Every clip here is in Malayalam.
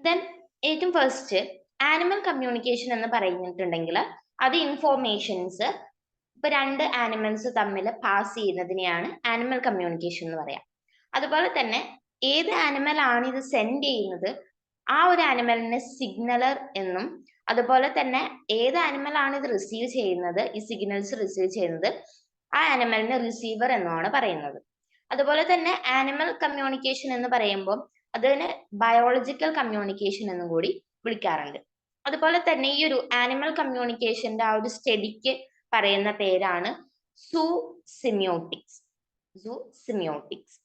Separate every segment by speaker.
Speaker 1: ദെൻ ഏറ്റവും ഫസ്റ്റ് ആനിമൽ കമ്മ്യൂണിക്കേഷൻ എന്ന് പറഞ്ഞിട്ടുണ്ടെങ്കിൽ അത് ഇൻഫോർമേഷൻസ് ഇപ്പൊ രണ്ട് ആനിമൽസ് തമ്മിൽ പാസ് ചെയ്യുന്നതിനെയാണ് ആനിമൽ കമ്മ്യൂണിക്കേഷൻ എന്ന് പറയാം. അതുപോലെ തന്നെ ഏത് ആനിമൽ ആണ് ഇത് സെൻഡ് ചെയ്യുന്നത് ആ ഒരു ആനിമലിനെ സിഗ്നലർ എന്നും, അതുപോലെ തന്നെ ഏത് ആനിമൽ ആണ് ഇത് റിസീവ് ചെയ്യുന്നത്, ഈ സിഗ്നൽസ് റിസീവ് ചെയ്യുന്നത്, ആ ആനിമലിനെ റിസീവർ എന്നാണ് പറയുന്നത്. അതുപോലെ തന്നെ ആനിമൽ കമ്മ്യൂണിക്കേഷൻ എന്ന് പറയുമ്പോൾ അതിന് ബയോളജിക്കൽ കമ്മ്യൂണിക്കേഷൻ എന്നും കൂടി വിളിക്കാറുണ്ട്. അതുപോലെ തന്നെ ഈ ഒരു ആനിമൽ കമ്മ്യൂണിക്കേഷന്റെ ആ ഒരു സ്റ്റഡിക്ക് പറയുന്ന പേരാണ് സൂസിമിയോട്ടിക്സ്. സൂസിമിയോട്ടിക്സ്.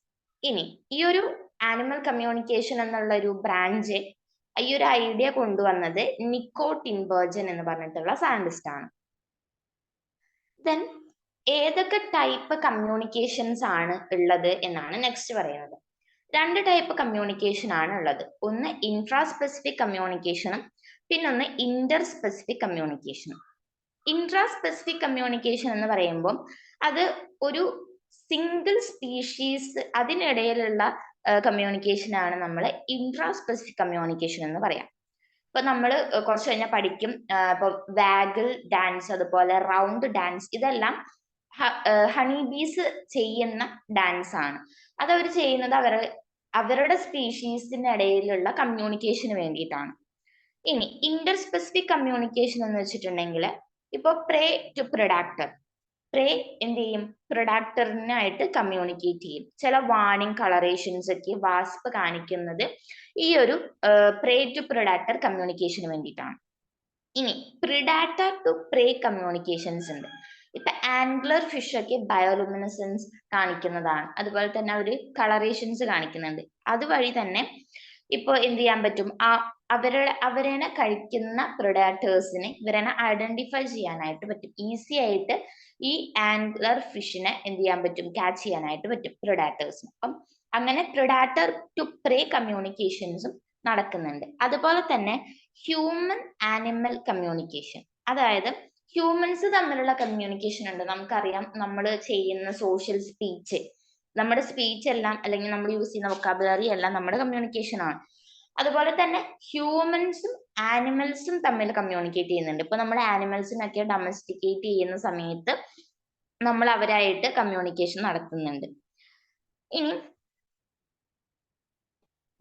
Speaker 1: ഇനി ഈ ഒരു ആനിമൽ കമ്മ്യൂണിക്കേഷൻ എന്നുള്ള ഒരു ബ്രാഞ്ച്, ഈ ഒരു ഐഡിയ കൊണ്ടുവന്നത് നിക്കോ ടിൻബർജൻ എന്ന് പറഞ്ഞിട്ടുള്ള സയന്റിസ്റ്റ് ആണ്. ദെൻ ഏതൊക്കെ ടൈപ്പ് കമ്മ്യൂണിക്കേഷൻസ് ആണ് ഉള്ളത് എന്നാണ് നെക്സ്റ്റ് പറയുന്നത്. രണ്ട് ടൈപ്പ് കമ്മ്യൂണിക്കേഷൻ ആണ് ഉള്ളത്. ഒന്ന് ഇൻട്രാ സ്പെസിഫിക് കമ്മ്യൂണിക്കേഷനും പിന്നൊന്ന് ഇന്റർ സ്പെസിഫിക് കമ്മ്യൂണിക്കേഷനും. ഇൻട്രാ സ്പെസിഫിക് കമ്മ്യൂണിക്കേഷൻ എന്ന് പറയുമ്പോൾ അത് ഒരു സിംഗിൾ സ്പീഷീസ് അതിനിടയിലുള്ള കമ്മ്യൂണിക്കേഷൻ ആണ് നമ്മൾ ഇൻട്രാ സ്പെസിഫിക് കമ്മ്യൂണിക്കേഷൻ എന്ന് പറയാം. ഇപ്പൊ നമ്മൾ കുറച്ച് കഴിഞ്ഞാൽ പഠിക്കും. ഇപ്പൊ വാഗിൾ ഡാൻസ്, അതുപോലെ റൗണ്ട് ഡാൻസ്, ഇതെല്ലാം ഹണി ബീസ് ചെയ്യുന്ന ഡാൻസ് ആണ്. അതവർ ചെയ്യുന്നത് അവരുടെ സ്പീഷീസിന്റെ ഇടയിലുള്ള കമ്മ്യൂണിക്കേഷന് വേണ്ടിയിട്ടാണ്. ഇനി ഇന്റർ സ്പെസിഫിക് കമ്മ്യൂണിക്കേഷൻ എന്ന് വെച്ചിട്ടുണ്ടെങ്കിൽ ഇപ്പൊ പ്രേ ടു പ്രൊഡാക്ടർ, പ്രേ എന്ത് ചെയ്യും, പ്രൊഡാക്ടറിനായിട്ട് കമ്മ്യൂണിക്കേറ്റ് ചെയ്യും. ചില വാർണിംഗ് കളറേഷൻസ് ഒക്കെ വാസ്പ് കാണിക്കുന്നത് ഈ ഒരു പ്രേ ടു പ്രൊഡാക്ടർ കമ്മ്യൂണിക്കേഷന് വേണ്ടിയിട്ടാണ്. ഇനി പ്രിഡാറ്റർ ടു പ്രേ കമ്മ്യൂണിക്കേഷൻസ് ഉണ്ട്. ഇപ്പൊ ആംഗ്ലർ ഫിഷ് ഒക്കെ ബയോലുമിനസൻസ് കാണിക്കുന്നതാണ്, അതുപോലെ തന്നെ അവര് കളറേഷൻസ് കാണിക്കുന്നുണ്ട്. അതുവഴി തന്നെ ഇപ്പൊ എന്ത് ചെയ്യാൻ പറ്റും, അവരെ കഴിക്കുന്ന പ്രൊഡാക്ടേഴ്സിനെ ഇവരെ ഐഡന്റിഫൈ ചെയ്യാനായിട്ട് പറ്റും. ഈസി ആയിട്ട് ഈ ആംഗ്ലർ ഫിഷിനെ എന്ത് ചെയ്യാൻ പറ്റും, ക്യാച്ച് ചെയ്യാനായിട്ട് പറ്റും പ്രൊഡാക്ടേഴ്സിന്. അപ്പം അങ്ങനെ പ്രൊഡാക്ടർ ടു പ്രേ കമ്മ്യൂണിക്കേഷൻസും നടക്കുന്നുണ്ട്. അതുപോലെ തന്നെ ഹ്യൂമൻ ആനിമൽ കമ്മ്യൂണിക്കേഷൻ, അതായത് ഹ്യൂമൻസ് തമ്മിലുള്ള കമ്മ്യൂണിക്കേഷൻ ഉണ്ട്. നമുക്കറിയാം നമ്മൾ ചെയ്യുന്ന സോഷ്യൽ സ്പീച്ച്, നമ്മുടെ സ്പീച്ച് എല്ലാം അല്ലെങ്കിൽ നമ്മൾ യൂസ് ചെയ്യുന്ന വൊക്കാബുലറി എല്ലാം നമ്മുടെ കമ്മ്യൂണിക്കേഷൻ ആണ്. അതുപോലെ തന്നെ ഹ്യൂമൻസും ആനിമൽസും തമ്മിൽ കമ്മ്യൂണിക്കേറ്റ് ചെയ്യുന്നുണ്ട്. ഇപ്പൊ നമ്മൾ ആനിമൽസിനൊക്കെ ഡൊമസ്റ്റിക്കേറ്റ് ചെയ്യുന്ന സമയത്ത് നമ്മൾ അവരായിട്ട് കമ്മ്യൂണിക്കേഷൻ നടത്തുന്നുണ്ട്. ഇനി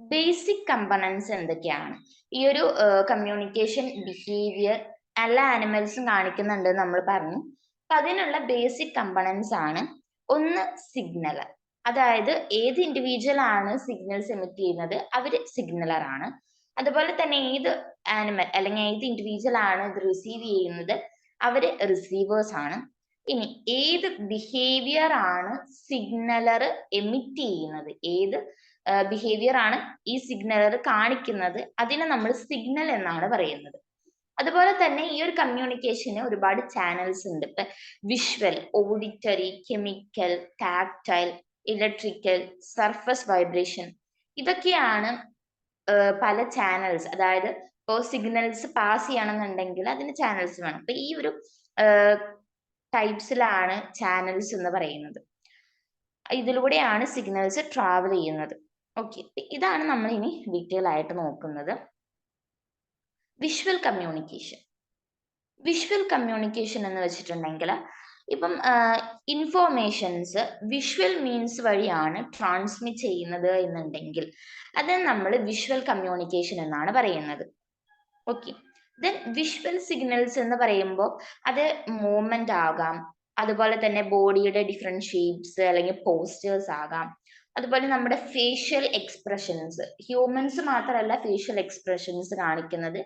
Speaker 1: ബേസിക് കമ്പണൻസ് എന്തൊക്കെയാണ്? ഈ ഒരു കമ്മ്യൂണിക്കേഷൻ ബിഹേവിയർ എല്ലാ ആനിമൽസും കാണിക്കുന്നുണ്ട് നമ്മൾ പറഞ്ഞു. അപ്പൊ അതിനുള്ള ബേസിക് കമ്പണൻസ് ആണ് ഒന്ന് സിഗ്നലർ, അതായത് ഏത് ഇൻഡിവിജ്വൽ ആണ് സിഗ്നൽസ് എമിറ്റ് ചെയ്യുന്നത് അവര് സിഗ്നലർ ആണ്. അതുപോലെ തന്നെ ഏത് ആനിമൽ അല്ലെങ്കിൽ ഏത് ഇൻഡിവിജ്വൽ ആണ് ഇത് റിസീവ് ചെയ്യുന്നത് അവര് റിസീവേഴ്സ് ആണ്. ഇനി ഏത് ബിഹേവിയർ ആണ് സിഗ്നലർ എമിറ്റ് ചെയ്യുന്നത്, ഏത് ബിഹേവിയർ ആണ് ഈ സിഗ്നലർ കാണിക്കുന്നത്, അതിനെ നമ്മൾ സിഗ്നൽ എന്നാണ് പറയുന്നത്. അതുപോലെ തന്നെ ഈ ഒരു കമ്മ്യൂണിക്കേഷന് ഒരുപാട് ചാനൽസ് ഉണ്ട്. ഇപ്പൊ visual, auditory, chemical, tactile, electrical, surface vibration, ഇതൊക്കെയാണ് പല ചാനൽസ്. അതായത് ഇപ്പോൾ സിഗ്നൽസ് പാസ് ചെയ്യണമെന്നുണ്ടെങ്കിൽ അതിന് ചാനൽസ് വേണം. അപ്പൊ ഈ ഒരു ടൈപ്സിലാണ് ചാനൽസ് എന്ന് പറയുന്നത്. ഇതിലൂടെയാണ് സിഗ്നൽസ് ട്രാവൽ ചെയ്യുന്നത്. ഓക്കെ, ഇതാണ് നമ്മൾ ഇനി ഡീറ്റെയിൽ ആയിട്ട് നോക്കുന്നത്. Visual communication. വിഷ്വൽ കമ്മ്യൂണിക്കേഷൻ എന്ന് വെച്ചിട്ടുണ്ടെങ്കിൽ ഇപ്പം ഇൻഫോർമേഷൻസ് വിഷ്വൽ മീൻസ് വഴിയാണ് ട്രാൻസ്മിറ്റ് ചെയ്യുന്നത് എന്നുണ്ടെങ്കിൽ അത് നമ്മൾ വിഷ്വൽ കമ്മ്യൂണിക്കേഷൻ എന്നാണ് പറയുന്നത്. ഓക്കെ, ദെൻ വിഷ്വൽ സിഗ്നൽസ് എന്ന് പറയുമ്പോൾ അത് മൂവ്മെന്റ് ആകാം, അതുപോലെ തന്നെ ബോഡിയുടെ ഡിഫറെന്റ് ഷേപ്സ് അല്ലെങ്കിൽ പോസ്റ്റേഴ്സ് ആകാം, അതുപോലെ നമ്മുടെ ഫേഷ്യൽ എക്സ്പ്രഷൻസ്. ഹ്യൂമൻസ് മാത്രമല്ല ഫേഷ്യൽ എക്സ്പ്രഷൻസ് കാണിക്കുന്നത്,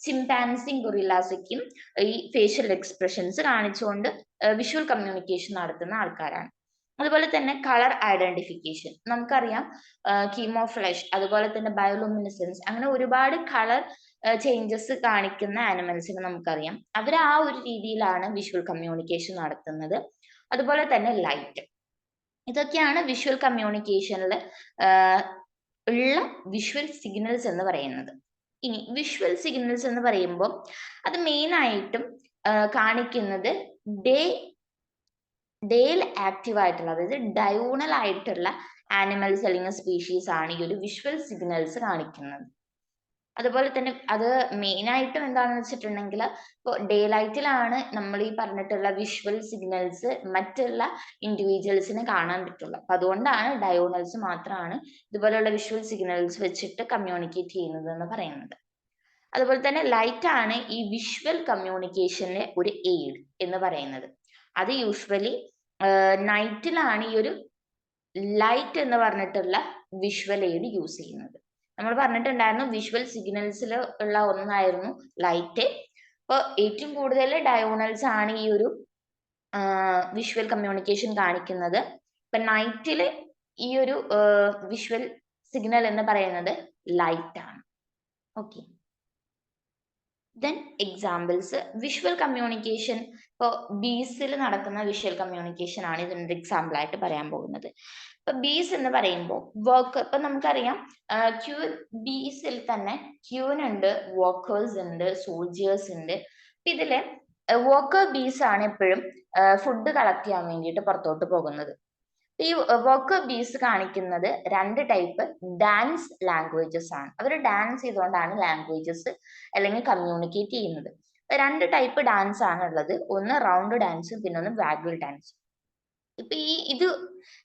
Speaker 1: ചിമ്പാൻസിയും ഗൊറില്ലാസയ്ക്കും ഈ ഫേഷ്യൽ എക്സ്പ്രഷൻസ് കാണിച്ചുകൊണ്ട് വിഷ്വൽ കമ്മ്യൂണിക്കേഷൻ നടത്തുന്ന ആൾക്കാരാണ്. അതുപോലെ തന്നെ കളർ ഐഡന്റിഫിക്കേഷൻ, നമുക്കറിയാം കീമോഫ്ലഷ്, അതുപോലെ തന്നെ ബയോലുമിനിസൻസ്, അങ്ങനെ ഒരുപാട് കളർ ചേഞ്ചസ് കാണിക്കുന്ന ആനിമൽസിനെ നമുക്കറിയാം. അവർ ആ ഒരു രീതിയിലാണ് വിഷ്വൽ കമ്മ്യൂണിക്കേഷൻ നടത്തുന്നത്. അതുപോലെ തന്നെ ലൈറ്റ്, ഇതൊക്കെയാണ് വിഷ്വൽ കമ്മ്യൂണിക്കേഷനിൽ ഉള്ള വിഷ്വൽ സിഗ്നൽസ് എന്ന് പറയുന്നത്. ഇനി വിഷ്വൽ സിഗ്നൽസ് എന്ന് പറയുമ്പോൾ അത് മെയിൻ ആയിട്ടും കാണിക്കുന്നത് ഡേയിൽ ആക്റ്റീവ് ആയിട്ടുള്ള, അതായത് ഡയോണൽ ആയിട്ടുള്ള ആനിമൽസ് അല്ലെങ്കിൽ സ്പീഷീസ് ആണ് ഈ ഒരു വിഷ്വൽ സിഗ്നൽസ് കാണിക്കുന്നത്. അതുപോലെ തന്നെ അത് മെയിൻ ആയിട്ടും എന്താണെന്ന് വെച്ചിട്ടുണ്ടെങ്കിൽ ഇപ്പോൾ ഡേ ലൈറ്റിലാണ് നമ്മൾ ഈ പറഞ്ഞിട്ടുള്ള വിഷ്വൽ സിഗ്നൽസ് മറ്റുള്ള ഇൻഡിവിജ്വൽസിന് കാണാൻ പറ്റുള്ളൂ. അപ്പൊ അതുകൊണ്ടാണ് ഡയോണൽസ് മാത്രമാണ് ഇതുപോലെയുള്ള വിഷ്വൽ സിഗ്നൽസ് വെച്ചിട്ട് കമ്മ്യൂണിക്കേറ്റ് ചെയ്യുന്നത് എന്ന് പറയുന്നത്. അതുപോലെ തന്നെ ലൈറ്റ് ആണ് ഈ വിഷ്വൽ കമ്മ്യൂണിക്കേഷനിലെ ഒരു എയ്ഡ് എന്ന് പറയുന്നത്. അത് യൂഷ്വലി നൈറ്റിലാണ് ഈ ഒരു ലൈറ്റ് എന്ന് പറഞ്ഞിട്ടുള്ള വിഷ്വൽ എയ്ഡ് യൂസ് ചെയ്യുന്നത്. നമ്മൾ പറഞ്ഞിട്ടുണ്ടായിരുന്നു വിഷ്വൽ സിഗ്നൽസിൽ ഉള്ള ഒന്നായിരുന്നു ലൈറ്റ്. അപ്പോൾ ഏറ്റവും കൂടുതൽ ഡയോണൽസ് ആണ് ഈ ഒരു വിഷ്വൽ കമ്മ്യൂണിക്കേഷൻ കാണിക്കുന്നത്. ഇപ്പൊ നൈറ്റില് ഈ ഒരു വിഷ്വൽ സിഗ്നൽ എന്ന് പറയുന്നത് ലൈറ്റ് ആണ്. Okay, then examples visual communication. ഇപ്പോൾ ബീസിൽ നടക്കുന്ന വിഷ്വൽ കമ്മ്യൂണിക്കേഷൻ ആണ് ഇതിൻ്റെ എക്സാമ്പിൾ ആയിട്ട് പറയാൻ പോകുന്നത്. ഇപ്പൊ ബീസ് എന്ന് പറയുമ്പോൾ വർക്ക്, ഇപ്പൊ നമുക്കറിയാം ക്യൂൻ ബീസിൽ തന്നെ ക്യൂൻ ഉണ്ട്, വർക്കേഴ്സ് ഉണ്ട്, സോൾജിയേഴ്സ് ഉണ്ട്. ഇതില് വർക്കർ ബീസ് ആണ് എപ്പോഴും ഫുഡ് കളക്ട് ചെയ്യാൻ വേണ്ടിയിട്ട് പുറത്തോട്ട് പോകുന്നത്. ഈ വർക്കർ ബീസ് കാണിക്കുന്നത് രണ്ട് ടൈപ്പ് ഡാൻസ് ലാംഗ്വേജസ് ആണ്. അവർ ഡാൻസ് ചെയ്തുകൊണ്ടാണ് ലാംഗ്വേജസ് അല്ലെങ്കിൽ കമ്മ്യൂണിക്കേറ്റ് ചെയ്യുന്നത്. രണ്ട് ടൈപ്പ് ഡാൻസ് ആണ് ഉള്ളത്. ഒന്ന് റൗണ്ട് ഡാൻസും പിന്നെ ഒന്ന് വാഗിൾ ഡാൻസും. ഇപ്പൊ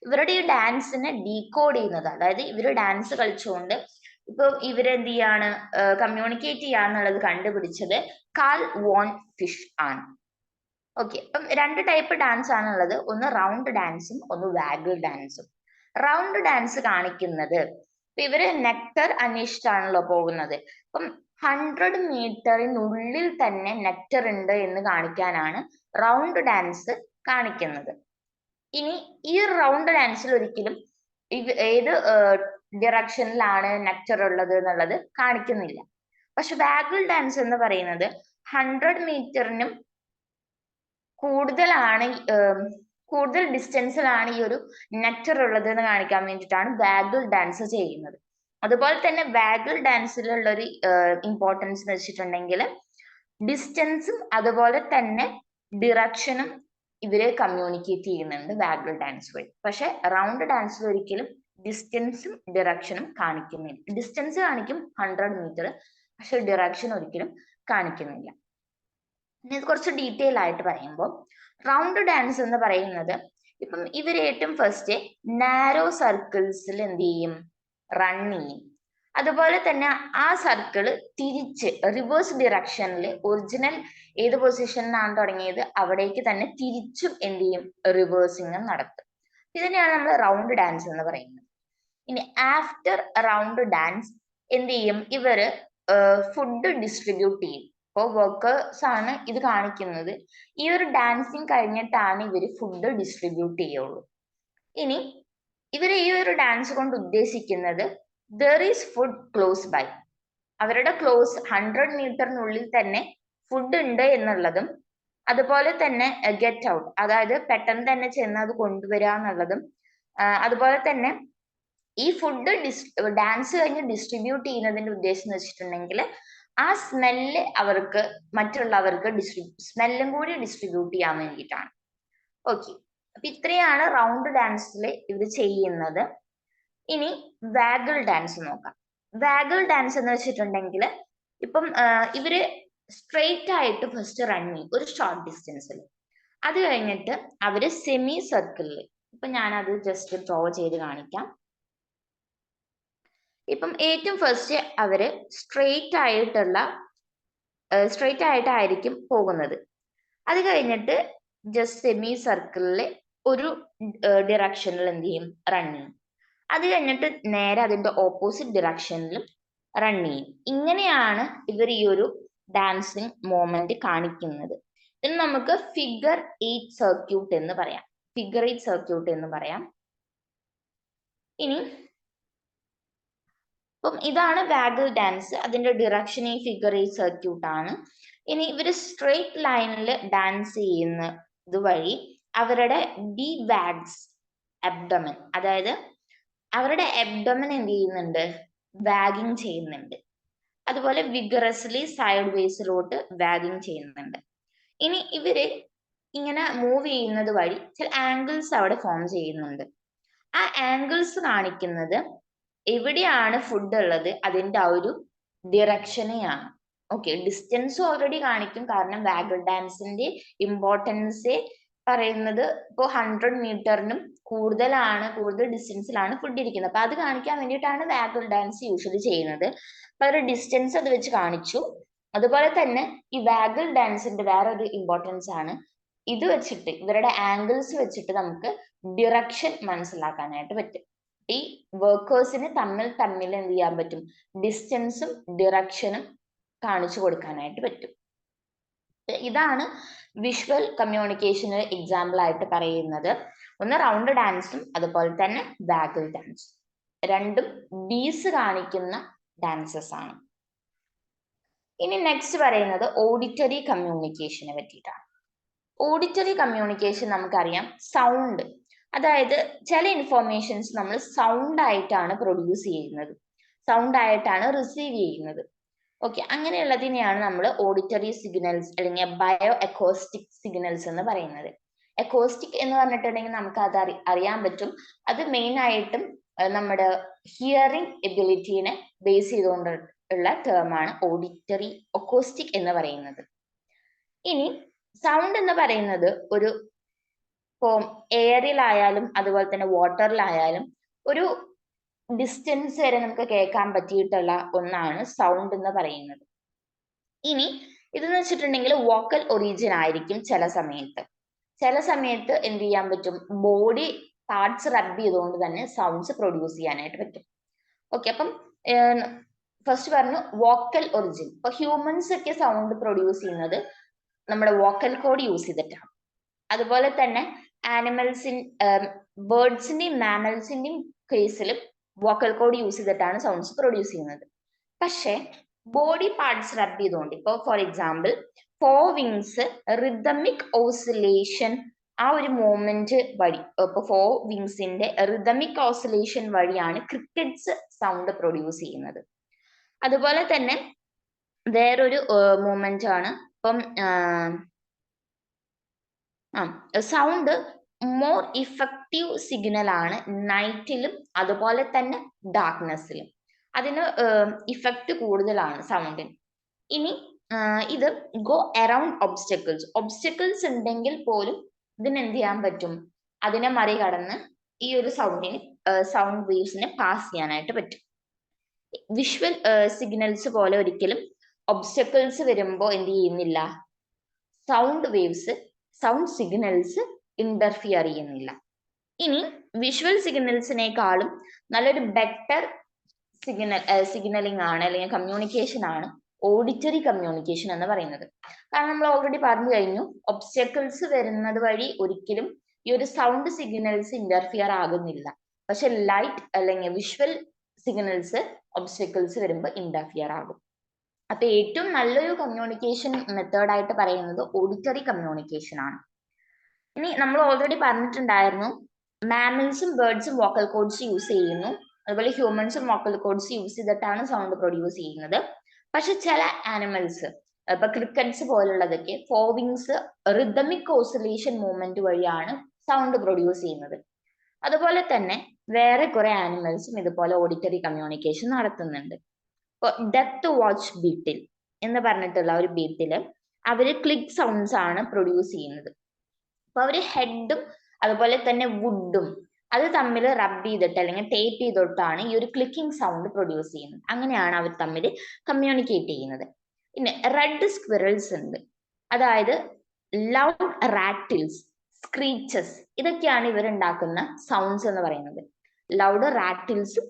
Speaker 1: ഇവരുടെ ഈ ഡാൻസിനെ ഡീകോഡ് ചെയ്യുന്നത്, അതായത് ഇവര് ഡാൻസ് കളിച്ചുകൊണ്ട് ഇപ്പൊ ഇവരെന്ത് ചെയ്യാണ് കമ്മ്യൂണിക്കേറ്റ് ചെയ്യാന്നുള്ളത് കണ്ടുപിടിച്ചത് കാൾ വോൺ ഫിഷ് ആണ്. ഓക്കെ, അപ്പം രണ്ട് ടൈപ്പ് ഡാൻസ് ആണുള്ളത്. ഒന്ന് റൗണ്ട് ഡാൻസും ഒന്ന് വാഗിൾ ഡാൻസും. റൗണ്ട് ഡാൻസ് കാണിക്കുന്നത് ഇപ്പൊ ഇവര് നെക്ടർ അന്വേഷിച്ചാണല്ലോ പോകുന്നത്. അപ്പം 100 മീറ്ററിനുള്ളിൽ തന്നെ നെക്ടർ ഉണ്ട് എന്ന് കാണിക്കാനാണ് റൗണ്ട് ഡാൻസ് കാണിക്കുന്നത്. ഇനി ഈ റൗണ്ട് ഡാൻസിൽ ഒരിക്കലും ഏത് ഡിറക്ഷനിലാണ് നെക്ടർ ഉള്ളത് എന്നുള്ളത് കാണിക്കുന്നില്ല. പക്ഷെ വാഗിൾ ഡാൻസ് എന്ന് പറയുന്നത് 100 മീറ്ററിനും കൂടുതൽ ഡിസ്റ്റൻസിലാണ് ഈ ഒരു നെക്ടർ ഉള്ളത് എന്ന് കാണിക്കാൻ വേണ്ടിയിട്ടാണ് വാഗിൾ ഡാൻസ് ചെയ്യുന്നത്. അതുപോലെ തന്നെ വാഗിൾ ഡാൻസിലുള്ള ഒരു ഇമ്പോർട്ടൻസ് എന്ന് വെച്ചിട്ടുണ്ടെങ്കിൽ ഡിസ്റ്റൻസും അതുപോലെ തന്നെ ഡിറക്ഷനും ഇവരെ കമ്മ്യൂണിക്കേറ്റ് ചെയ്യുന്നുണ്ട് വാഗിൾ ഡാൻസ് വഴി. പക്ഷെ റൗണ്ട് ഡാൻസിൽ ഒരിക്കലും ഡിസ്റ്റൻസും ഡിറക്ഷനും കാണിക്കുന്നില്ല. ഡിസ്റ്റൻസ് കാണിക്കും 100 മീറ്റർ, പക്ഷെ ഡിറക്ഷൻ ഒരിക്കലും കാണിക്കുന്നില്ല. ഇനി ഇത് കുറച്ച് ഡീറ്റെയിൽ ആയിട്ട് പറയുമ്പോൾ റൗണ്ട് ഡാൻസ് എന്ന് പറയുന്നത് ഇപ്പം ഇവര് ഏറ്റവും ഫസ്റ്റ് നാരോ സർക്കിൾസിൽ എന്ത് ചെയ്യും, റൺ ചെയ്യും. അതുപോലെ തന്നെ ആ സർക്കിള് തിരിച്ച് റിവേഴ്സ് ഡിറക്ഷനിൽ ഒറിജിനൽ ഏത് പൊസിഷനിലാണ് തുടങ്ങിയത് അവിടേക്ക് തന്നെ തിരിച്ചും എന്ത് ചെയ്യും, റിവേഴ്സിങ് നടത്തും. ഇതിനെയാണ് നമ്മൾ റൗണ്ട് ഡാൻസ് എന്ന് പറയുന്നത്. ഇനി ആഫ്റ്റർ റൗണ്ട് ഡാൻസ് എന്ത് ചെയ്യും, ഇവര് ഫുഡ് ഡിസ്ട്രിബ്യൂട്ട് ചെയ്യും. ഇപ്പോൾ വർക്കേഴ്സ് ആണ് ഇത് കാണിക്കുന്നത്. ഈ ഒരു ഡാൻസിങ് കഴിഞ്ഞിട്ടാണ് ഇവര് ഫുഡ് ഡിസ്ട്രിബ്യൂട്ട് ചെയ്യുള്ളൂ. ഇനി ഇവര് ഈ ഒരു ഡാൻസ് കൊണ്ട് ഉദ്ദേശിക്കുന്നത് there is food close by, അവരുടെ ക്ലോസ് 100 മീറ്ററിനുള്ളിൽ തന്നെ ഫുഡ് ഉണ്ട് എന്നുള്ളതും, അതുപോലെ തന്നെ ഗെറ്റ് ഔട്ട്, അതായത് പെട്ടെന്ന് തന്നെ ചെന്ന് അത് കൊണ്ടുവരിക എന്നുള്ളതും, അതുപോലെ തന്നെ ഈ ഫുഡ് ഡാൻസ് കഴിഞ്ഞ് ഡിസ്ട്രിബ്യൂട്ട് ചെയ്യുന്നതിന്റെ ഉദ്ദേശം എന്ന് വെച്ചിട്ടുണ്ടെങ്കിൽ ആ സ്മെല്ല് അവർക്ക് മറ്റുള്ളവർക്ക് സ്മെല്ലും കൂടി ഡിസ്ട്രിബ്യൂട്ട് ചെയ്യാൻ വേണ്ടിയിട്ടാണ്. ഓക്കെ, അപ്പൊ ഇത്രയാണ് റൗണ്ട് ഡാൻസിൽ ഇവർ ചെയ്യുന്നത്. ഇനി വാഗിൾ ഡാൻസ് നോക്കാം. വാഗിൾ ഡാൻസ് എന്ന് വെച്ചിട്ടുണ്ടെങ്കിൽ ഇപ്പം ഇവര് സ്ട്രെയിറ്റ് ആയിട്ട് ഫസ്റ്റ് റൺ ചെയ്യും ഒരു ഷോർട്ട് ഡിസ്റ്റൻസിൽ. അത് കഴിഞ്ഞിട്ട് അവര് സെമി സർക്കിളിൽ, ഇപ്പൊ ഞാനത് ജസ്റ്റ് ഡ്രോ ചെയ്ത് കാണിക്കാം. ഇപ്പം ഏറ്റവും ഫസ്റ്റ് അവര് സ്ട്രെയിറ്റ് ആയിട്ടായിരിക്കും പോകുന്നത്. അത് കഴിഞ്ഞിട്ട് ജസ്റ്റ് സെമി സർക്കിളിൽ ഒരു ഡിറക്ഷനിൽ എന്ത് ചെയ്യും, റൺ ചെയ്യും. അത് കഴിഞ്ഞിട്ട് നേരെ അതിന്റെ ഓപ്പോസിറ്റ് ഡിറക്ഷനിലും റൺ ചെയ്യും. ഇങ്ങനെയാണ് ഇവർ ഈ ഒരു ഡാൻസിങ് മൂവ്മെന്റ് കാണിക്കുന്നത്. ഇതിന് നമുക്ക് ഫിഗർ 8 സർക്യൂട്ട് എന്ന് പറയാം. ഫിഗർ 8 സർക്യൂട്ട് എന്ന് പറയാം. ഇനി അപ്പം ഇതാണ് വാഗിൾ ഡാൻസ്, അതിന്റെ ഡിറക്ഷൻ ഈ ഫിഗർ 8 സർക്യൂട്ട് ആണ്. ഇനി ഇവര് സ്ട്രെയിറ്റ് ലൈനിൽ ഡാൻസ് ചെയ്യുന്ന ഇതുവഴി അവരുടെ ഡി വാഗ്സ് അബ്ഡമൻ, അതായത് അവരുടെ അബ്ഡമൻ എന്ത് ചെയ്യുന്നുണ്ട്, വാഗിങ് ചെയ്യുന്നുണ്ട്. അതുപോലെ വിഗറസ്ലി സൈഡ് വേസിലോട്ട് വാഗിങ് ചെയ്യുന്നുണ്ട്. ഇനി ഇവര് ഇങ്ങനെ മൂവ് ചെയ്യുന്നത് വഴി ചില ആംഗിൾസ് അവിടെ ഫോം ചെയ്യുന്നുണ്ട്. ആ ആംഗിൾസ് കാണിക്കുന്നത് എവിടെയാണ് ഫുഡ് ഉള്ളത് അതിന്റെ ആ ഒരു ഡിറക്ഷനെയാണ്. ഓക്കെ, ഡിസ്റ്റൻസ് ഓൾറെഡി കാണിക്കും, കാരണം വാഗൽ ഡാൻസിന്റെ ഇമ്പോർട്ടൻസ് പറയുന്നത് ഇപ്പോൾ 100 മീറ്ററിനും കൂടുതൽ ഡിസ്റ്റൻസിലാണ് ഫുഡ് ഇരിക്കുന്നത്. അപ്പൊ അത് കാണിക്കാൻ വേണ്ടിയിട്ടാണ് വാഗൽ ഡാൻസ് യൂഷ്വലി ചെയ്യുന്നത്. അപ്പൊ ഒരു ഡിസ്റ്റൻസ് അത് വെച്ച് കാണിച്ചു. അതുപോലെ തന്നെ ഈ വാഗൽ ഡാൻസിന്റെ വേറൊരു ഇമ്പോർട്ടൻസ് ആണ്, ഇത് വെച്ചിട്ട് ഇവരുടെ ആംഗിൾസ് വെച്ചിട്ട് നമുക്ക് ഡിറക്ഷൻ മനസ്സിലാക്കാനായിട്ട് പറ്റും. ഈ വർക്കേഴ്സിന് തമ്മിൽ എന്ത് ചെയ്യാൻ പറ്റും, ഡിസ്റ്റൻസും ഡിറക്ഷനും കാണിച്ചു കൊടുക്കാനായിട്ട് പറ്റും. ഇതാണ് വിഷ്വൽ കമ്മ്യൂണിക്കേഷന് എക്സാമ്പിൾ ആയിട്ട് പറയുന്നത്. ഒന്ന് റൗണ്ട് ഡാൻസും അതുപോലെ തന്നെ വാഗൽ ഡാൻസും, രണ്ടും ബീസ് കാണിക്കുന്ന ഡാൻസസ് ആണ്. ഇനി നെക്സ്റ്റ് പറയുന്നത് ഓഡിറ്ററി കമ്മ്യൂണിക്കേഷനെ പറ്റിയിട്ടാണ്. ഓഡിറ്ററി കമ്മ്യൂണിക്കേഷൻ നമുക്കറിയാം, സൗണ്ട്, അതായത് ചില ഇൻഫോർമേഷൻസ് നമ്മൾ സൗണ്ട് ആയിട്ടാണ് പ്രൊഡ്യൂസ് ചെയ്യുന്നത്, സൗണ്ട് ആയിട്ടാണ് റിസീവ് ചെയ്യുന്നത്. ഓക്കെ, അങ്ങനെയുള്ളതിനെയാണ് നമ്മൾ ഓഡിറ്ററി സിഗ്നൽസ് അല്ലെങ്കിൽ ബയോ അക്കോസ്റ്റിക് സിഗ്നൽസ് എന്ന് പറയുന്നത്. അക്കോസ്റ്റിക് എന്ന് പറഞ്ഞിട്ടുണ്ടെങ്കിൽ നമുക്ക് അത് അറിയാൻ പറ്റും, അത് മെയിൻ ആയിട്ടും നമ്മുടെ ഹിയറിംഗ് എബിലിറ്റീനെ ബേസ് ചെയ്തുകൊണ്ട് ഉള്ള ടേമാണ് ഓഡിറ്ററി അക്കോസ്റ്റിക് എന്ന് പറയുന്നത്. ഇനി സൗണ്ട് എന്ന് പറയുന്നത് ഒരു ഇപ്പോൾ എയറിലായാലും അതുപോലെ തന്നെ വാട്ടറിലായാലും ഒരു ഡിസ്റ്റൻസ് വരെ നമുക്ക് കേൾക്കാൻ പറ്റിയിട്ടുള്ള ഒന്നാണ് സൗണ്ട് എന്ന് പറയുന്നത്. ഇനി ഇതെന്ന് വെച്ചിട്ടുണ്ടെങ്കിൽ വോക്കൽ ഒറിജിൻ ആയിരിക്കും ചില സമയത്ത് എന്ത് ചെയ്യാൻ പറ്റും, ബോഡി പാർട്സ് റബ് ചെയ്തുകൊണ്ട് തന്നെ സൗണ്ട്സ് പ്രൊഡ്യൂസ് ചെയ്യാനായിട്ട് പറ്റും. ഓക്കെ, അപ്പം ഫസ്റ്റ് പറഞ്ഞു വോക്കൽ ഒറിജിൻ. ഇപ്പൊ ഹ്യൂമൻസ് ഒക്കെ സൗണ്ട് പ്രൊഡ്യൂസ് ചെയ്യുന്നത് നമ്മുടെ വോക്കൽ കോഡ് യൂസ് ചെയ്തിട്ടാണ്. അതുപോലെ തന്നെ ബേർഡ്സിന്റെയും മാമൽസിന്റെയും കേസിലും വോക്കൽ കോഡ് യൂസ് ചെയ്തിട്ടാണ് സൗണ്ട്സ് പ്രൊഡ്യൂസ് ചെയ്യുന്നത്. പക്ഷെ ബോഡി പാർട്സ് റബ് ചെയ്തുകൊണ്ട്, ഇപ്പോൾ for example for wings rhythmic oscillation, ആ ഒരു മൂവ്മെന്റ് വഴി, ഇപ്പൊ ഫോർ വിങ്സിന്റെ റിതമിക് ഓസിലേഷൻ വഴിയാണ് ക്രിക്കറ്റ്സ് സൗണ്ട് പ്രൊഡ്യൂസ് ചെയ്യുന്നത്. അതുപോലെ തന്നെ വേറൊരു മൂവ്മെന്റ് ആണ്, ഇപ്പം സൗണ്ട് മോർ ഇഫക്റ്റീവ് സിഗ്നൽ ആണ് നൈറ്റിലും അതുപോലെ തന്നെ ഡാർക്ക്നെസ്സിലും. അതിന് ഇഫക്റ്റ് കൂടുതലാണ് സൗണ്ടിന്. ഇനി ഇത് ഗോ അറൌണ്ട് ഒബ്സ്റ്റക്കിൾസ് ഉണ്ടെങ്കിൽ പോലും ഇതിന് എന്ത് ചെയ്യാൻ പറ്റും, അതിനെ മറികടന്ന് ഈ ഒരു സൗണ്ട് വേവ്സിനെ പാസ് ചെയ്യാനായിട്ട് പറ്റും. വിഷ്വൽ സിഗ്നൽസ് പോലെ ഒരിക്കലും ഒബ്സ്റ്റക്കിൾസ് വരുമ്പോൾ എന്ത് ചെയ്യുന്നില്ല, സൗണ്ട് സിഗ്നൽസ് ഇന്റർഫിയർ ചെയ്യുന്നില്ല. ഇനി വിഷ്വൽ സിഗ്നൽസിനേക്കാളും നല്ലൊരു ബെറ്റർ സിഗ്നലിംഗ് ആണ് അല്ലെങ്കിൽ കമ്മ്യൂണിക്കേഷൻ ആണ് ഓഡിറ്ററി കമ്മ്യൂണിക്കേഷൻ എന്ന് പറയുന്നത്. കാരണം നമ്മൾ ഓൾറെഡി പറഞ്ഞു കഴിഞ്ഞു, ഒബ്സ്റ്റക്കിൾസ് വരുന്നത് വഴി ഒരിക്കലും ഈ ഒരു സൗണ്ട് സിഗ്നൽസ് ഇന്റർഫിയർ ആകുന്നില്ല. പക്ഷെ ലൈറ്റ് അല്ലെങ്കിൽ വിഷ്വൽ സിഗ്നൽസ് ഒബ്സ്റ്റക്കിൾസ് വരുമ്പോൾ ഇന്റർഫിയർ ആകും. അപ്പൊ ഏറ്റവും നല്ലൊരു കമ്മ്യൂണിക്കേഷൻ മെത്തേഡ് ആയിട്ട് പറയുന്നത് ഓഡിറ്ററി കമ്മ്യൂണിക്കേഷൻ ആണ്. ഇനി നമ്മൾ ഓൾറെഡി പറഞ്ഞിട്ടുണ്ടായിരുന്നു, മാമൽസും ബേർഡ്സും വോക്കൽ കോഡ്സ് യൂസ് ചെയ്യുന്നു, അതുപോലെ ഹ്യൂമൻസും വോക്കൽ കോഡ്സ് യൂസ് ചെയ്തിട്ടാണ് സൗണ്ട് പ്രൊഡ്യൂസ് ചെയ്യുന്നത്. പക്ഷെ ചില ആനിമൽസ്, ഇപ്പൊ ക്രിക്കറ്റ്സ് പോലുള്ളതൊക്കെ fore wings rhythmic oscillation movement വഴിയാണ് സൗണ്ട് പ്രൊഡ്യൂസ് ചെയ്യുന്നത്. അതുപോലെ തന്നെ വേറെ കുറെ ആനിമൽസും ഇതുപോലെ ഓഡിറ്ററി കമ്മ്യൂണിക്കേഷൻ നടത്തുന്നുണ്ട്. ഇപ്പോൾ ഡെത്ത് വാച്ച് ബീറ്റിൽ എന്ന് പറഞ്ഞിട്ടുള്ള ഒരു ബീറ്റില് അവര് ക്ലിക്ക് സൗണ്ട്സ് ആണ് പ്രൊഡ്യൂസ് ചെയ്യുന്നത്. അപ്പൊ അവര് ഹെഡും അതുപോലെ തന്നെ വുഡും അത് തമ്മിൽ റബ് ചെയ്തിട്ട് അല്ലെങ്കിൽ ടേപ്പ് ചെയ്തിട്ടാണ് ഈ ഒരു ക്ലിക്കിംഗ് സൗണ്ട് പ്രൊഡ്യൂസ് ചെയ്യുന്നത്. അങ്ങനെയാണ് അവർ തമ്മിൽ കമ്മ്യൂണിക്കേറ്റ് ചെയ്യുന്നത്. പിന്നെ റെഡ് സ്ക്വിറൽസ് ഉണ്ട്, അതായത് ലൗഡ് റാറ്റിൽസ്, സ്ക്രീച്ചസ്, ഇതൊക്കെയാണ് ഇവരുണ്ടാക്കുന്ന സൗണ്ട്സ് എന്ന് പറയുന്നത്. ലൗഡ് റാറ്റിൽസും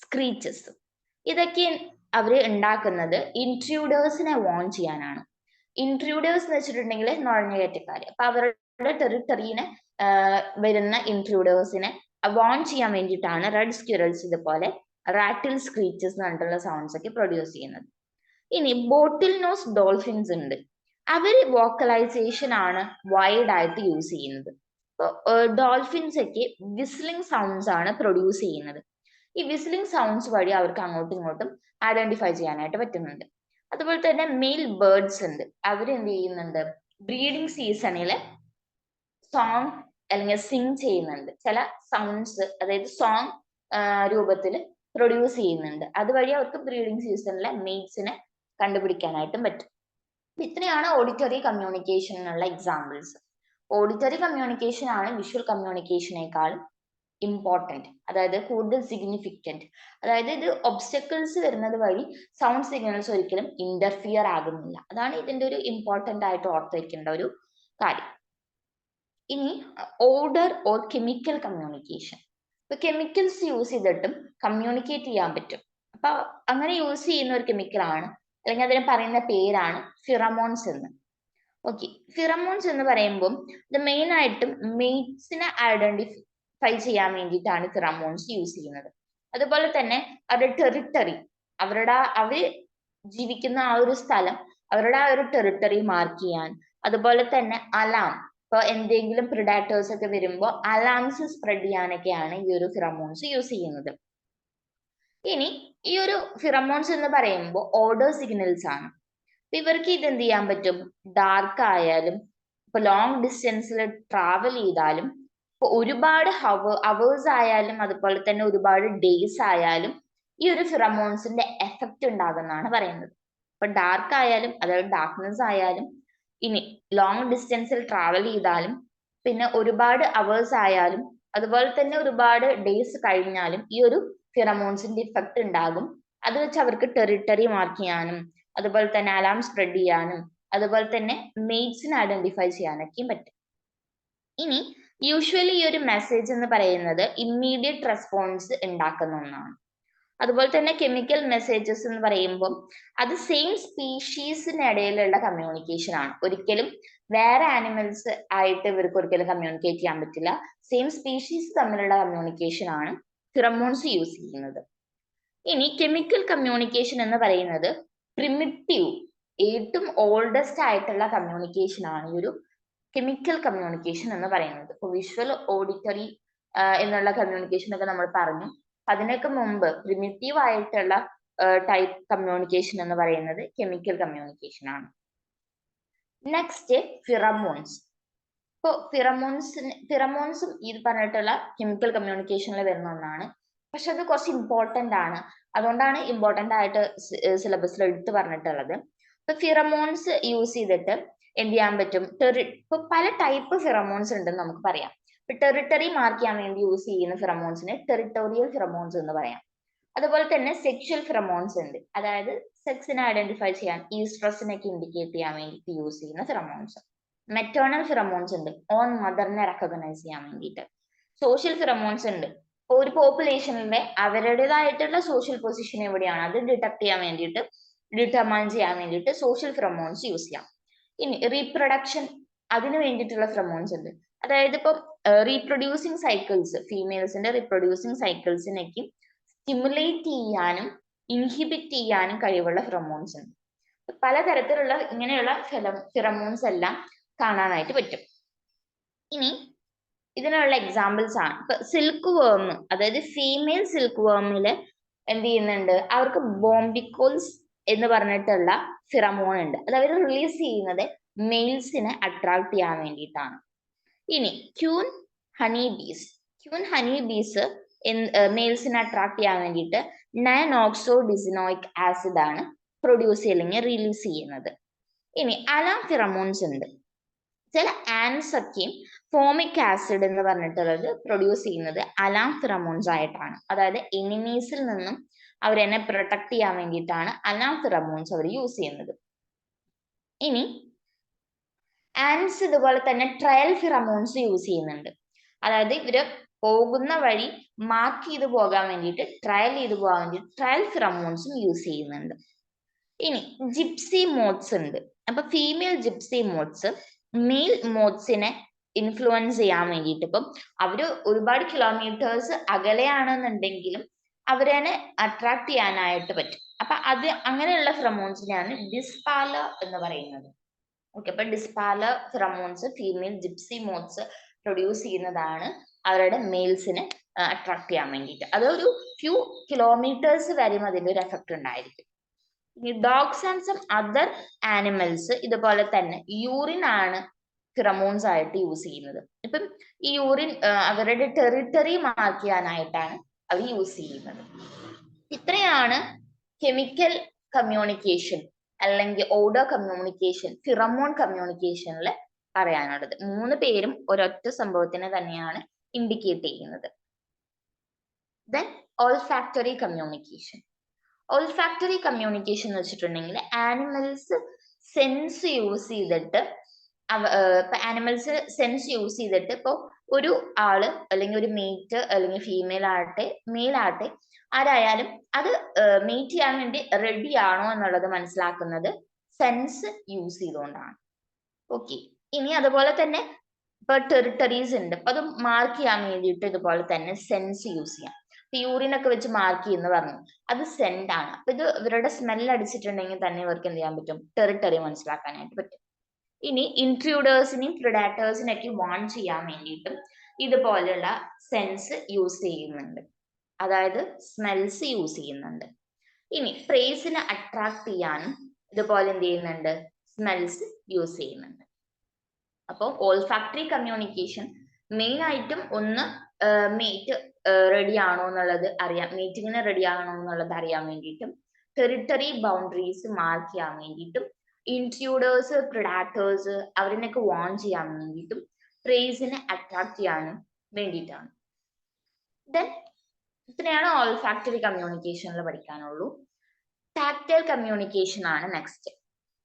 Speaker 1: സ്ക്രീച്ചസും ഇതൊക്കെ അവര് ഉണ്ടാക്കുന്നത് ഇൻട്രൂഡേഴ്സിനെ വാൺ ചെയ്യാനാണ്. ഇൻട്രൂഡേഴ്സ് എന്ന് വെച്ചിട്ടുണ്ടെങ്കിൽ നുഴഞ്ഞുകയറ്റക്കാര്. അപ്പൊ അവരുടെ ടെറിട്ടറിനെ വരുന്ന ഇൻട്രൂഡേഴ്സിനെ വാൺ ചെയ്യാൻ വേണ്ടിയിട്ടാണ് റെഡ് സ്ക്വിറൽസ് ഇതുപോലെ റാറ്റിൽ, സ്ക്രീച്ചസ് എന്ന് പറഞ്ഞിട്ടുള്ള സൗണ്ട്സ് ഒക്കെ പ്രൊഡ്യൂസ് ചെയ്യുന്നത്. ഇനി ബോട്ടിൽ നോസ് ഡോൾഫിൻസ് ഉണ്ട്, അവര് വോക്കലൈസേഷൻ ആണ് വൈഡ് ആയിട്ട് യൂസ് ചെയ്യുന്നത്. ഡോൾഫിൻസ് ഒക്കെ വിസ്ലിംഗ് സൗണ്ട്സ് ആണ് പ്രൊഡ്യൂസ് ചെയ്യുന്നത്. ഈ വിസ്ലിംഗ് സൗണ്ട്സ് വഴി അവർക്ക് അങ്ങോട്ടും ഇങ്ങോട്ടും ഐഡന്റിഫൈ ചെയ്യാനായിട്ട് പറ്റുന്നുണ്ട്. അതുപോലെ തന്നെ മെയിൽ ബേർഡ്സ് ഉണ്ട്, അവരെന്ത് ചെയ്യുന്നുണ്ട്, ബ്രീഡിംഗ് സീസണില് സോങ് അല്ലെങ്കിൽ സിങ് ചെയ്യുന്നുണ്ട്. ചില സൗണ്ട്സ്, അതായത് സോങ് രൂപത്തിൽ പ്രൊഡ്യൂസ് ചെയ്യുന്നുണ്ട്. അതുവഴി അവർക്ക് ബ്രീഡിംഗ് സീസണിലെ മെയ്റ്റ്സിനെ കണ്ടുപിടിക്കാനായിട്ടും പറ്റും. ഇത്രയാണ് ഓഡിറ്ററി കമ്മ്യൂണിക്കേഷനുള്ള എക്സാമ്പിൾസ്. ഓഡിറ്ററി കമ്മ്യൂണിക്കേഷൻ ആണ് വിഷ്വൽ കമ്മ്യൂണിക്കേഷനേക്കാളും ഇമ്പോർട്ടൻറ്റ്, അതായത് കൂടുതൽ സിഗ്നിഫിക്കൻറ്റ്. അതായത് ഇത് ഒബ്സ്റ്റക്കിൾസ് വരുന്നത് വഴി സൗണ്ട് സിഗ്നൽസ് ഒരിക്കലും ഇന്റർഫിയർ ആകുന്നില്ല. അതാണ് ഇതിന്റെ ഒരു ഇമ്പോർട്ടൻ്റ് ആയിട്ട് ഓർത്തിരിക്കേണ്ട ഒരു കാര്യം. ഇനി ഓർഡർ ഓർ കെമിക്കൽ കമ്മ്യൂണിക്കേഷൻ. ഇപ്പൊ കെമിക്കൽസ് യൂസ് ചെയ്തിട്ടും കമ്മ്യൂണിക്കേറ്റ് ചെയ്യാൻ പറ്റും. അപ്പൊ അങ്ങനെ യൂസ് ചെയ്യുന്ന ഒരു കെമിക്കലാണ്, അല്ലെങ്കിൽ അതിന് പറയുന്ന പേരാണ് ഫിറമോൺസ് എന്ന്. ഓക്കെ, ഫിറമോൺസ് എന്ന് പറയുമ്പോൾ ഇത് മെയിൻ ആയിട്ടും മെയ്റ്റ്സിനെ ഐഡന്റിഫൈ ചെയ്യാൻ വേണ്ടിയിട്ടാണ് ഫിറമോൺസ് യൂസ് ചെയ്യുന്നത്. അതുപോലെ തന്നെ അവരുടെ ടെറിട്ടറി, അവര് ജീവിക്കുന്ന ആ ഒരു സ്ഥലം, അവരുടെ ആ ഒരു ടെറിട്ടറി മാർക്ക് ചെയ്യാൻ, അതുപോലെ തന്നെ അലാം, ഇപ്പൊ എന്തെങ്കിലും പ്രിഡാറ്റേഴ്സ് ഒക്കെ വരുമ്പോൾ അലാംസ് സ്പ്രെഡ് ചെയ്യാനൊക്കെയാണ് ഈ ഒരു ഫിറമോൺസ് യൂസ് ചെയ്യുന്നത്. ഇനി ഈ ഒരു ഫിറമോൺസ് എന്ന് പറയുമ്പോൾ ഓർഡർ സിഗ്നൽസ് ആണ്. ഇവർക്ക് ഇത് എന്ത് ചെയ്യാൻ പറ്റും? ഡാർക്ക് ആയാലും, ഇപ്പൊ ലോങ് ഡിസ്റ്റൻസിൽ ട്രാവൽ ചെയ്താലും, ഇപ്പൊ ഒരുപാട് അവേഴ്സ് ആയാലും, അതുപോലെ തന്നെ ഒരുപാട് ഡേയ്സ് ആയാലും ഈ ഒരു ഫിറമോൺസിന്റെ എഫക്റ്റ് ഉണ്ടാകുന്നതാണ് പറയുന്നത്. ഇപ്പൊ ഡാർക്ക് ആയാലും, അതായത് ഡാർക്ക്നെസ് ആയാലും, ഇനി ലോങ് ഡിസ്റ്റൻസിൽ ട്രാവൽ ചെയ്താലും, പിന്നെ ഒരുപാട് അവേഴ്സ് ആയാലും, അതുപോലെ തന്നെ ഒരുപാട് ഡേയ്സ് കഴിഞ്ഞാലും ഈ ഒരു ഫിറമോൺസിന്റെ ഇഫക്റ്റ് ഉണ്ടാകും. അത് വെച്ച് അവർക്ക് ടെറിട്ടറി മാർക്ക് ചെയ്യാനും, അതുപോലെ തന്നെ അലാം സ്പ്രെഡ് ചെയ്യാനും, അതുപോലെ തന്നെ മെയ്റ്റ്സിനെ ഐഡന്റിഫൈ ചെയ്യാനൊക്കെയും പറ്റും. ഇനി യൂഷ്വലി ഈ ഒരു മെസ്സേജ് എന്ന് പറയുന്നത് ഇമ്മീഡിയറ്റ് റെസ്പോൺസ് ഉണ്ടാക്കുന്ന ഒന്നാണ്. അതുപോലെ തന്നെ കെമിക്കൽ മെസ്സേജസ് എന്ന് പറയുമ്പോൾ അത് സെയിം സ്പീഷീസിനിടയിലുള്ള കമ്മ്യൂണിക്കേഷൻ ആണ്. ഒരിക്കലും വേറെ ആനിമൽസ് ആയിട്ട് ഇവർക്ക് ഒരിക്കലും കമ്മ്യൂണിക്കേറ്റ് ചെയ്യാൻ പറ്റില്ല. സെയിം സ്പീഷീസ് തമ്മിലുള്ള കമ്മ്യൂണിക്കേഷൻ ആണ് ഫിറമോൺസ് യൂസ് ചെയ്യുന്നത്. ഇനി കെമിക്കൽ കമ്മ്യൂണിക്കേഷൻ എന്ന് പറയുന്നത് പ്രിമിറ്റീവ്, ഏറ്റവും ഓൾഡസ്റ്റ് ആയിട്ടുള്ള കമ്മ്യൂണിക്കേഷൻ ആണ് ഈ ഒരു കെമിക്കൽ കമ്മ്യൂണിക്കേഷൻ എന്ന് പറയുന്നത്. ഇപ്പൊ വിഷ്വൽ, ഓഡിറ്ററി എന്നുള്ള കമ്മ്യൂണിക്കേഷൻ ഒക്കെ നമ്മൾ പറഞ്ഞു. അതിനൊക്കെ മുമ്പ് പ്രിമിറ്റീവ് ആയിട്ടുള്ള ടൈപ്പ് കമ്മ്യൂണിക്കേഷൻ എന്ന് പറയുന്നത് കെമിക്കൽ കമ്മ്യൂണിക്കേഷൻ ആണ്. Next pheromones. ഇപ്പൊ ഫിറമോൺസും ഇത് പറഞ്ഞിട്ടുള്ള കെമിക്കൽ കമ്മ്യൂണിക്കേഷനിൽ വരുന്ന ഒന്നാണ്. പക്ഷെ അത് കുറച്ച് ഇമ്പോർട്ടന്റ് ആണ്, അതുകൊണ്ടാണ് ഇമ്പോർട്ടന്റ് ആയിട്ട് സിലബസിൽ എടുത്തു പറഞ്ഞിട്ടുള്ളത്. ഇപ്പൊ ഫിറമോൺസ് യൂസ് ചെയ്തിട്ട് എന്ത് ചെയ്യാൻ പറ്റും? ഇപ്പൊ പല ടൈപ്പ് ഫിറമോൺസ് ഉണ്ടെന്ന് നമുക്ക് പറയാം. ഇപ്പൊ ടെറിട്ടറി മാർക്ക് ചെയ്യാൻ വേണ്ടി യൂസ് ചെയ്യുന്ന ഫിറമോൺസിനെ ടെറിട്ടോറിയൽ ഫിറമോൺസ് എന്ന് പറയാം. അതുപോലെ തന്നെ സെക്ഷൽ ഫിറമോൺസ് ഉണ്ട്, അതായത് സെക്സിനെ ഐഡന്റിഫൈ ചെയ്യാൻ, ഈസ്ട്രസിനൊക്കെ ഇൻഡിക്കേറ്റ് ചെയ്യാൻ വേണ്ടിയിട്ട് യൂസ് ചെയ്യുന്ന ഫിറമോൺസ്. മെറ്റേണൽ ഫിറമോൺസ് ഉണ്ട്, ഓൺ മദറിനെ റെക്കഗ്നൈസ് ചെയ്യാൻ വേണ്ടിയിട്ട്. സോഷ്യൽ ഫിറമോൺസ് ഉണ്ട്, ഒരു പോപ്പുലേഷനിലെ അവരുടേതായിട്ടുള്ള സോഷ്യൽ പൊസിഷൻ എവിടെയാണ് അത് ഡിറ്റക്ട് ചെയ്യാൻ വേണ്ടിയിട്ട്, ഡിറ്റർമൈൻ ചെയ്യാൻ വേണ്ടിയിട്ട് സോഷ്യൽ ഫിറമോൺസ് യൂസ് ചെയ്യാം. ഇനി റീപ്രൊഡക്ഷൻ, അതിന് വേണ്ടിയിട്ടുള്ള ഫിറമോൺസ് ഉണ്ട്. അതായത് ഇപ്പം റീപ്രൊഡ്യൂസിങ് സൈക്കിൾസ്, ഫീമെയിൽസിന്റെ റീപ്രൊഡ്യൂസിങ് സൈക്കിൾസിനൊക്കെ സ്റ്റിമുലേറ്റ് ചെയ്യാനും ഇൻഹിബിറ്റ് ചെയ്യാനും കഴിവുള്ള ഫിറമോൺസ് ഉണ്ട്. പലതരത്തിലുള്ള ഇങ്ങനെയുള്ള ഫിറമോൺസ് എല്ലാം കാണാനായിട്ട് പറ്റും. ഇനി ഇതിനുള്ള എക്സാമ്പിൾസ് ആണ് ഇപ്പൊ സിൽക്ക് വേം, അതായത് ഫീമെയിൽ സിൽക്ക് വേമില് എന്ത് ചെയ്യുന്നുണ്ട്? അവർക്ക് ബോംബിക്കോൾസ് എന്ന് പറഞ്ഞിട്ടുള്ള ഫിറമോൺ ഉണ്ട്. അത് അവർ റിലീസ് ചെയ്യുന്നത് മെയിൽസിനെ അട്രാക്ട് ചെയ്യാൻ വേണ്ടിയിട്ടാണ്. ഇനി ക്യൂൻ ഹണി ബീസ് മെയിൽസിനെ അട്രാക്ട് ചെയ്യാൻ വേണ്ടിയിട്ട് നയനോക്സോഡിസിനോയിക് ആസിഡ് ആണ് പ്രൊഡ്യൂസ് അല്ലെങ്കിൽ റിലീസ് ചെയ്യുന്നത്. ഇനി അലാം ഫിറമോൺസ് ഉണ്ട്. ചില ആൻസ് ഒക്കെയും ഫോമിക് ആസിഡ് എന്ന് പറഞ്ഞിട്ടുള്ളത് പ്രൊഡ്യൂസ് ചെയ്യുന്നത് അലാം ഫിറമോൺസ് ആയിട്ടാണ്. അതായത് എനിമീസിൽ നിന്നും അവരെന്നെ പ്രൊട്ടക്ട് ചെയ്യാൻ വേണ്ടിയിട്ടാണ് അലാം ഫിറമോൺസ് അവർ യൂസ് ചെയ്യുന്നത്. ഇനി ആൻസ് ഇതുപോലെ തന്നെ ട്രയൽ ഫിറമോൺസ് യൂസ് ചെയ്യുന്നുണ്ട്. അതായത് ഇവര് പോകുന്ന വഴി മാർക്ക് ചെയ്ത് പോകാൻ വേണ്ടിയിട്ട്, ട്രയൽ ചെയ്ത് പോകാൻ വേണ്ടിയിട്ട് ട്രയൽ ഫിറമോൺസും യൂസ് ചെയ്യുന്നുണ്ട്. ഇനി ജിപ്സി മോത്സ് ഉണ്ട്. അപ്പൊ ഫീമെയിൽ ജിപ്സി മോത്സ് മെയിൽ മോത്സിനെ ഇൻഫ്ലുവൻസ് ചെയ്യാൻ വേണ്ടിയിട്ട്, ഇപ്പം അവര് ഒരുപാട് കിലോമീറ്റേഴ്സ് അകലെയാണെന്നുണ്ടെങ്കിലും അവരെ അട്രാക്ട് ചെയ്യാനായിട്ട് പറ്റും. അപ്പൊ അത് അങ്ങനെയുള്ള ഫിറമോൺസിനെയാണ് ഡിസ്പാലർ എന്ന് പറയുന്നത്. ഓക്കെ, അപ്പൊ ഡിസ്പാലർ ഫിറമോൺസ് ഫീമെയിൽ ജിപ്സി മോത്സ് പ്രൊഡ്യൂസ് ചെയ്യുന്നതാണ് അവരുടെ മെയിൽസിനെ അട്രാക്ട് ചെയ്യാൻ വേണ്ടിയിട്ട്. അതൊരു ഫ്യൂ കിലോമീറ്റേഴ്സ് വരെയും അതിന്റെ ഒരു എഫക്ട് ഉണ്ടായിരിക്കും. Dogs and some other animals ഇതുപോലെ തന്നെ യൂറിൻ ആണ് ഫിറമോൺസ് ആയിട്ട് യൂസ് ചെയ്യുന്നത്. ഇപ്പം ഈ യൂറിൻ അവരുടെ ടെറിട്ടറി മാർക്ക് ചെയ്യാനായിട്ടാണ് അവർ യൂസ് ചെയ്യുന്നത്. ഇത്രയാണ് കെമിക്കൽ കമ്മ്യൂണിക്കേഷൻ അല്ലെങ്കിൽ ഓഡർ കമ്മ്യൂണിക്കേഷൻ, ഫിറമോൺ കമ്മ്യൂണിക്കേഷനിൽ പറയാനുള്ളത്. 3 പേരും ഒരൊറ്റ സംഭവത്തിനെ തന്നെയാണ് ഇൻഡിക്കേറ്റ് ചെയ്യുന്നത്. Then olfactory communication. Olfactory communication എന്ന് വെച്ചിട്ടുണ്ടെങ്കിൽ ആനിമൽസ് സെൻസ് യൂസ് ചെയ്തിട്ട് ആനിമൽസ് സെൻസ് യൂസ് ചെയ്തിട്ട് ഇപ്പോൾ ഒരു ആള് അല്ലെങ്കിൽ ഒരു മേറ്റ് അല്ലെങ്കിൽ ഫീമെയിൽ ആകട്ടെ മെയിൽ ആകട്ടെ ആരായാലും അത് മീറ്റ് ചെയ്യാൻ വേണ്ടി റെഡി ആണോ എന്നുള്ളത് മനസ്സിലാക്കുന്നത് സെൻസ് യൂസ് ചെയ്തുകൊണ്ടാണ്. ഓക്കെ, ഇനി അതുപോലെ തന്നെ ഇപ്പൊ ടെറിട്ടറീസ് ഉണ്ട്, അപ്പൊ അത് മാർക്ക് ചെയ്യാൻ വേണ്ടിയിട്ട് ഇതുപോലെ തന്നെ സെൻസ് യൂസ് ചെയ്യാം. യൂറിനൊക്കെ വെച്ച് മാർക്ക് ചെയ്യുന്ന പറഞ്ഞു, അത് സെന്റ് ആണ്. അപ്പൊ ഇത് ഇവരുടെ സ്മെൽ അടിച്ചിട്ടുണ്ടെങ്കിൽ തന്നെ ഇവർക്ക് എന്ത് ചെയ്യാൻ പറ്റും, ടെറിട്ടറി മനസ്സിലാക്കാനായിട്ട് പറ്റും. ഇനി ഇൻട്രൂഡേഴ്സിനെയും പ്രിഡാറ്റേഴ്സിനൊക്കെ വാൺ ചെയ്യാൻ വേണ്ടിയിട്ടും ഇതുപോലെയുള്ള സെൻസ് യൂസ് ചെയ്യുന്നുണ്ട്, അതായത് സ്മെൽസ് യൂസ് ചെയ്യുന്നുണ്ട്. ഇനി പ്രേസിനെ അട്രാക്ട് ചെയ്യാനും ഇതുപോലെ എന്ത് ചെയ്യുന്നുണ്ട്, സ്മെൽസ് യൂസ് ചെയ്യുന്നുണ്ട്. അപ്പോൾ ഓൾഫാക്ടറി കമ്മ്യൂണിക്കേഷൻ മെയിൻ ആയിട്ടും ഒന്ന് മീറ്റ് റെഡി ആണോ എന്നുള്ളത് അറിയാം, മീറ്റിങ്ങിന് റെഡി ആണോ എന്നുള്ളത് അറിയാൻ വേണ്ടിയിട്ടും, ടെറിട്ടറി ബൗണ്ടറീസ് മാർക്ക് ചെയ്യാൻ വേണ്ടിയിട്ടും, ഇൻട്രൂഡേഴ്സ് പ്രിഡാറ്റേഴ്സ് അവരിനൊക്കെ വാൺ ചെയ്യാൻ വേണ്ടിയിട്ടും, പ്രേസിനെ അട്രാക്ട് ചെയ്യാനും വേണ്ടിയിട്ടാണ്. ദെൻ ഇത്രയാണ് ഓൾഫാക്ടറി കമ്മ്യൂണിക്കേഷനിൽ പഠിക്കാനുള്ളൂ. ടാക്ടൈൽ കമ്മ്യൂണിക്കേഷൻ ആണ് നെക്സ്റ്റ്.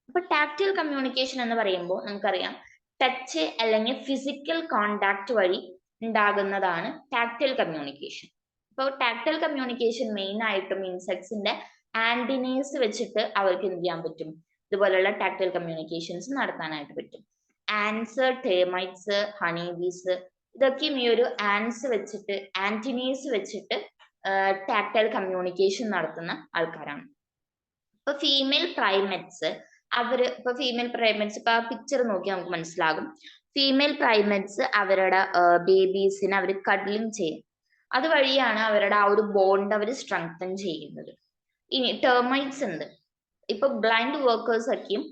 Speaker 1: അപ്പൊ ടാക്ടൈൽ കമ്മ്യൂണിക്കേഷൻ എന്ന് പറയുമ്പോൾ നമുക്കറിയാം ടച്ച് അല്ലെങ്കിൽ ഫിസിക്കൽ കോണ്ടാക്ട് വഴി ഉണ്ടാകുന്നതാണ് ടാക്ടൈൽ കമ്മ്യൂണിക്കേഷൻ. അപ്പോൾ ടാക്ടൈൽ കമ്മ്യൂണിക്കേഷൻ മെയിൻ ആയിട്ടും ഇൻസെക്ട്സിന്റെ ആന്റിനേസ് വെച്ചിട്ട് അവർക്ക് എന്ത് ചെയ്യാൻ പറ്റും, ഇതുപോലെയുള്ള ടാക്ടൈൽ കമ്മ്യൂണിക്കേഷൻസ് നടത്താനായിട്ട് പറ്റും. ആൻസ്, ടേമൈറ്റ്സ്, ഹണി ബീസ് ഇതൊക്കെയും ഈ ഒരു ആൻസ് വെച്ചിട്ട് ആന്റിനേസ് വെച്ചിട്ട് ടാക്ടൈൽ കമ്മ്യൂണിക്കേഷൻ നടത്തുന്ന ആൾക്കാരാണ്. ഇപ്പൊ ഫീമെയിൽ പ്രൈമറ്റ്സ് ഇപ്പൊ ഫീമെയിൽ പ്രൈമറ്റ്സ് ഇപ്പൊ ആ പിക്ചർ നോക്കി നമുക്ക് മനസ്സിലാകും. ഫീമെയിൽ പ്രൈമറ്റ്സ് അവരുടെ ബേബീസിനെ അവർ കഡ്ലിങ് ചെയ്യും, അതുവഴിയാണ് അവരുടെ ആ ഒരു ബോണ്ട് അവർ സ്ട്രെങ്തൻ ചെയ്യുന്നത്. ഇനി ടേമൈറ്റ്സ് ഉണ്ട്, ഇപ്പൊ ബ്ലൈൻഡ് വർക്കേഴ്സ് ഒക്കെയും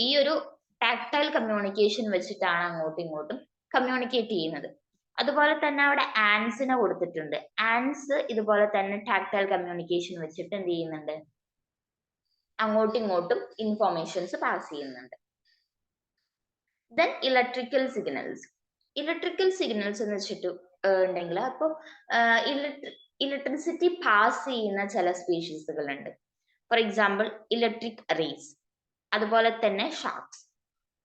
Speaker 1: ഈ ഒരു ടാക്ടൈൽ കമ്മ്യൂണിക്കേഷൻ വെച്ചിട്ടാണ് അങ്ങോട്ടും ഇങ്ങോട്ടും കമ്മ്യൂണിക്കേറ്റ് ചെയ്യുന്നത്. അതുപോലെ തന്നെ അവിടെ ആൻസിനെ കൊടുത്തിട്ടുണ്ട്. ആൻസ് ഇതുപോലെ തന്നെ ടാക്ടൈൽ കമ്മ്യൂണിക്കേഷൻ വെച്ചിട്ട് എന്ത് ചെയ്യുന്നുണ്ട്, അങ്ങോട്ടും ഇങ്ങോട്ടും ഇൻഫോർമേഷൻസ് പാസ് ചെയ്യുന്നുണ്ട്. Then electrical signals. Electrical signals എന്ന് വെച്ചിട്ട് ഉണ്ടെങ്കിൽ അപ്പോൾ ഇലക്ട്രിസിറ്റി പാസ് ചെയ്യുന്ന ചില സ്പീഷീസുകൾ ഉണ്ട്. ഫോർ എക്സാമ്പിൾ ഇലക്ട്രിക് റേസ്, അതുപോലെ തന്നെ ഷാർക്സ്.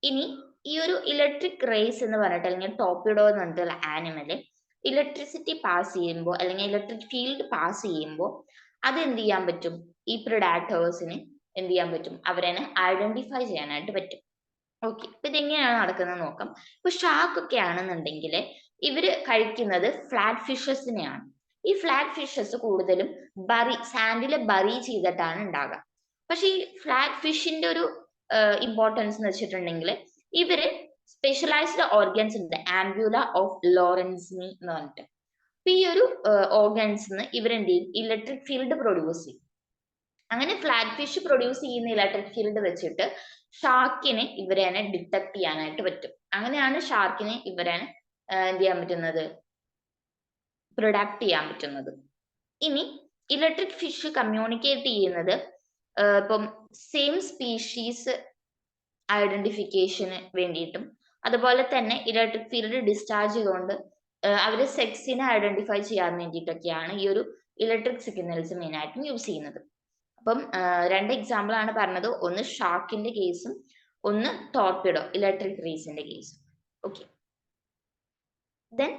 Speaker 1: ഇനി ഈ ഒരു ഇലക്ട്രിക് റേസ് എന്ന് പറഞ്ഞിട്ട് അല്ലെങ്കിൽ ടോപ്പിഡോ എന്ന് പറഞ്ഞിട്ടുള്ള ആനിമല് ഇലക്ട്രിസിറ്റി പാസ് ചെയ്യുമ്പോൾ അല്ലെങ്കിൽ ഇലക്ട്രിക് ഫീൽഡ് പാസ് ചെയ്യുമ്പോൾ അത് എന്ത് ചെയ്യാൻ പറ്റും, ഈ പ്രിഡാറ്റേഴ്സിന് എന്ത് ചെയ്യാൻ പറ്റും, അവരെ ഐഡന്റിഫൈ ചെയ്യാനായിട്ട് പറ്റും. ഓക്കെ, അപ്പൊ ഇതെങ്ങനെയാണ് നടക്കുന്നത് നോക്കാം. ഇപ്പൊ ഷാർക്ക് ഒക്കെ ആണെന്നുണ്ടെങ്കിൽ ഇവര് കഴിക്കുന്നത് ഫ്ലാറ്റ് ഫിഷസിനെയാണ്. ഈ ഫ്ലാറ്റ് ഫിഷസ് കൂടുതലും സാൻഡില് ബറി ചെയ്തിട്ടാണ് ഉണ്ടാകുക. പക്ഷെ ഈ ഫ്ലാറ്റ് ഫിഷിന്റെ ഒരു ഇമ്പോർട്ടൻസ് എന്ന് വെച്ചിട്ടുണ്ടെങ്കിൽ ഇവര് സ്പെഷ്യലൈസ്ഡ് ഓർഗൻസ് ഉണ്ട്, ആംബ്യൂല ഓഫ് ലോറൻസിനി എന്ന് പറഞ്ഞിട്ട്. അപ്പൊ ഈ ഒരു ഓർഗൻസിന് ഇവരെന്ത് ചെയ്യും, ഇലക്ട്രിക് ഫീൽഡ് പ്രൊഡ്യൂസ് ചെയ്യും. അങ്ങനെ ഫ്ലാറ്റ് ഫിഷ് പ്രൊഡ്യൂസ് ചെയ്യുന്ന ഇലക്ട്രിക് ഫീൽഡ് വെച്ചിട്ട് ഷാർക്കിനെ ഇവരെ ഡിറ്റക്ട് ചെയ്യാനായിട്ട് പറ്റും. അങ്ങനെയാണ് ഷാർക്കിനെ ഇവരെ എന്ത് ചെയ്യാൻ പറ്റുന്നത്, പ്രൊഡക്ട് ചെയ്യാൻ പറ്റുന്നത്. ഇനി ഇലക്ട്രിക് ഫിഷ് കമ്മ്യൂണിക്കേറ്റ് ചെയ്യുന്നത് ഇപ്പം സെയിം സ്പീഷീസ് ഐഡന്റിഫിക്കേഷന് വേണ്ടിയിട്ടും, അതുപോലെ തന്നെ ഇലക്ട്രിക് ഫീൽഡ് ഡിസ്ചാർജ് ചെയ്തുകൊണ്ട് അവര് സെക്സിനെ ഐഡന്റിഫൈ ചെയ്യാൻ വേണ്ടിയിട്ടൊക്കെയാണ് ഈ ഒരു ഇലക്ട്രിക് സിഗ്നൽസ് മെയിൻ ആയിട്ടും യൂസ് ചെയ്യുന്നത്. അപ്പം 2 എക്സാമ്പിൾ ആണ് പറഞ്ഞത്, ഒന്ന് ഷാർക്കിന്റെ കേസും ഒന്ന് ടോർപിഡോ ഇലക്ട്രിക് റേസിന്റെ കേസും. ഓക്കെ, ദെൻ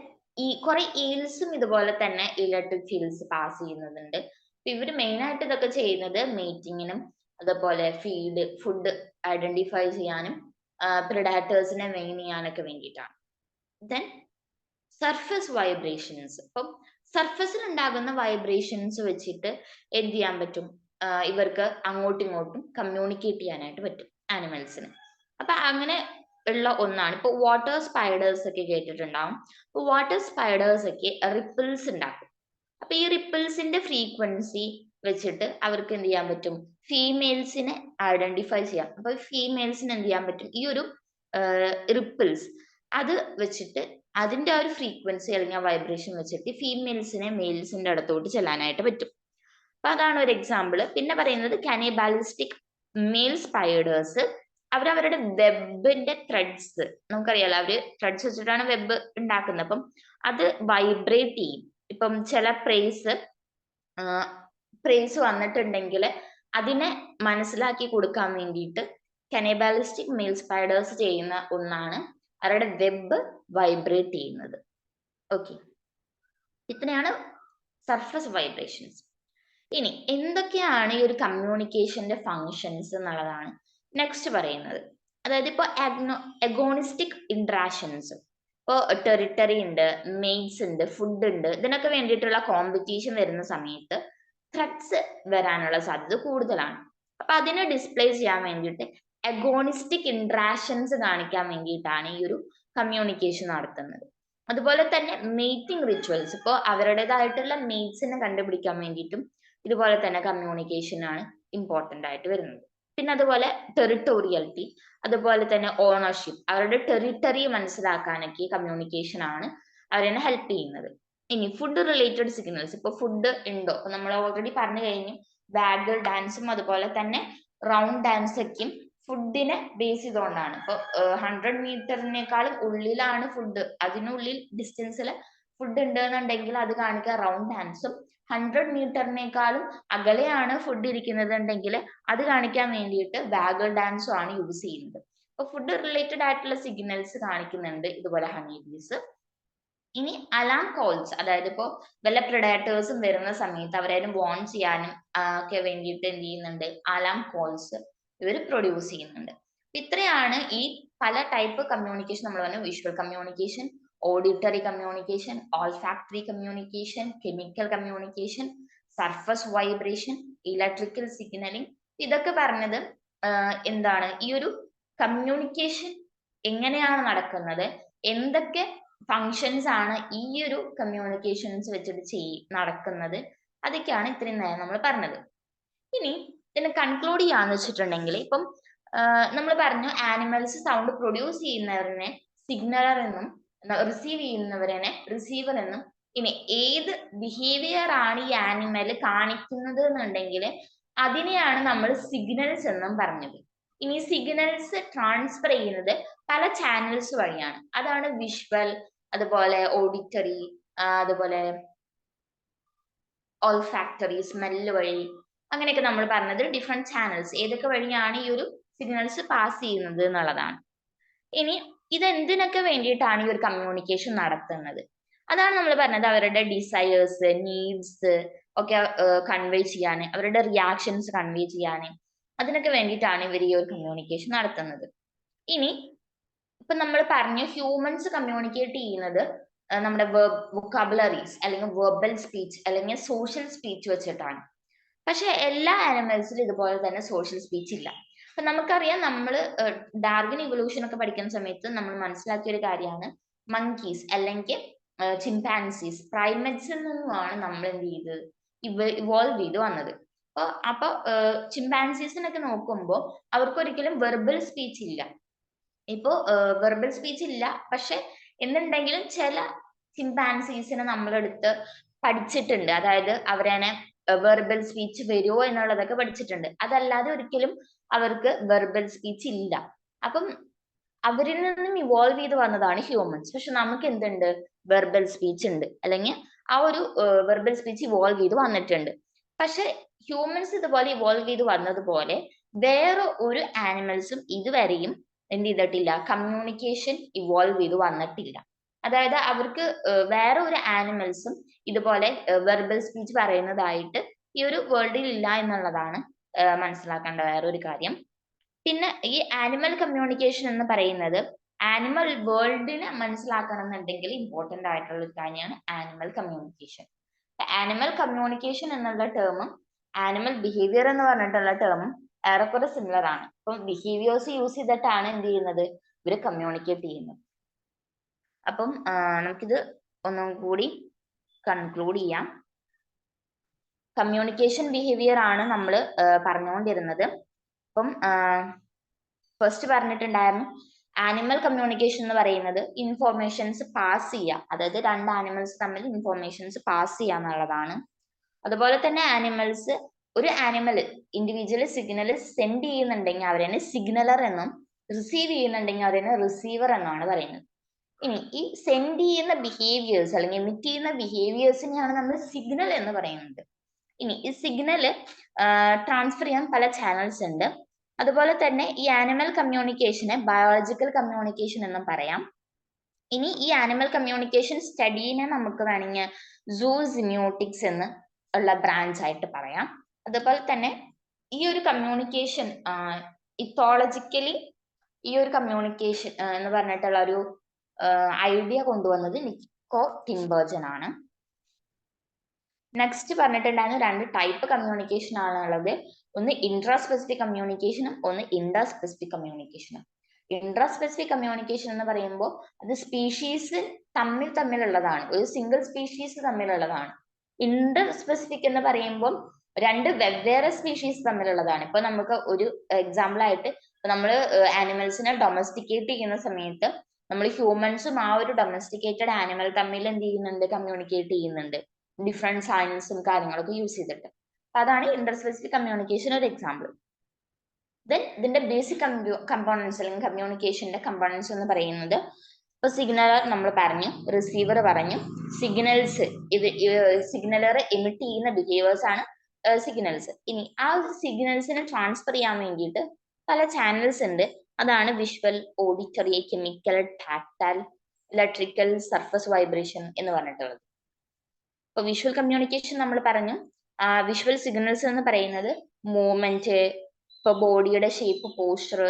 Speaker 1: ഈ കുറെ ഈൽസും ഇതുപോലെ തന്നെ ഇലക്ട്രിക് ഫീൽഡ്സ് പാസ് ചെയ്യുന്നുണ്ട്. ഇവര് മെയിൻ ആയിട്ട് ഇതൊക്കെ ചെയ്യുന്നത് മീറ്റിങ്ങിനും അതുപോലെ ഫുഡ് ഐഡന്റിഫൈ ചെയ്യാനും പ്രിഡാറ്റേഴ്സിനെ മെയിൻ ചെയ്യാനൊക്കെ വേണ്ടിയിട്ടാണ്. Then surface vibrations. ഇപ്പം സർഫസിൽ ഉണ്ടാകുന്ന വൈബ്രേഷൻസ് വെച്ചിട്ട് എന്ത് ചെയ്യാൻ പറ്റും, ഇവർക്ക് അങ്ങോട്ടും ഇങ്ങോട്ടും കമ്മ്യൂണിക്കേറ്റ് ചെയ്യാനായിട്ട് പറ്റും ആനിമൽസിന്. അപ്പൊ അങ്ങനെ ഉള്ള ഒന്നാണ് ഇപ്പൊ വാട്ടർ സ്പൈഡേഴ്സ് ഒക്കെ കേട്ടിട്ടുണ്ടാവും. അപ്പൊ വാട്ടർ സ്പൈഡേഴ്സ് ഒക്കെ റിപ്പിൾസ് ഉണ്ടാക്കും. അപ്പൊ ഈ റിപ്പിൾസിന്റെ ഫ്രീക്വൻസി വെച്ചിട്ട് അവർക്ക് എന്ത് ചെയ്യാൻ പറ്റും, ഫീമെയിൽസിനെ ഐഡന്റിഫൈ ചെയ്യാം. അപ്പൊ ഫീമെയിൽസിന് എന്ത് ചെയ്യാൻ പറ്റും, ഈ ഒരു റിപ്പിൾസ് അത് വെച്ചിട്ട് അതിന്റെ ആ ഒരു ഫ്രീക്വൻസി അല്ലെങ്കിൽ ആ വൈബ്രേഷൻ വെച്ചിട്ട് ഫീമെയിൽസിനെ മെയിൽസിന്റെ അടുത്തോട്ട് ചെല്ലാനായിട്ട് പറ്റും. അപ്പൊ അതാണ് ഒരു എക്സാമ്പിൾ. പിന്നെ പറയുന്നത് കാനിബാലിസ്റ്റിക് മെയിൽ സ്പൈഡേഴ്സ് അവരവരുടെ വെബിന്റെ ത്രെഡ്സ്, നമുക്കറിയാലോ അവര് ത്രെഡ്സ് വെച്ചിട്ടാണ് വെബ് ഉണ്ടാക്കുന്നത്. അപ്പം അത് വൈബ്രേറ്റ് ചെയ്യും. ഇപ്പം ചില പ്രേസ് വന്നിട്ടുണ്ടെങ്കിൽ അതിനെ മനസ്സിലാക്കി കൊടുക്കാൻ വേണ്ടിയിട്ട് കനേബാലിസ്റ്റിക് മെയിൽ സ്പൈഡേഴ്സ് ചെയ്യുന്ന ഒന്നാണ് അവരുടെ വെബ് വൈബ്രേറ്റ് ചെയ്യുന്നത്. ഓക്കെ, ഇത്രയാണ് സർഫസ് വൈബ്രേഷൻസ്. ഇനി എന്തൊക്കെയാണ് ഈ ഒരു കമ്മ്യൂണിക്കേഷന്റെ ഫങ്ഷൻസ് എന്നുള്ളതാണ് നെക്സ്റ്റ് പറയുന്നത്. അതായത് ഇപ്പോൾ എഗോണിസ്റ്റിക് ഇന്ററാക്ഷൻസ്, ഇപ്പോൾ ടെറിട്ടറി ഉണ്ട്, മെയ്റ്റ്സ് ഉണ്ട്, ഫുഡ് ഉണ്ട്, ഇതിനൊക്കെ വേണ്ടിയിട്ടുള്ള കോമ്പറ്റീഷൻ വരുന്ന സമയത്ത് ത്രെഡ്സ് വരാനുള്ള സാധ്യത കൂടുതലാണ്. അപ്പൊ അതിനെ ഡിസ്പ്ലേ ചെയ്യാൻ വേണ്ടിയിട്ട് എഗോണിസ്റ്റിക് ഇന്ററാക്ഷൻസ് കാണിക്കാൻ വേണ്ടിയിട്ടാണ് ഈ ഒരു കമ്മ്യൂണിക്കേഷൻ നടത്തുന്നത്. അതുപോലെ തന്നെ മേറ്റിംഗ് റിച്വൽസ്, ഇപ്പോൾ അവരുടേതായിട്ടുള്ള മേറ്റ്സിനെ കണ്ടുപിടിക്കാൻ വേണ്ടിയിട്ടും ഇതുപോലെ തന്നെ കമ്മ്യൂണിക്കേഷൻ ആണ് ഇമ്പോർട്ടൻ്റ് ആയിട്ട് വരുന്നത്. പിന്നെ അതുപോലെ ടെറിട്ടോറിയലിറ്റി, അതുപോലെ തന്നെ ഓണർഷിപ്പ്, അവരുടെ ടെറിട്ടറി മനസ്സിലാക്കാനൊക്കെ കമ്മ്യൂണിക്കേഷൻ ആണ് അവരെ ഹെൽപ്പ് ചെയ്യുന്നത്. ഇനി ഫുഡ് റിലേറ്റഡ് സിഗ്നൽസ്, ഇപ്പൊ ഫുഡ് ഉണ്ടോ, ഇപ്പൊ നമ്മൾ ഓൾറെഡി പറഞ്ഞു കഴിഞ്ഞു വാഗൽ ഡാൻസും അതുപോലെ തന്നെ റൗണ്ട് ഡാൻസ് ഒക്കെയും ഫുഡിനെ ബേസ് ചെയ്തുകൊണ്ടാണ്. ഇപ്പൊ 100 മീറ്ററിനേക്കാളും ഉള്ളിലാണ് ഫുഡ്, അതിനുള്ളിൽ ഡിസ്റ്റൻസിൽ ഫുഡ് ഉണ്ട് എന്നുണ്ടെങ്കിൽ അത് കാണിക്കുക റൗണ്ട് ഡാൻസും, 100 മീറ്ററിനേക്കാളും അകലെയാണ് ഫുഡ് ഇരിക്കുന്നത് ഉണ്ടെങ്കിൽ അത് കാണിക്കാൻ വേണ്ടിയിട്ട് വാഗൽ ഡാൻസും ആണ് യൂസ് ചെയ്യുന്നത്. അപ്പൊ ഫുഡ് റിലേറ്റഡ് ആയിട്ടുള്ള സിഗ്നൽസ് കാണിക്കുന്നുണ്ട് ഇതുപോലെ ഹണി ബീസ്. ഇനി അലാം കോൾസ്, അതായത് ഇപ്പോൾ വല്ല പ്രെഡേറ്റേഴ്സും വരുന്ന സമയത്ത് അവരെ വാൺ ചെയ്യാനും ഒക്കെ വേണ്ടിയിട്ട് എന്ത് ചെയ്യുന്നുണ്ട്, അലാം കോൾസ് ഇവർ പ്രൊഡ്യൂസ് ചെയ്യുന്നുണ്ട്. ഇത്രയാണ് ഈ പല ടൈപ്പ് കമ്മ്യൂണിക്കേഷൻ നമ്മൾ പറഞ്ഞു. Visual communication, auditory communication, olfactory communication, chemical communication, surface vibration, electrical signalling. ഇതൊക്കെ പറഞ്ഞത് എന്താണ്, ഈ ഒരു കമ്മ്യൂണിക്കേഷൻ എങ്ങനെയാണ് നടക്കുന്നത്, എന്തൊക്കെ ഫങ്ഷൻസ് ആണ് ഈ ഒരു കമ്മ്യൂണിക്കേഷൻസ് വെച്ചിട്ട് നടക്കുന്നത്, അതൊക്കെയാണ് ഇത്രയും നേരം നമ്മൾ പറഞ്ഞത്. ഇനി ഇതിനെ കൺക്ലൂഡ് ചെയ്യാന്ന് വെച്ചിട്ടുണ്ടെങ്കിൽ ഇപ്പം നമ്മൾ പറഞ്ഞു ആനിമൽസ് സൗണ്ട് പ്രൊഡ്യൂസ് ചെയ്യുന്നവരെ സിഗ്നലർ എന്നും റിസീവ് ചെയ്യുന്നവരെ റിസീവർ എന്നും. ഇനി ഏത് ബിഹേവിയർ ആണ് ഈ ആനിമൽ കാണിക്കുന്നത് എന്നുണ്ടെങ്കിൽ അതിനെയാണ് നമ്മൾ സിഗ്നൽസ് എന്നും പറഞ്ഞത്. ഇനി സിഗ്നൽസ് ട്രാൻസ്ഫർ ചെയ്യുന്നത് പല ചാനൽസ് വഴിയാണ്. അതാണ് വിഷ്വൽ, അതുപോലെ ഓഡിറ്ററി, അതുപോലെ ഓൾഫാക്ടറി സ്മെല്ല് വഴി, അങ്ങനെയൊക്കെ നമ്മൾ പറഞ്ഞത് ഡിഫറെന്റ് ചാനൽസ് ഏതൊക്കെ വഴിയാണ് ഈ ഒരു സിഗ്നൽസ് പാസ് ചെയ്യുന്നത് എന്നുള്ളതാണ്. ഇനി ഇതെന്തിനൊക്കെ വേണ്ടിയിട്ടാണ് ഈ ഒരു കമ്മ്യൂണിക്കേഷൻ നടത്തുന്നത്, അതാണ് നമ്മൾ പറഞ്ഞത്. അവരുടെ ഡിസയേഴ്സ്, നീഡ്സ് ഒക്കെ കൺവേ ചെയ്യാൻ, അവരുടെ റിയാക്ഷൻസ് കൺവേ ചെയ്യാൻ, അതിനൊക്കെ വേണ്ടിയിട്ടാണ് ഇവർ ഈ ഒരു കമ്മ്യൂണിക്കേഷൻ നടത്തുന്നത്. ഇനി ഇപ്പൊ നമ്മൾ പറഞ്ഞു ഹ്യൂമൻസ് കമ്മ്യൂണിക്കേറ്റ് ചെയ്യുന്നത് നമ്മുടെ വൊക്കാബുലറീസ് അല്ലെങ്കിൽ വെർബൽ സ്പീച്ച് അല്ലെങ്കിൽ സോഷ്യൽ സ്പീച്ച് വെച്ചിട്ടാണ്. പക്ഷെ എല്ലാ ആനിമൽസിലും ഇതുപോലെ തന്നെ സോഷ്യൽ സ്പീച്ച് ഇല്ല. അപ്പൊ നമുക്കറിയാം, നമ്മൾ ഡാർവിൻ ഇവല്യൂഷൻ ഒക്കെ പഠിക്കുന്ന സമയത്ത് നമ്മൾ മനസ്സിലാക്കിയ ഒരു കാര്യമാണ് മങ്കീസ് അല്ലെങ്കിൽ ചിമ്പാൻസീസ്, പ്രൈമറ്റ്സിൽ നിന്നുമാണ് നമ്മൾ എന്ത് ചെയ്തത്, ഇവോൾവ് ചെയ്ത് വന്നത്. അപ്പൊ ചിമ്പാൻസീസിനൊക്കെ നോക്കുമ്പോൾ അവർക്ക് ഒരിക്കലും വെർബൽ സ്പീച്ച് ഇല്ല. ഇപ്പോ വെർബൽ സ്പീച്ച് ഇല്ല, പക്ഷെ എന്നുണ്ടെങ്കിലും ചില ചിമ്പാൻസീസിനെ നമ്മളെടുത്ത് പഠിച്ചിട്ടുണ്ട്. അതായത് അവരാണ് വെർബൽ സ്പീച്ച് വരുമോ എന്നുള്ളതൊക്കെ പഠിച്ചിട്ടുണ്ട്. അതല്ലാതെ ഒരിക്കലും അവർക്ക് വെർബൽ സ്പീച്ച് ഇല്ല. അപ്പം അവരിൽ നിന്നും ഇവോൾവ് ചെയ്ത് വന്നതാണ് ഹ്യൂമൻസ്. പക്ഷെ നമുക്ക് എന്തുണ്ട്, വെർബൽ സ്പീച്ച് ഉണ്ട്, അല്ലെങ്കിൽ ആ ഒരു വെർബൽ സ്പീച്ച് ഇവോൾവ് ചെയ്ത് വന്നിട്ടുണ്ട്. പക്ഷെ ഹ്യൂമൻസ് ഇതുപോലെ ഇവോൾവ് ചെയ്ത് വന്നതുപോലെ വേറെ ഒരു ആനിമൽസും ഇതുവരെയും എന്ത് ചെയ്തിട്ടില്ല, കമ്മ്യൂണിക്കേഷൻ ഇവോൾവ് ചെയ്ത് വന്നിട്ടില്ല. അതായത് അവർക്ക് വേറെ ഒരു ആനിമൽസും ഇതുപോലെ വെർബൽ സ്പീച്ച് പറയുന്നതായിട്ട് ഈ ഒരു വേൾഡിൽ ഇല്ല എന്നുള്ളതാണ് മനസ്സിലാക്കേണ്ട വേറൊരു കാര്യം. പിന്നെ ഈ ആനിമൽ കമ്മ്യൂണിക്കേഷൻ എന്ന് പറയുന്നത് ആനിമൽ വേൾഡിനെ മനസ്സിലാക്കണം എന്നുണ്ടെങ്കിൽ ഇമ്പോർട്ടന്റ് ആയിട്ടുള്ള ഒരു കാര്യമാണ് ആനിമൽ കമ്മ്യൂണിക്കേഷൻ. ആനിമൽ കമ്മ്യൂണിക്കേഷൻ എന്നുള്ള ടേമും ആനിമൽ ബിഹേവിയർ എന്ന് പറഞ്ഞിട്ടുള്ള ടേമും ഏറെക്കുറെ സിമിലർ ആണ്. അപ്പം ബിഹേവിയേഴ്സ് യൂസ് ചെയ്തിട്ടാണ് എന്ത് ചെയ്യുന്നത്, ഇവര് കമ്മ്യൂണിക്കേറ്റ് ചെയ്യുന്നത്. അപ്പം നമുക്കിത് ഒന്നും കൂടി കൺക്ലൂഡ് ചെയ്യാം. കമ്മ്യൂണിക്കേഷൻ ബിഹേവിയർ ആണ് നമ്മൾ പറഞ്ഞുകൊണ്ടിരുന്നത്. അപ്പം ഫസ്റ്റ് പറഞ്ഞിട്ടുണ്ടായിരുന്നു ആനിമൽ കമ്മ്യൂണിക്കേഷൻ എന്ന് പറയുന്നത് ഇൻഫോർമേഷൻസ് പാസ് ചെയ്യുക, അതായത് രണ്ട് ആനിമൽസ് തമ്മിൽ ഇൻഫോർമേഷൻസ് പാസ് ചെയ്യുക എന്നുള്ളതാണ്. അതുപോലെ തന്നെ ആനിമൽസ്, ഒരു ആനിമൽ ഇൻഡിവിജ്വൽ സിഗ്നൽ സെൻഡ് ചെയ്യുന്നുണ്ടെങ്കിൽ അവരെ സിഗ്നലർ എന്നും റിസീവ് ചെയ്യുന്നുണ്ടെങ്കിൽ അവരെ റിസീവർ എന്നാണ് പറയുന്നത്. ഇനി ഈ സെൻഡ് ചെയ്യുന്ന ബിഹേവിയേഴ്സ് അല്ലെങ്കിൽ എമിറ്റ് ചെയ്യുന്ന ബിഹേവിയേഴ്സിനെയാണ് നമ്മൾ സിഗ്നൽ എന്ന് പറയുന്നത്. ഇനി ഈ സിഗ്നൽ ട്രാൻസ്ഫർ ചെയ്യാൻ പല ചാനൽസ് ഉണ്ട്. അതുപോലെ തന്നെ ഈ ആനിമൽ കമ്മ്യൂണിക്കേഷനെ ബയോളജിക്കൽ കമ്മ്യൂണിക്കേഷൻ എന്നും പറയാം. ഇനി ഈ ആനിമൽ കമ്മ്യൂണിക്കേഷൻ സ്റ്റഡീനെ നമുക്ക് വേണമെങ്കിൽ സൂസിമ്യോട്ടിക്സ് എന്ന് ഉള്ള ബ്രാഞ്ച് ആയിട്ട് പറയാം. അതുപോലെ തന്നെ ഈ ഒരു കമ്മ്യൂണിക്കേഷൻ ഇത്തോളജിക്കലി ഈ ഒരു കമ്മ്യൂണിക്കേഷൻ എന്ന് പറഞ്ഞിട്ടുള്ള ഒരു ഐഡിയ കൊണ്ടുവന്നത് നിക്കോ ടിൻബർജൻ ആണ്. നെക്സ്റ്റ് പറഞ്ഞിട്ടുണ്ടായിരുന്നു 2 ടൈപ്പ് കമ്മ്യൂണിക്കേഷൻ ആണുള്ളത്. ഒന്ന് ഇൻട്രാസ്പെസിഫിക് കമ്മ്യൂണിക്കേഷനും ഒന്ന് ഇന്റർ സ്പെസിഫിക് കമ്മ്യൂണിക്കേഷനും. ഇൻട്രാസ്പെസിഫിക് കമ്മ്യൂണിക്കേഷൻ എന്ന് പറയുമ്പോൾ അത് സ്പീഷീസ് തമ്മിലുള്ളതാണ്, ഒരു സിംഗിൾ സ്പീഷീസ് തമ്മിലുള്ളതാണ്. ഇന്റർ സ്പെസിഫിക് എന്ന് പറയുമ്പോൾ 2 വെവ്വേറെ സ്പീഷീസ് തമ്മിലുള്ളതാണ്. ഇപ്പൊ നമുക്ക് ഒരു എക്സാമ്പിൾ ആയിട്ട് നമ്മൾ ആനിമൽസിനെ ഡൊമസ്റ്റിക്കേറ്റ് ചെയ്യുന്ന സമയത്ത് നമ്മൾ ഹ്യൂമൻസും ആ ഒരു ഡൊമസ്റ്റിക്കേറ്റഡ് ആനിമൽ തമ്മിൽ എന്ത് ചെയ്യുന്നുണ്ട്, കമ്മ്യൂണിക്കേറ്റ് ചെയ്യുന്നുണ്ട്, ഡിഫറെന്റ് സയൻസും കാര്യങ്ങളൊക്കെ യൂസ് ചെയ്തിട്ട്. അപ്പൊ അതാണ് ഇന്റർ സ്പെസിഫിക് കമ്മ്യൂണിക്കേഷൻ ഒരു എക്സാമ്പിൾ. ദെൻ ഇതിന്റെ ബേസിക് കമ്പോണൻസ് അല്ലെങ്കിൽ കമ്മ്യൂണിക്കേഷന്റെ കമ്പോണൻസ് എന്ന് പറയുന്നത്, ഇപ്പൊ സിഗ്നലർ നമ്മൾ പറഞ്ഞു, റിസീവർ പറഞ്ഞു, സിഗ്നൽസ് ഇത് സിഗ്നലർ എമിറ്റ് ചെയ്യുന്ന ബിഹേവിയേഴ്സ് ആണ് സിഗ്നൽസ്. ഇനി ആ സിഗ്നൽസിനെ ട്രാൻസ്ഫർ ചെയ്യാൻ വേണ്ടിയിട്ട് പല ചാനൽസ് ഉണ്ട്. അതാണ് visual, auditory, chemical, tactile, electrical, surface vibration എന്ന് പറഞ്ഞിട്ടുള്ളത്. ഇപ്പൊ വിഷ്വൽ കമ്മ്യൂണിക്കേഷൻ നമ്മൾ പറഞ്ഞു, വിഷ്വൽ സിഗ്നൽസ് എന്ന് പറയുന്നത് മൂവ്മെന്റ്, ഇപ്പൊ ബോഡിയുടെ ഷേപ്പ്, പോസ്ചർ,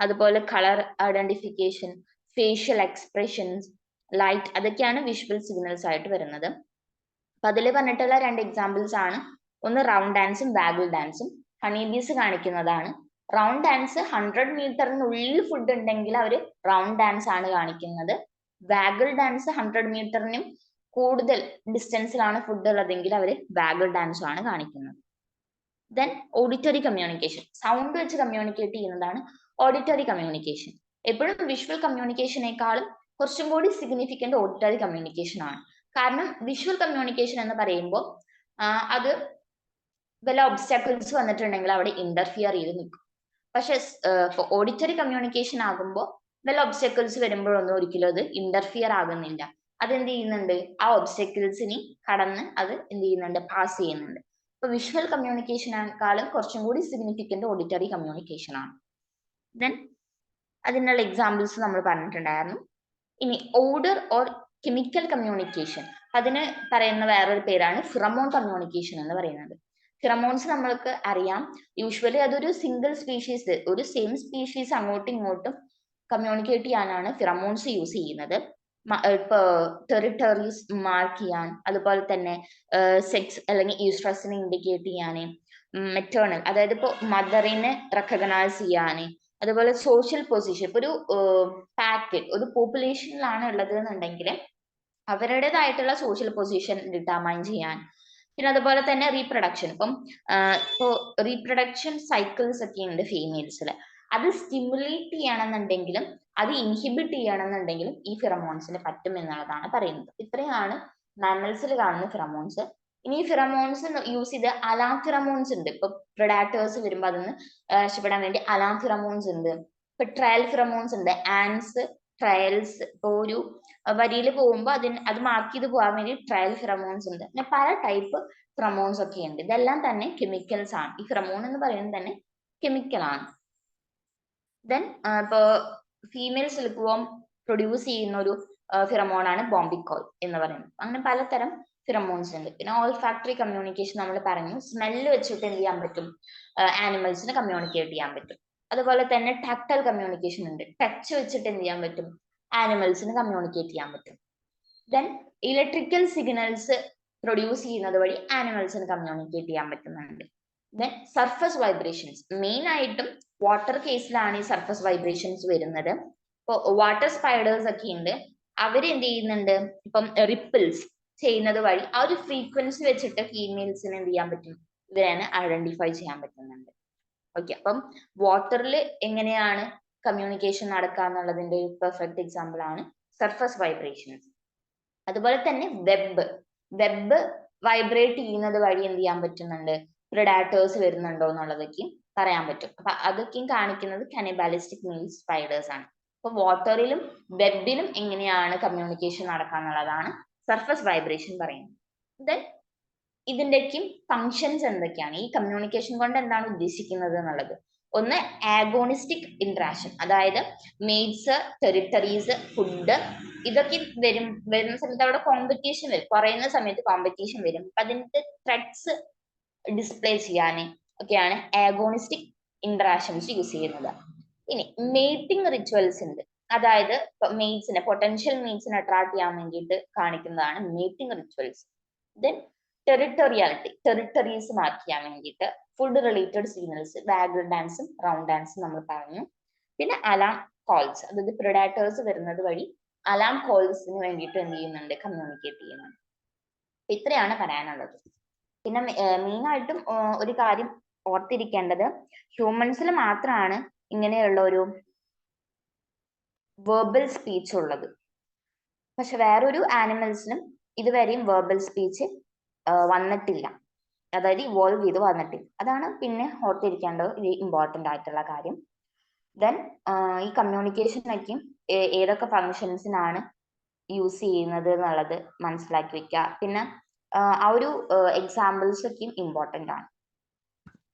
Speaker 1: അതുപോലെ colour identification, facial expressions, light, അതൊക്കെയാണ് വിഷ്വൽ സിഗ്നൽസ് ആയിട്ട് വരുന്നത്. അപ്പൊ അതിൽ പറഞ്ഞിട്ടുള്ള 2 എക്സാമ്പിൾസ് ആണ്, ഒന്ന് റൗണ്ട് ഡാൻസും വാഗിൾ ഡാൻസും. ഹണീബീസ് കാണിക്കുന്നതാണ്. റൗണ്ട് ഡാൻസ് 100 മീറ്ററിനുള്ളിൽ ഫുഡ് ഉണ്ടെങ്കിൽ അവർ റൗണ്ട് ഡാൻസ് ആണ് കാണിക്കുന്നത്. വാഗിൾ ഡാൻസ് 100 മീറ്ററിനും കൂടുതൽ ഡിസ്റ്റൻസിലാണ് ഫുഡ് ഉള്ളതെങ്കിൽ അവർ വാഗിൾ ഡാൻസ് ആണ് കാണിക്കുന്നത്. ദെൻ ഓഡിറ്ററി കമ്മ്യൂണിക്കേഷൻ, സൗണ്ട് വെച്ച് കമ്മ്യൂണിക്കേറ്റ് ചെയ്യുന്നതാണ് ഓഡിറ്ററി കമ്മ്യൂണിക്കേഷൻ. എപ്പോഴും വിഷ്വൽ കമ്മ്യൂണിക്കേഷനേക്കാളും കുറച്ചും കൂടി സിഗ്നിഫിക്കന്റ് ഓഡിറ്ററി കമ്മ്യൂണിക്കേഷൻ ആണ്. കാരണം വിഷ്വൽ കമ്മ്യൂണിക്കേഷൻ എന്ന് പറയുമ്പോൾ അത് വല്ല ഒബ്സ്റ്റാക്കിൾസ് വന്നിട്ടുണ്ടെങ്കിൽ അവിടെ ഇന്റർഫിയർ ചെയ്ത് നിൽക്കും. പക്ഷെ ഓഡിറ്ററി കമ്മ്യൂണിക്കേഷൻ ആകുമ്പോൾ വല്ല ഒബ്സ്റ്റാക്കിൾസ് വരുമ്പോഴൊന്നും ഒരിക്കലും അത് ഇന്റർഫിയർ ആകുന്നില്ല. അതെന്ത് ചെയ്യുന്നുണ്ട്, ആ ഒബ്സ്റ്റാക്കിൾസിനെ കടന്ന് അത് എന്ത് ചെയ്യുന്നുണ്ട്, പാസ് ചെയ്യുന്നുണ്ട്. ഇപ്പൊ വിഷ്വൽ കമ്മ്യൂണിക്കേഷനേക്കാളും കുറച്ചും കൂടി സിഗ്നിഫിക്കന്റ് ഓഡിറ്ററി കമ്മ്യൂണിക്കേഷൻ ആണ്. ദെൻ അതിനുള്ള എക്സാമ്പിൾസ് നമ്മൾ പറഞ്ഞിട്ടുണ്ടായിരുന്നു. ഇനി ഓഡർ ഓർ കെമിക്കൽ കമ്മ്യൂണിക്കേഷൻ, അതിന് പറയുന്ന വേറൊരു പേരാണ് ഫിറമോൺ കമ്മ്യൂണിക്കേഷൻ എന്ന് പറയുന്നത്. ഫിറമോൺസ് നമ്മൾക്ക് അറിയാം, യൂഷ്വലി അതൊരു സിംഗിൾ സ്പീഷീസ്, ഒരു സെയിം സ്പീഷീസ് അങ്ങോട്ടും ഇങ്ങോട്ടും കമ്മ്യൂണിക്കേറ്റ് ചെയ്യാനാണ് ഫിറമോൺസ് യൂസ് ചെയ്യുന്നത്. ഇപ്പൊ ടെറിട്ടറീസ് മാർക്ക് ചെയ്യാൻ, അതുപോലെ തന്നെ സെക്സ് അല്ലെങ്കിൽ ഈസ്ട്രസിനെ ഇൻഡിക്കേറ്റ് ചെയ്യാൻ, മെറ്റേണൽ അതായത് ഇപ്പൊ മദറിനെ റെക്കഗ്നൈസ് ചെയ്യാൻ, അതുപോലെ സോഷ്യൽ പൊസിഷൻ, ഇപ്പൊ ഒരു പാക്കറ്റ് ഒരു പോപ്പുലേഷനിലാണ് ഉള്ളത് എന്നുണ്ടെങ്കിൽ അവരുടേതായിട്ടുള്ള സോഷ്യൽ പൊസിഷൻ ഡിറ്റർമൈൻ ചെയ്യാൻ. പിന്നെ അതുപോലെ തന്നെ റീപ്രൊഡക്ഷൻ, ഇപ്പൊ റീപ്രൊഡക്ഷൻ സൈക്കിൾസ് ഒക്കെ ഉണ്ട് ഫീമെയിൽസിൽ, അത് സ്റ്റിമുലേറ്റ് ചെയ്യണമെന്നുണ്ടെങ്കിലും അത് ഇൻഹിബിറ്റ് ചെയ്യണമെന്നുണ്ടെങ്കിലും ഈ ഫിറമോൺസിന് പറ്റും എന്നുള്ളതാണ് പറയുന്നത്. ഇത്രയാണ് മാമൽസിൽ കാണുന്ന ഫിറമോൺസ്. ഇനി ഫിറമോൺസ് യൂസ് ചെയ്ത് അലാം ഫിറമോൺസ് ഉണ്ട്. ഇപ്പൊ പ്രെഡാറ്റേഴ്സ് വരുമ്പോൾ അതിന് രക്ഷപ്പെടാൻ വേണ്ടി അലാം ഫിറമോൺസ് ഉണ്ട്. ഇപ്പൊ ട്രയൽ ഫിറമോൺസ് ഉണ്ട്, ആൻസ്, ട്രയൽസ്. ഇപ്പൊ ഒരു വരിയിൽ പോകുമ്പോൾ അത് മാർക്ക് ചെയ്ത് പോകാൻ വേണ്ടി ട്രയൽ ഫിറമോൺസ് ഉണ്ട്. പിന്നെ പല ടൈപ്പ് ഫിറമോൺസ് ഒക്കെ ഉണ്ട്. ഇതെല്ലാം തന്നെ കെമിക്കൽസ് ആണ്. ഈ ഫിറമോൺ എന്ന് പറയുന്നത് തന്നെ കെമിക്കൽ ആണ്. ദെൻ ഇപ്പോ ഫീമെയിൽ സിൽക്ക്വോം പ്രൊഡ്യൂസ് ചെയ്യുന്ന ഒരു ഫിറമോൺ ആണ് ബോംബിക്കോൾ എന്ന് പറയുന്നത്. അങ്ങനെ പലതരം ഫിറമോൺസ് ഉണ്ട്. പിന്നെ ഓൾഫാക്ടറി കമ്മ്യൂണിക്കേഷൻ നമ്മൾ പറഞ്ഞു, സ്മെല്ല് വെച്ചിട്ട് എന്ത് ചെയ്യാൻ പറ്റും, ആനിമൽസിന് കമ്മ്യൂണിക്കേറ്റ് ചെയ്യാൻ പറ്റും. അതുപോലെ തന്നെ ടാക്ടൈൽ കമ്മ്യൂണിക്കേഷൻ ഉണ്ട്, ടച്ച് വെച്ചിട്ട് എന്ത് ചെയ്യാൻ പറ്റും, ആനിമൽസിന് കമ്മ്യൂണിക്കേറ്റ് ചെയ്യാൻ പറ്റും. ദെൻ ഇലക്ട്രിക്കൽ സിഗ്നൽസ് പ്രൊഡ്യൂസ് ചെയ്യുന്നത് വഴി ആനിമൽസിന് കമ്മ്യൂണിക്കേറ്റ് ചെയ്യാൻ പറ്റുന്നുണ്ട്. ദെൻ സർഫസ് വൈബ്രേഷൻസ്, മെയിൻ ആയിട്ടും വാട്ടർ കേസിലാണ് ഈ സർഫസ് വൈബ്രേഷൻസ് വരുന്നത്. ഇപ്പോൾ വാട്ടർ സ്പൈഡേഴ്സ് ഒക്കെ ഉണ്ട്, അവര് എന്ത് ചെയ്യുന്നുണ്ട്, ഇപ്പം റിപ്പിൾസ് ചെയ്യുന്നത് വഴി ആ ഒരു ഫ്രീക്വൻസി വെച്ചിട്ട് ഫീമെയിൽസിന് എന്ത് ചെയ്യാൻ പറ്റും, ഇവരെ ഐഡന്റിഫൈ ചെയ്യാൻ പറ്റുന്നുണ്ട്. ഓക്കെ, അപ്പം വാട്ടറിൽ എങ്ങനെയാണ് കമ്മ്യൂണിക്കേഷൻ നടക്കുക എന്നുള്ളതിന്റെ ഒരു പെർഫെക്റ്റ് എക്സാമ്പിൾ ആണ് സർഫസ് വൈബ്രേഷൻസ്. അതുപോലെ തന്നെ വെബ് വൈബ്രേറ്റ് ചെയ്യുന്നത് വഴി എന്ത് ചെയ്യാൻ പറ്റുന്നുണ്ട്, പ്രിഡാറ്റേഴ്സ് വരുന്നുണ്ടോ എന്നുള്ളതൊക്കെയും പറയാൻ പറ്റും. അപ്പൊ അതൊക്കെയും കാണിക്കുന്നത് കനിബാലിസ്റ്റിക് മീൽ സ്പൈഡേഴ്സ് ആണ്. അപ്പൊ വാട്ടറിലും വെബിലും എങ്ങനെയാണ് കമ്മ്യൂണിക്കേഷൻ നടക്കാന്നുള്ളതാണ് സർഫസ് വൈബ്രേഷൻ പറയുന്നത്. ദെൻ ഇതിന്റെയൊക്കെയും ഫങ്ഷൻസ് എന്തൊക്കെയാണ്, ഈ കമ്മ്യൂണിക്കേഷൻ കൊണ്ട് എന്താണ് ഉദ്ദേശിക്കുന്നത് എന്നുള്ളത്. ഒന്ന് ആഗോണിസ്റ്റിക് ഇന്ററാക്ഷൻ, അതായത് മെയ്റ്റ്സ്, ടെറിട്ടറീസ്, ഫുഡ്, ഇതൊക്കെ വരുന്ന സമയത്ത് അവിടെ കോമ്പറ്റീഷൻ വരും, കുറയുന്ന സമയത്ത് കോമ്പറ്റീഷൻ വരും. അപ്പൊ അതിന്റെ ത്രെഡ്സ് ഡിസ്പ്ലേ ചെയ്യാൻ ഒക്കെയാണ് ആഗോണിസ്റ്റിക് ഇന്ററാക്ഷൻസ് യൂസ് ചെയ്യുന്നത്. ഇനി മേറ്റിംഗ് റിച്വൽസ് ഉണ്ട്, അതായത് മെയ്റ്റ്സിനെ, പൊട്ടൻഷ്യൽ മെയ്റ്റ്സിനെ അട്രാക്ട് ചെയ്യാൻ വേണ്ടിയിട്ട് കാണിക്കുന്നതാണ് mating rituals. Then territoriality, territories mark ചെയ്യാൻ വേണ്ടിയിട്ട് ഫുഡ് റിലേറ്റഡ് സിഗ്നൽസ്, വാഗിൾ ഡാൻസും റൗണ്ട് ഡാൻസും നമ്മൾ പറഞ്ഞു. പിന്നെ അലാം കോൾസ്, അതായത് പ്രിഡാറ്റേഴ്സ് വരുന്നത് വഴി അലാം കോൾസിന് വേണ്ടിയിട്ട് എന്ത് ചെയ്യുന്നുണ്ട്, കമ്മ്യൂണിക്കേറ്റ് ചെയ്യുന്നുണ്ട്. ഇത്രയാണ് പറയാനുള്ളത്. പിന്നെ മെയിൻ ആയിട്ടും ഒരു കാര്യം ഓർത്തിരിക്കേണ്ടത്, ഹ്യൂമൻസിൽ മാത്രമാണ് ഇങ്ങനെയുള്ള ഒരു വെർബൽ സ്പീച്ച് ഉള്ളത്. പക്ഷെ വേറൊരു ആനിമൽസിനും ഇതുവരെയും വെർബൽ സ്പീച്ച് വന്നിട്ടില്ല, അതായത് ഇവോൾവ് ചെയ്ത് വന്നിട്ടില്ല. അതാണ് പിന്നെ ഓർത്തിരിക്കേണ്ട ഒരു ഇമ്പോർട്ടൻ്റ് ആയിട്ടുള്ള കാര്യം. ദെൻ ഈ കമ്മ്യൂണിക്കേഷനൊക്കെയും ഏതൊക്കെ ഫങ്ഷൻസിനാണ് യൂസ് ചെയ്യുന്നത് എന്നുള്ളത് മനസ്സിലാക്കി വെക്കുക. പിന്നെ ആ ഒരു എക്സാമ്പിൾസ് ഒക്കെയും ഇമ്പോർട്ടൻ്റ് ആണ്.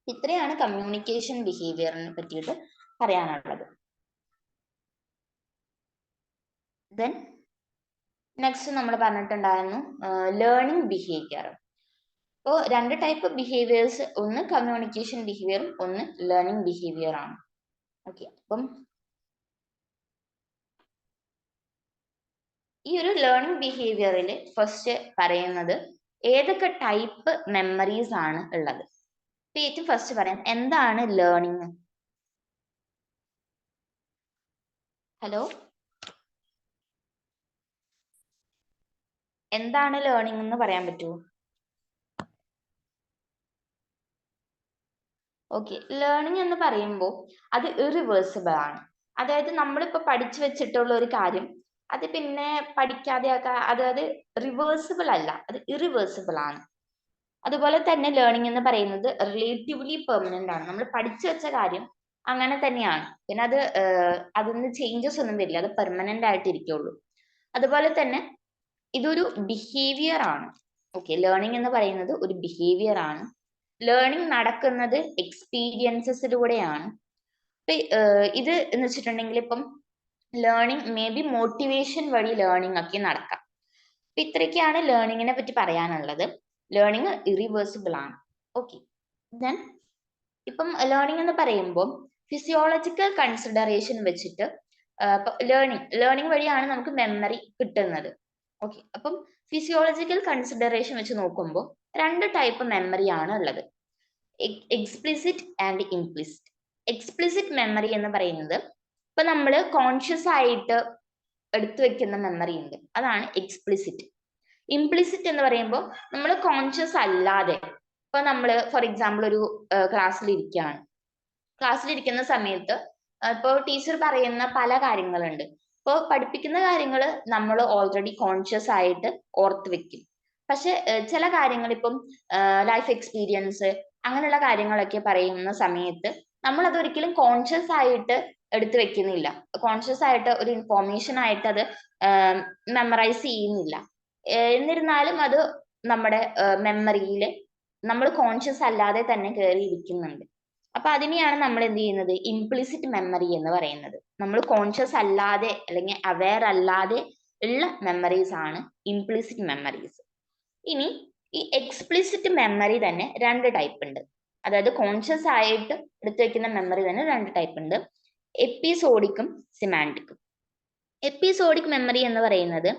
Speaker 1: ഇത്രയാണ് കമ്മ്യൂണിക്കേഷൻ ബിഹേവിയറിനെ പറ്റിയിട്ട് പറയാനുള്ളത്. ദെൻ നെക്സ്റ്റ് നമ്മൾ പറഞ്ഞിട്ടുണ്ടായിരുന്നു ലേണിംഗ് ബിഹേവിയർ. അപ്പോൾ രണ്ട് ടൈപ്പ് ബിഹേവിയേഴ്സ്, ഒന്ന് കമ്മ്യൂണിക്കേഷൻ ബിഹേവിയറും ഒന്ന് ലേണിംഗ് ബിഹേവിയർ ആണ്. ഓക്കെ, അപ്പം ഈ ഒരു ലേണിംഗ് ബിഹേവിയറിൽ ഫസ്റ്റ് പറയുന്നത് ഏതൊക്കെ ടൈപ്പ് മെമ്മറീസ് ആണ് ഉള്ളത്. ഏറ്റവും ഫസ്റ്റ് പറയാം, എന്താണ് ലേണിംഗ്? ഹലോ, എന്താണ് ലേണിംഗ് എന്ന് പറയാൻ പറ്റുമോ? ഓക്കെ, ലേണിംഗ് എന്ന് പറയുമ്പോൾ അത് ഇറിവേഴ്സിബിൾ ആണ്. അതായത് നമ്മളിപ്പോ പഠിച്ചു വെച്ചിട്ടുള്ള ഒരു കാര്യം അത് പിന്നെ പഠിക്കാതെ അതായത് റിവേഴ്സിബിൾ അല്ല, അത് ഇറിവേഴ്സിബിൾ ആണ്. അതുപോലെ തന്നെ ലേണിംഗ് എന്ന് പറയുന്നത് റിലേറ്റീവ്ലി പെർമനന്റ് ആണ്. നമ്മൾ പഠിച്ചു വെച്ച കാര്യം അങ്ങനെ തന്നെയാണ്, പിന്നെ അതിന് ചേഞ്ചസ് ഒന്നും വരില്ല, അത് പെർമനന്റ് ആയിട്ട് ഇരിക്കുള്ളൂ. അതുപോലെ തന്നെ ഇതൊരു ബിഹേവിയർ ആണ്. ഓക്കെ, ലേണിംഗ് എന്ന് പറയുന്നത് ഒരു ബിഹേവിയർ ആണ്. ലേണിംഗ് നടക്കുന്നത് എക്സ്പീരിയൻസസിലൂടെയാണ്. ഇത് എന്ന് വെച്ചിട്ടുണ്ടെങ്കിൽ ഇപ്പം ലേണിംഗ് മേ ബി മോട്ടിവേഷൻ വഴി ലേണിംഗ് ഒക്കെ നടക്കാം. അപ്പൊ ഇത്രയൊക്കെയാണ് ലേണിങ്ങിനെ പറ്റി പറയാനുള്ളത്. ലേണിംഗ് ഇറിവേഴ്സിബിൾ ആണ്. ഓക്കെ, ദെൻ ഇപ്പം ലേണിംഗ് എന്ന് പറയുമ്പോൾ ഫിസിയോളജിക്കൽ കൺസിഡറേഷൻ വെച്ചിട്ട് ലേണിംഗ് വഴിയാണ് നമുക്ക് മെമ്മറി കിട്ടുന്നത്. ഓക്കെ, അപ്പം ഫിസിയോളജിക്കൽ കൺസിഡറേഷൻ വെച്ച് നോക്കുമ്പോൾ രണ്ട് ടൈപ്പ് മെമ്മറി ആണ് ഉള്ളത്, explicit and implicit. Explicit memory എന്ന് പറയുന്നത് ഇപ്പൊ നമ്മൾ കോൺഷ്യസ് ആയിട്ട് എടുത്തു വെക്കുന്ന മെമ്മറി ഉണ്ട്, അതാണ് എക്സ്പ്ലിസിറ്റ്. ഇംപ്ലിസിറ്റ് എന്ന് പറയുമ്പോൾ നമ്മൾ കോൺഷ്യസ് അല്ലാതെ, ഇപ്പൊ നമ്മൾ ഫോർ എക്സാമ്പിൾ ഒരു ക്ലാസ്സിലിരിക്കുന്ന സമയത്ത് ഇപ്പോൾ ടീച്ചർ പറയുന്ന പല കാര്യങ്ങളുണ്ട്. ഇപ്പോൾ പഠിപ്പിക്കുന്ന കാര്യങ്ങൾ നമ്മൾ ഓൾറെഡി കോൺഷ്യസ് ആയിട്ട് ഓർത്ത് വെക്കും. പക്ഷെ ചില കാര്യങ്ങൾ ഇപ്പം ലൈഫ് എക്സ്പീരിയൻസ് അങ്ങനെയുള്ള കാര്യങ്ങളൊക്കെ പറയുന്ന സമയത്ത് നമ്മൾ അതൊരിക്കലും കോൺഷ്യസ് ആയിട്ട് എടുത്തു വെക്കുന്നില്ല, കോൺഷ്യസ് ആയിട്ട് ഒരു ഇൻഫോർമേഷൻ ആയിട്ട് അത് മെമ്മറൈസ് ചെയ്യുന്നില്ല. എന്നിരുന്നാലും അത് നമ്മുടെ മെമ്മറിയിൽ നമ്മൾ കോൺഷ്യസ് അല്ലാതെ തന്നെ കയറി ഇരിക്കുന്നുണ്ട്. അപ്പൊ അതിനെയാണ് നമ്മൾ എന്ത് ചെയ്യുന്നത്, ഇംപ്ലിസിറ്റ് മെമ്മറി എന്ന് പറയുന്നത്. നമ്മൾ കോൺഷ്യസ് അല്ലാതെ അല്ലെങ്കിൽ അവെയർ അല്ലാതെ ഉള്ള മെമ്മറീസ് ആണ് ഇംപ്ലിസിറ്റ് മെമ്മറീസ്. ഇനി ഈ എക്സ്പ്ലിസിറ്റ് മെമ്മറി തന്നെ രണ്ട് ടൈപ്പ് ഉണ്ട്, അതായത് കോൺഷ്യസ് ആയിട്ട് എടുത്തു വെക്കുന്ന മെമ്മറി തന്നെ രണ്ട് ടൈപ്പ് ഉണ്ട്, എപ്പിസോഡിക്കും സിമാൻറ്റിക്കും. എപ്പിസോഡിക് മെമ്മറി എന്ന് പറയുന്നത്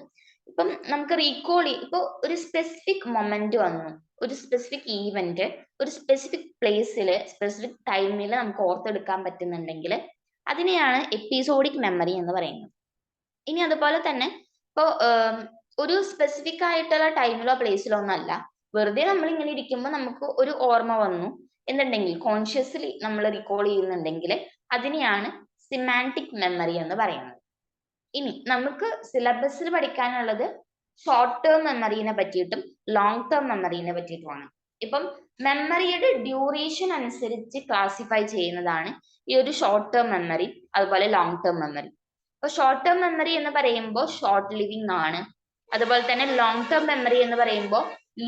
Speaker 1: ഇപ്പം നമുക്ക് റീകോൾ ഇപ്പൊ ഒരു സ്പെസിഫിക് മൊമെന്റ് വന്നു, ഒരു സ്പെസിഫിക് ഈവന്റ് ഒരു സ്പെസിഫിക് പ്ലേസിൽ സ്പെസിഫിക് ടൈമിൽ നമുക്ക് ഓർത്തെടുക്കാൻ പറ്റുന്നുണ്ടെങ്കിൽ അതിനെയാണ് എപ്പിസോഡിക് മെമ്മറി എന്ന് പറയുന്നത്. ഇനി അതുപോലെ തന്നെ ഇപ്പോൾ ഒരു സ്പെസിഫിക് ആയിട്ടുള്ള ടൈമിലോ പ്ലേസിലോ ഒന്നല്ല, വെറുതെ നമ്മൾ ഇങ്ങനെ ഇരിക്കുമ്പോൾ നമുക്ക് ഒരു ഓർമ്മ വന്നു എന്നുണ്ടെങ്കിൽ, കോൺഷ്യസ്ലി നമ്മൾ റീകോൾ ചെയ്യുന്നുണ്ടെങ്കിൽ അതിനെയാണ് സിമാൻറ്റിക് മെമ്മറി എന്ന് പറയുന്നത്. ഇനി നമുക്ക് സിലബസിൽ പഠിക്കാനുള്ളത് ഷോർട്ട് ടേം മെമ്മറിനെ പറ്റിയിട്ടും ലോങ് ടേം മെമ്മറിനെ പറ്റിയിട്ടുമാണ്. ഇപ്പം മെമ്മറിയുടെ ഡ്യൂറേഷൻ അനുസരിച്ച് ക്ലാസിഫൈ ചെയ്യുന്നതാണ് ഈ ഒരു ഷോർട്ട് ടേം മെമ്മറി, അതുപോലെ ലോങ് ടേം മെമ്മറി. അപ്പൊ ഷോർട്ട് ടേം മെമ്മറി എന്ന് പറയുമ്പോൾ ഷോർട്ട് ലിവിങ് ആണ്. അതുപോലെ തന്നെ ലോങ് ടേം മെമ്മറി എന്ന് പറയുമ്പോൾ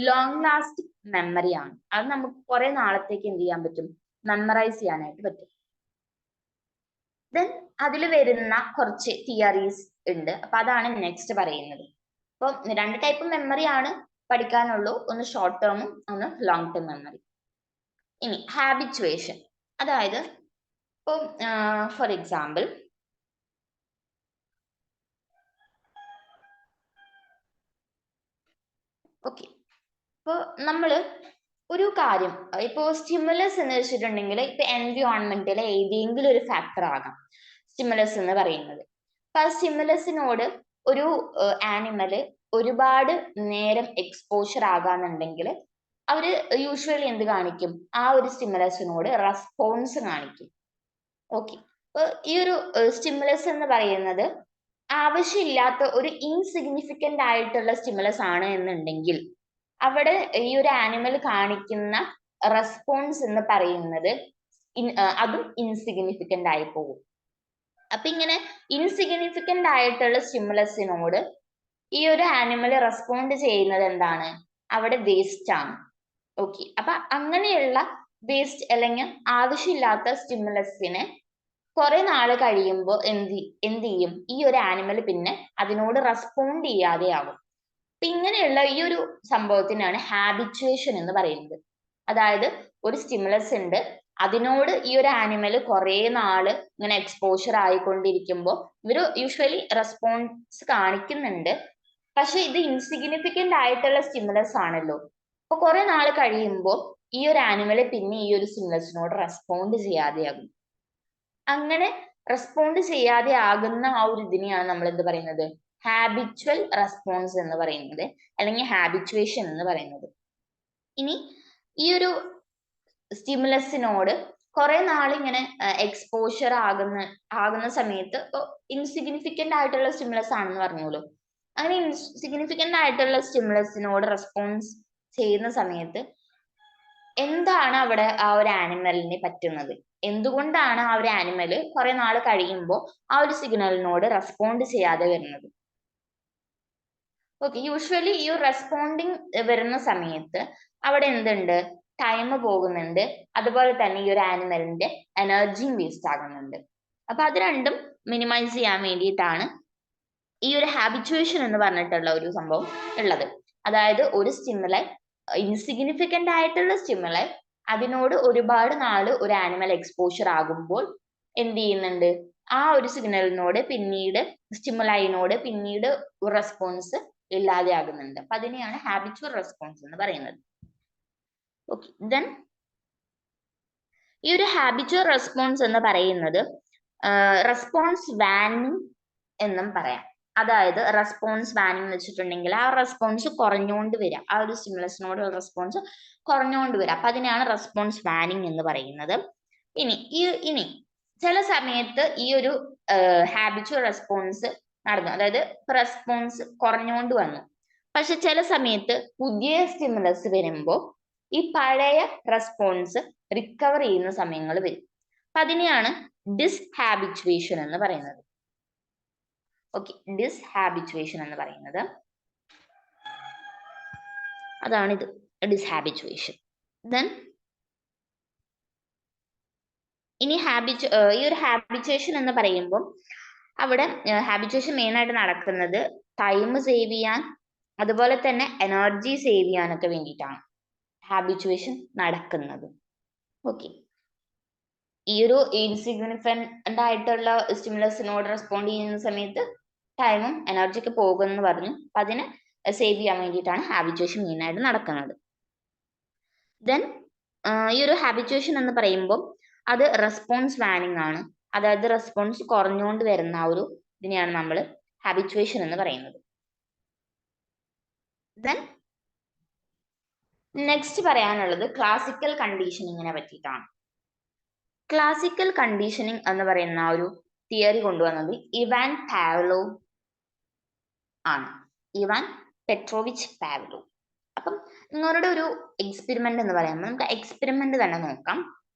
Speaker 1: ലോങ് ലാസ്റ്റിംഗ് മെമ്മറി ആണ്. അത് നമുക്ക് കുറെ നാളത്തേക്ക് എന്ത് ചെയ്യാൻ പറ്റും, മെമ്മറൈസ് ചെയ്യാനായിട്ട് പറ്റും. ദെൻ അതിൽ വരുന്ന കുറച്ച് തിയറീസ് ഉണ്ട്. അപ്പൊ അതാണ് നെക്സ്റ്റ് പറയുന്നത്. അപ്പൊ 2 ടൈപ്പ് മെമ്മറി ആണ് പഠിക്കാനുള്ളൂ, ഒന്ന് ഷോർട്ട് ടേമും ഒന്ന് ലോങ് ടേം മെമ്മറി. ഇനി ഹാബിച്വേഷൻ, അതായത് ഇപ്പം ഫോർ എക്സാമ്പിൾ ഓക്കെ, ഇപ്പൊ നമ്മള് ഒരു കാര്യം ഇപ്പോ സ്റ്റിമുലസ് എന്ന് വെച്ചിട്ടുണ്ടെങ്കിൽ ഇപ്പൊ എൻവിയോൺമെന്റിലെ ഏതെങ്കിലും ഒരു ഫാക്ടർ ആകാം സ്റ്റിമുലസ് എന്ന് പറയുന്നത്. അപ്പൊ ആ സ്റ്റിമുലസിനോട് ഒരു ആനിമല് ഒരുപാട് നേരം എക്സ്പോഷർ ആകാന്നുണ്ടെങ്കിൽ അവര് യൂഷ്വലി എന്ത് കാണിക്കും, ആ ഒരു സ്റ്റിമുലസിനോട് റെസ്പോൺസ് കാണിക്കും. ഓക്കെ, അപ്പൊ ഈ ഒരു സ്റ്റിമുലസ് എന്ന് പറയുന്നത് ആവശ്യമില്ലാത്ത ഒരു ഇൻസിഗ്നിഫിക്കന്റ് ആയിട്ടുള്ള സ്റ്റിമുലസ് ആണ് എന്നുണ്ടെങ്കിൽ അവിടെ ഈ ഒരു ആനിമൽ കാണിക്കുന്ന റെസ്പോൺസ് എന്ന് പറയുന്നത് അതും ഇൻസിഗ്നിഫിക്കന്റ് ആയി പോകും. അപ്പൊ ഇങ്ങനെ ഇൻസിഗ്നിഫിക്കന്റ് ആയിട്ടുള്ള സ്റ്റിമുലസിനോട് ഈ ഒരു ആനിമൽ റെസ്പോണ്ട് ചെയ്യുന്നത് എന്താണ്, അവിടെ വേസ്റ്റ് ആണ്. ഓക്കെ, അപ്പൊ അങ്ങനെയുള്ള വേസ്റ്റ് അല്ലെങ്കിൽ ആവശ്യമില്ലാത്ത സ്റ്റിമുലസിനെ കുറെ നാള് കഴിയുമ്പോൾ എന്ത് ചെയ്യും, ഈ ഒരു ആനിമൽ പിന്നെ അതിനോട് റെസ്പോണ്ട് ചെയ്യാതെ ആകും. അപ്പൊ ഇങ്ങനെയുള്ള ഈ ഒരു സംഭവത്തിനാണ് ഹാബിച്വേഷൻ എന്ന് പറയുന്നത്. അതായത് ഒരു സ്റ്റിമുലസ് ഉണ്ട്, അതിനോട് ഈ ഒരു ആനിമൽ കുറെ നാള് ഇങ്ങനെ എക്സ്പോഷർ ആയിക്കൊണ്ടിരിക്കുമ്പോൾ ഇവര് യൂഷ്വലി റെസ്പോൺസ് കാണിക്കുന്നുണ്ട്. പക്ഷെ ഇത് ഇൻസിഗ്നിഫിക്കന്റ് ആയിട്ടുള്ള സ്റ്റിമുലസ് ആണല്ലോ. അപ്പൊ കുറെ നാള് കഴിയുമ്പോൾ ഈ ഒരു ആനിമൽ പിന്നെ ഈ ഒരു സ്റ്റിമുലസിനോട് റെസ്പോണ്ട് ചെയ്യാതെയാകും. അങ്ങനെ റെസ്പോണ്ട് ചെയ്യാതെ ആകുന്ന ആ ഒരു ഇതിനെയാണ് നമ്മൾ എന്ത് പറയുന്നത്, ഹാബിച്വൽ റെസ്പോൺസ് എന്ന് പറയുന്നത്, അല്ലെങ്കിൽ ഹാബിച്വേഷൻ എന്ന് പറയുന്നത്. ഇനി ഈ ഒരു സ്റ്റിമുലസിനോട് കുറെ നാളിങ്ങനെ എക്സ്പോഷർ ആകുന്ന സമയത്ത് ഇൻസിഗ്നിഫിക്കന്റ് ആയിട്ടുള്ള സ്റ്റിമുലസ് ആണെന്ന് പറഞ്ഞോളൂ. അങ്ങനെ ഇൻസിഗ്നിഫിക്കന്റ് ആയിട്ടുള്ള സ്റ്റിമുലസിനോട് റെസ്പോൺസ് ചെയ്യുന്ന സമയത്ത് എന്താണ് അവിടെ ആ ഒരു ആനിമലിന് പറ്റുന്നത്, എന്തുകൊണ്ടാണ് ആ ഒരു ആനിമല് കുറെ നാൾ കഴിയുമ്പോൾ ആ ഒരു സിഗ്നലിനോട് റെസ്പോണ്ട് ചെയ്യാതെ വരുന്നത്. ഓക്കെ, യൂഷ്വലി ഈ റെസ്പോണ്ടിങ് വരുന്ന സമയത്ത് അവിടെ എന്തുണ്ട്, ടൈം പോകുന്നുണ്ട്, അതുപോലെ തന്നെ ഈ ഒരു ആനിമലിന്റെ എനർജിയും വേസ്റ്റ് ആകുന്നുണ്ട്. അപ്പൊ അത് രണ്ടും മിനിമൈസ് ചെയ്യാൻ വേണ്ടിയിട്ടാണ് ഈ ഒരു ഹാബിച്വേഷൻ എന്ന് പറഞ്ഞിട്ടുള്ള ഒരു സംഭവം ഉള്ളത്. അതായത് ഒരു സ്റ്റിമുലൈ ഇൻസിഗ്നിഫിക്കന്റ് ആയിട്ടുള്ള സ്റ്റിമുലൈ അതിനോട് ഒരുപാട് നാള് ഒരു ആനിമൽ എക്സ്പോഷർ ആകുമ്പോൾ എന്ത് ചെയ്യുന്നുണ്ട്, ആ ഒരു സിഗ്നലിനോട് പിന്നീട് സ്റ്റിമുലൈനോട് പിന്നീട് റെസ്പോൺസ് ഇല്ലാതെ ആകുന്നുണ്ട്. അപ്പൊ അതിനെയാണ് ഹാബിച്വൽ റെസ്പോൺസ് എന്ന് പറയുന്നത്. ഓക്കെ, ദെൻ ഈ ഒരു ഹാബിച്വൽ റെസ്പോൺസ് എന്ന് പറയുന്നത് റെസ്പോൺസ് വാനിങ് എന്നും പറയാം. അതായത് റെസ്പോൺസ് വാനിങ് എന്ന് വെച്ചിട്ടുണ്ടെങ്കിൽ ആ റെസ്പോൺസ് കുറഞ്ഞുകൊണ്ട് വരിക, ആ ഒരു സ്റ്റിമുലസിനോടുള്ള റെസ്പോൺസ് കുറഞ്ഞുകൊണ്ട് വരിക. അപ്പൊ അതിനെയാണ് റെസ്പോൺസ് വാനിങ് എന്ന് പറയുന്നത്. ഇനി ചില സമയത്ത് ഈ ഒരു ഹാബിച്വൽ റെസ്പോൺസ് നടന്നു, അതായത് റെസ്പോൺസ് കുറഞ്ഞുകൊണ്ട് വന്നു. പക്ഷെ ചില സമയത്ത് പുതിയ സ്റ്റിമുലസ് വരുമ്പോൾ ഈ പഴയ റെസ്പോൺസ് റിക്കവർ ചെയ്യുന്ന സമയങ്ങൾ വരും. അപ്പൊ അതിനെയാണ് ഡിസ്ഹാബിച്വേഷൻ എന്ന് പറയുന്നത്. ഓക്കെ, ഡിസ്ഹാബിച്വേഷൻ എന്ന് പറയുന്നത് അതാണിത്, ഡിസ്ഹാബിച്വേഷൻ. ദെൻ ഇനി ഈ ഒരു ഹാബിച്വേഷൻ എന്ന് പറയുമ്പോൾ അവിടെ ഹാബിച്വേഷൻ മെയിൻ ആയിട്ട് നടക്കുന്നത് ടൈം സേവ് ചെയ്യാൻ, അതുപോലെ തന്നെ എനർജി സേവ് ചെയ്യാനൊക്കെ വേണ്ടിയിട്ടാണ് ഹാബിച്വേഷൻ നടക്കുന്നത്. ഓക്കെ, ഈ ഒരു ഇൻസിഗ്നിഫിക്കന്റ് ആയിട്ടുള്ള സ്റ്റിമുലസിനോട് റെസ്പോണ്ട് ചെയ്യുന്ന സമയത്ത് ടൈമും എനർജിയൊക്കെ പോകുമെന്ന് പറഞ്ഞു. അപ്പൊ അതിനെ സേവ് ചെയ്യാൻ വേണ്ടിയിട്ടാണ് ഹാബിച്വേഷൻ മെയിൻ ആയിട്ട് നടക്കുന്നത്. ദെൻ ഈ ഒരു ഹാബിച്വേഷൻ എന്ന് പറയുമ്പോൾ അത് റെസ്പോൺസ് വാനിങ് ആണ്. അതായത് റെസ്പോൺസ് കുറഞ്ഞുകൊണ്ട് വരുന്ന ആ ഒരു ഇതിനെയാണ് നമ്മൾ ഹാബിച്വേഷൻ എന്ന് പറയുന്നത്. ദെൻ നെക്സ്റ്റ് പറയാനുള്ളത് ക്ലാസിക്കൽ കണ്ടീഷനിങ്ങിനെ പറ്റിയിട്ടാണ്. ക്ലാസിക്കൽ കണ്ടീഷനിങ് എന്ന് പറയുന്ന ആ ഒരു തിയറി കൊണ്ടുവന്നത് ഇവാൻ പാവ്ലോവ് ആണ്. Ivan Petrovich പാവ്ലോ. അപ്പം നിങ്ങളുടെ ഒരു എക്സ്പെരിമെന്റ് എന്ന് പറയുമ്പോൾ നമുക്ക് എക്സ്പെരിമെന്റ് തന്നെ നോക്കാം.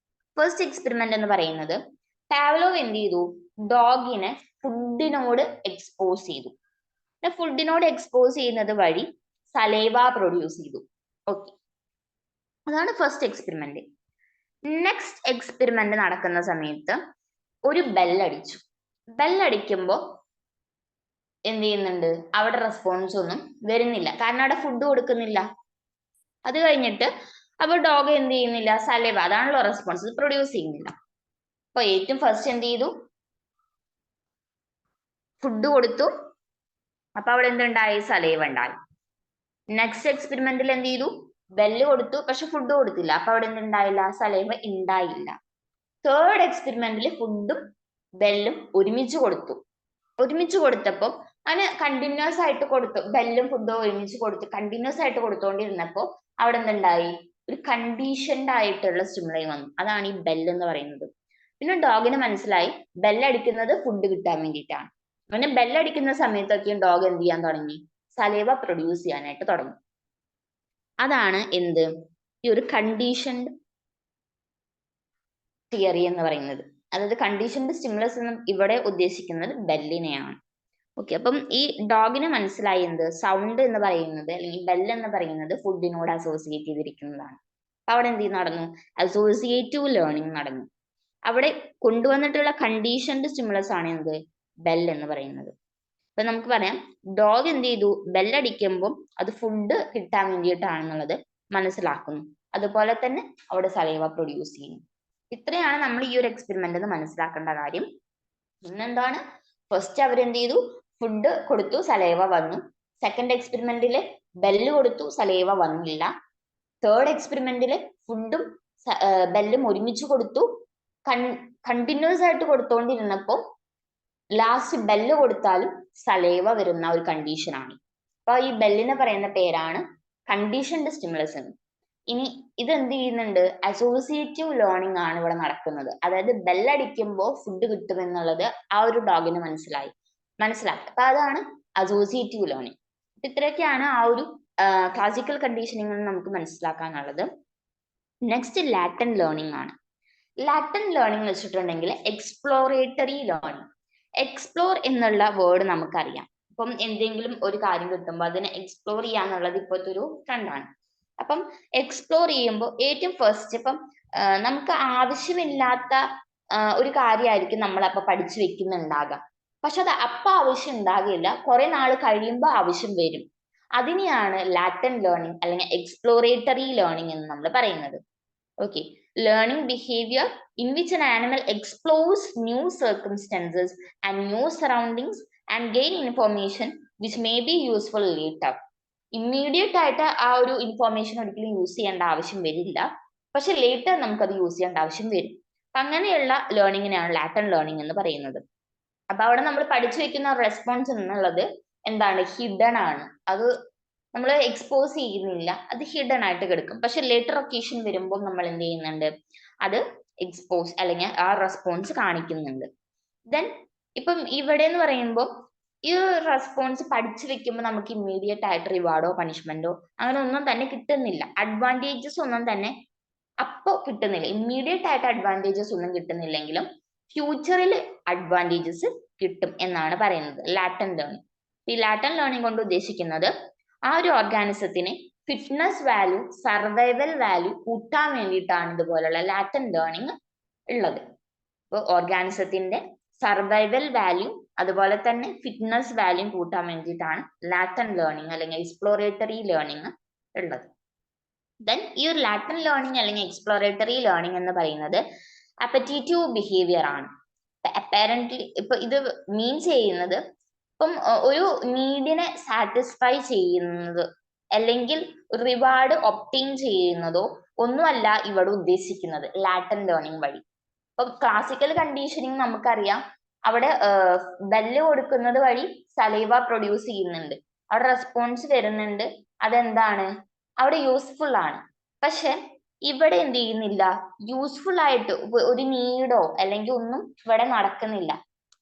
Speaker 1: ഫസ്റ്റ് എക്സ്പെരിമെന്റ് എന്ന് പറയുന്നത് പാവ്ലോവ് എന്ത് ചെയ്തു, ഡോഗിനെ ഫുഡിനോട് എക്സ്പോസ് ചെയ്തു. ഫുഡിനോട് എക്സ്പോസ് ചെയ്യുന്നത് വഴി സലൈവ പ്രൊഡ്യൂസ് ചെയ്തു. ഓക്കെ, അതാണ് ഫസ്റ്റ് എക്സ്പെരിമെന്റ്. നെക്സ്റ്റ് എക്സ്പെരിമെന്റ് നടക്കുന്ന സമയത്ത് ഒരു ബെല്ലടിച്ചു. ബെല്ലടിക്കുമ്പോൾ എന്ത് ചെയ്യുന്നുണ്ട്, അവിടെ റെസ്പോൺസ് ഒന്നും വരുന്നില്ല, കാരണം അവിടെ ഫുഡ് കൊടുക്കുന്നില്ല. അത് കഴിഞ്ഞിട്ട് അപ്പൊ ഡോഗ് എന്ത് ചെയ്യുന്നില്ല, സലൈവ, അതാണല്ലോ റെസ്പോൺസ്, പ്രൊഡ്യൂസ് ചെയ്യുന്നില്ല. അപ്പൊ ഏറ്റവും ഫസ്റ്റ് എന്ത് ചെയ്തു, ഫുഡ് കൊടുത്തു, അപ്പൊ അവിടെ എന്തുണ്ടായി, സലൈവ ഉണ്ടായി. നെക്സ്റ്റ് എക്സ്പെരിമെന്റിൽ എന്ത് ചെയ്തു, ബെല്ല് കൊടുത്തു, പക്ഷെ ഫുഡ് കൊടുത്തില്ല, അപ്പൊ അവിടെ എന്തുണ്ടായില്ല, സലൈവ ഉണ്ടായില്ല. തേർഡ് എക്സ്പെരിമെന്റിൽ ഫുഡും ബെല്ലും ഒരുമിച്ച് കൊടുത്തു. ഒരുമിച്ച് കൊടുത്തപ്പോൾ അതിന് കണ്ടിന്യൂസ് ആയിട്ട് കൊടുത്തു, ബെല്ലും ഫുഡും ഒരുമിച്ച് കൊടുത്തു കണ്ടിന്യൂസ് ആയിട്ട് കൊടുത്തുകൊണ്ടിരുന്നപ്പോൾ അവിടെ എന്തുണ്ടായി, ഒരു കണ്ടീഷൻഡ് ആയിട്ടുള്ള സ്റ്റിമുലൈ വന്നു. അതാണ് ഈ ബെല്ല് എന്ന് പറയുന്നത്. പിന്നെ ഡോഗിന് മനസ്സിലായി ബെല്ലടിക്കുന്നത് ഫുഡ് കിട്ടാൻ വേണ്ടിയിട്ടാണ്. അങ്ങനെ ബെല്ലടിക്കുന്ന സമയത്തൊക്കെയും ഡോഗ് എന്ത് ചെയ്യാൻ തുടങ്ങി, സലൈവ പ്രൊഡ്യൂസ് ചെയ്യാനായിട്ട് തുടങ്ങി. അതാണ് എന്ത്, ഈ ഒരു കണ്ടീഷൻഡ് തിയറി എന്ന് പറയുന്നത്. അതായത് കണ്ടീഷൻഡ് സ്റ്റിമുലസ് എന്ന് ഇവിടെ ഉദ്ദേശിക്കുന്നത് ബെല്ലിനെയാണ്. ഓക്കെ, അപ്പം ഈ ഡോഗിന് മനസ്സിലായി എന്ത്, സൗണ്ട് എന്ന് പറയുന്നത് അല്ലെങ്കിൽ ബെല്ല് എന്ന് പറയുന്നത് ഫുഡിനോട് അസോസിയേറ്റ് ചെയ്തിരിക്കുന്നതാണ്. അപ്പൊ അവിടെ എന്ത് നടന്നു, അസോസിയേറ്റീവ് ലേണിംഗ് നടന്നു. അവിടെ കൊണ്ടുവന്നിട്ടുള്ള കണ്ടീഷൻഡ് സ്റ്റിമുലസ് ആണ് എന്ത്, ബെൽ എന്ന് പറയുന്നത്. അപ്പൊ നമുക്ക് പറയാം ഡോഗ് എന്ത് ചെയ്തു, ബെല്ലടിക്കുമ്പോൾ അത് ഫുഡ് കിട്ടാൻ വേണ്ടിയിട്ടാണെന്നുള്ളത് മനസ്സിലാക്കുന്നു. അതുപോലെ തന്നെ അവിടെ സലൈവ പ്രൊഡ്യൂസ് ചെയ്യുന്നു. ഇത്രയാണ് നമ്മൾ ഈ ഒരു എക്സ്പെരിമെന്റ് മനസ്സിലാക്കേണ്ട കാര്യം. പിന്നെന്താണ്, ഫസ്റ്റ് അവരെന്ത് ചെയ്തു, ഫുഡ് കൊടുത്തു, സലൈവ വന്നു. സെക്കൻഡ് എക്സ്പെരിമെന്റില് ബെല്ല് കൊടുത്തു, സലൈവ വന്നില്ല. തേർഡ് എക്സ്പെരിമെന്റില് ഫുഡും ബെല്ലും ഒരുമിച്ച് കൊടുത്തു, കണ്ടിന്യൂസ് ആയിട്ട് കൊടുത്തോണ്ടിരുന്നപ്പോ ലാസ്റ്റ് ബെല്ല് കൊടുത്താലും സലൈവ വരുന്ന ഒരു കണ്ടീഷനാണ്. അപ്പൊ ഈ ബെല്ലിന് പറയുന്ന പേരാണ് കണ്ടീഷൻഡ് സ്റ്റിമുലസ് എന്ന്. ഇനി ഇത് എന്ത് ചെയ്യുന്നുണ്ട്, അസോസിയേറ്റീവ് ലേണിംഗ് ആണ് ഇവിടെ നടക്കുന്നത്. അതായത് ബെല്ലടിക്കുമ്പോൾ ഫുഡ് കിട്ടുമെന്നുള്ളത് ആ ഒരു ഡോഗിന് മനസ്സിലാക്കി. അപ്പൊ അതാണ് അസോസിയേറ്റീവ് ലേണിംഗ്. ഇത്രയൊക്കെയാണ് ആ ഒരു ക്ലാസിക്കൽ കണ്ടീഷനിങ് നമുക്ക് മനസ്സിലാക്കാനുള്ളത്. നെക്സ്റ്റ് ലാറ്റൻ ലേണിംഗ് ആണ്. ലാറ്റൻ ലേണിംഗ് എന്ന് വെച്ചിട്ടുണ്ടെങ്കിൽ എക്സ്പ്ലോറേറ്ററി ലേണിംഗ്. എക്സ്പ്ലോർ എന്നുള്ള വേർഡ് നമുക്കറിയാം. ഇപ്പം എന്തെങ്കിലും ഒരു കാര്യം കിട്ടുമ്പോൾ അതിനെ എക്സ്പ്ലോർ ചെയ്യാന്നുള്ളത് ഇപ്പോഴത്തെ ഒരു ട്രെൻഡാണ്. അപ്പം എക്സ്പ്ലോർ ചെയ്യുമ്പോൾ ഏറ്റവും ഫസ്റ്റ് ഇപ്പം നമുക്ക് ആവശ്യമില്ലാത്ത ഒരു കാര്യമായിരിക്കും നമ്മൾ അപ്പൊ പഠിച്ചു വെക്കുന്നുണ്ടാകുക. പക്ഷെ അത് അപ്പൊ ആവശ്യം ഉണ്ടാകില്ല, കുറെ നാൾ കഴിയുമ്പോൾ ആവശ്യം വരും. അതിനെയാണ് ലാറ്റൻ ലേണിംഗ് അല്ലെങ്കിൽ എക്സ്പ്ലോറേറ്ററി ലേണിംഗ് എന്ന് നമ്മൾ പറയുന്നത്. Okay, learning behavior in which an animal explores new circumstances and new surroundings and gain information which may be useful later. Immediate ആയിട്ട് ആ ഒരു ഇൻഫോർമേഷൻ ഒരിക്കലും യൂസ് ചെയ്യേണ്ട ആവശ്യം വരില്ല, പക്ഷെ ലേറ്റർ നമുക്കത് യൂസ് ചെയ്യേണ്ട ആവശ്യം വരും. അങ്ങനെയുള്ള ലേണിങ്ങിനെയാണ് ലാറ്റൻ ലേണിംഗ് എന്ന് പറയുന്നത്. അപ്പൊ അവിടെ നമ്മൾ പഠിച്ചു വെക്കുന്ന റെസ്പോൺസ് എന്നുള്ളത് എന്താണ്, ഹിഡൻ ആണ്. അത് നമ്മൾ എക്സ്പോസ് ചെയ്യുന്നില്ല, അത് ഹിഡൻ ആയിട്ട് കിടക്കും. പക്ഷെ ലേറ്റർ ഒക്കേഷൻ വരുമ്പോൾ നമ്മൾ എന്ത് ചെയ്യുന്നുണ്ട്, അത് എക്സ്പോസ് അല്ലെങ്കിൽ ആ റെസ്പോൺസ് കാണിക്കുന്നുണ്ട്. ദെൻ ഇപ്പം ഇവിടെ എന്ന് പറയുമ്പോൾ ഈ റെസ്പോൺസ് പഠിച്ചു വെക്കുമ്പോൾ നമുക്ക് ഇമ്മീഡിയറ്റ് ആയിട്ട് റിവാർഡോ പണിഷ്മെന്റോ അങ്ങനെ ഒന്നും തന്നെ കിട്ടുന്നില്ല. അഡ്വാൻറ്റേജസ് ഒന്നും തന്നെ അപ്പോൾ കിട്ടുന്നില്ല. ഇമ്മീഡിയറ്റ് ആയിട്ട് അഡ്വാൻറ്റേജസ് ഒന്നും കിട്ടുന്നില്ലെങ്കിലും ഫ്യൂച്ചറിൽ അഡ്വാൻറ്റേജസ് കിട്ടും എന്നാണ് പറയുന്നത് ലാറ്റൻ ലേണിംഗ്. ഈ ലാറ്റൻ ലേണിംഗ് കൊണ്ട് ഉദ്ദേശിക്കുന്നത് ആ ഒരു ഓർഗാനിസത്തിന് ഫിറ്റ്നസ് വാല്യൂ, സർവൈവൽ വാല്യൂ കൂട്ടാൻ വേണ്ടിയിട്ടാണ് ഇതുപോലുള്ള ലാറ്റൻ ലേണിംഗ് ഉള്ളത്. അപ്പോൾ ഓർഗാനിസത്തിന്റെ സർവൈവൽ വാല്യൂ അതുപോലെ തന്നെ ഫിറ്റ്നസ് വാല്യൂ കൂട്ടാൻ വേണ്ടിയിട്ടാണ് ലാറ്റൻ ലേണിംഗ് അല്ലെങ്കിൽ എക്സ്പ്ലോറേറ്ററി ലേണിംഗ് ഉള്ളത്. ദെൻ ഈ ഒരു ലാറ്റൻ ലേണിംഗ് അല്ലെങ്കിൽ എക്സ്പ്ലോറേറ്ററി ലേണിംഗ് എന്ന് പറയുന്നത് അപ്പറ്റീറ്റീവ് ബിഹേവിയർ ആണ്. അപ്പാരന്റ്ലി ഇപ്പൊ ഇത് മീൻ ചെയ്യുന്നത് ഇപ്പം ഒരു നീഡിനെ സാറ്റിസ്ഫൈ ചെയ്യുന്നത് അല്ലെങ്കിൽ റിവാർഡ് ഒപ്റ്റെയിൻ ചെയ്യുന്നതോ ഒന്നുമല്ല ഇവിടെ ഉദ്ദേശിക്കുന്നത് ലാറ്റൻ ലേണിംഗ് വഴി. ഇപ്പൊ ക്ലാസിക്കൽ കണ്ടീഷനിങ് നമുക്കറിയാം, അവിടെ ബെല്ല് കൊടുക്കുന്നത് വഴി സലൈവ പ്രൊഡ്യൂസ് ചെയ്യുന്നുണ്ട്, അവിടെ റെസ്പോൺസ് വരുന്നുണ്ട്, അതെന്താണ് അവിടെ യൂസ്ഫുൾ ആണ്. പക്ഷെ ഇവിടെ എന്ത് ചെയ്യുന്നില്ല, യൂസ്ഫുൾ ആയിട്ട് ഒരു നീഡോ അല്ലെങ്കിൽ ഒന്നും ഇവിടെ നടക്കുന്നില്ല.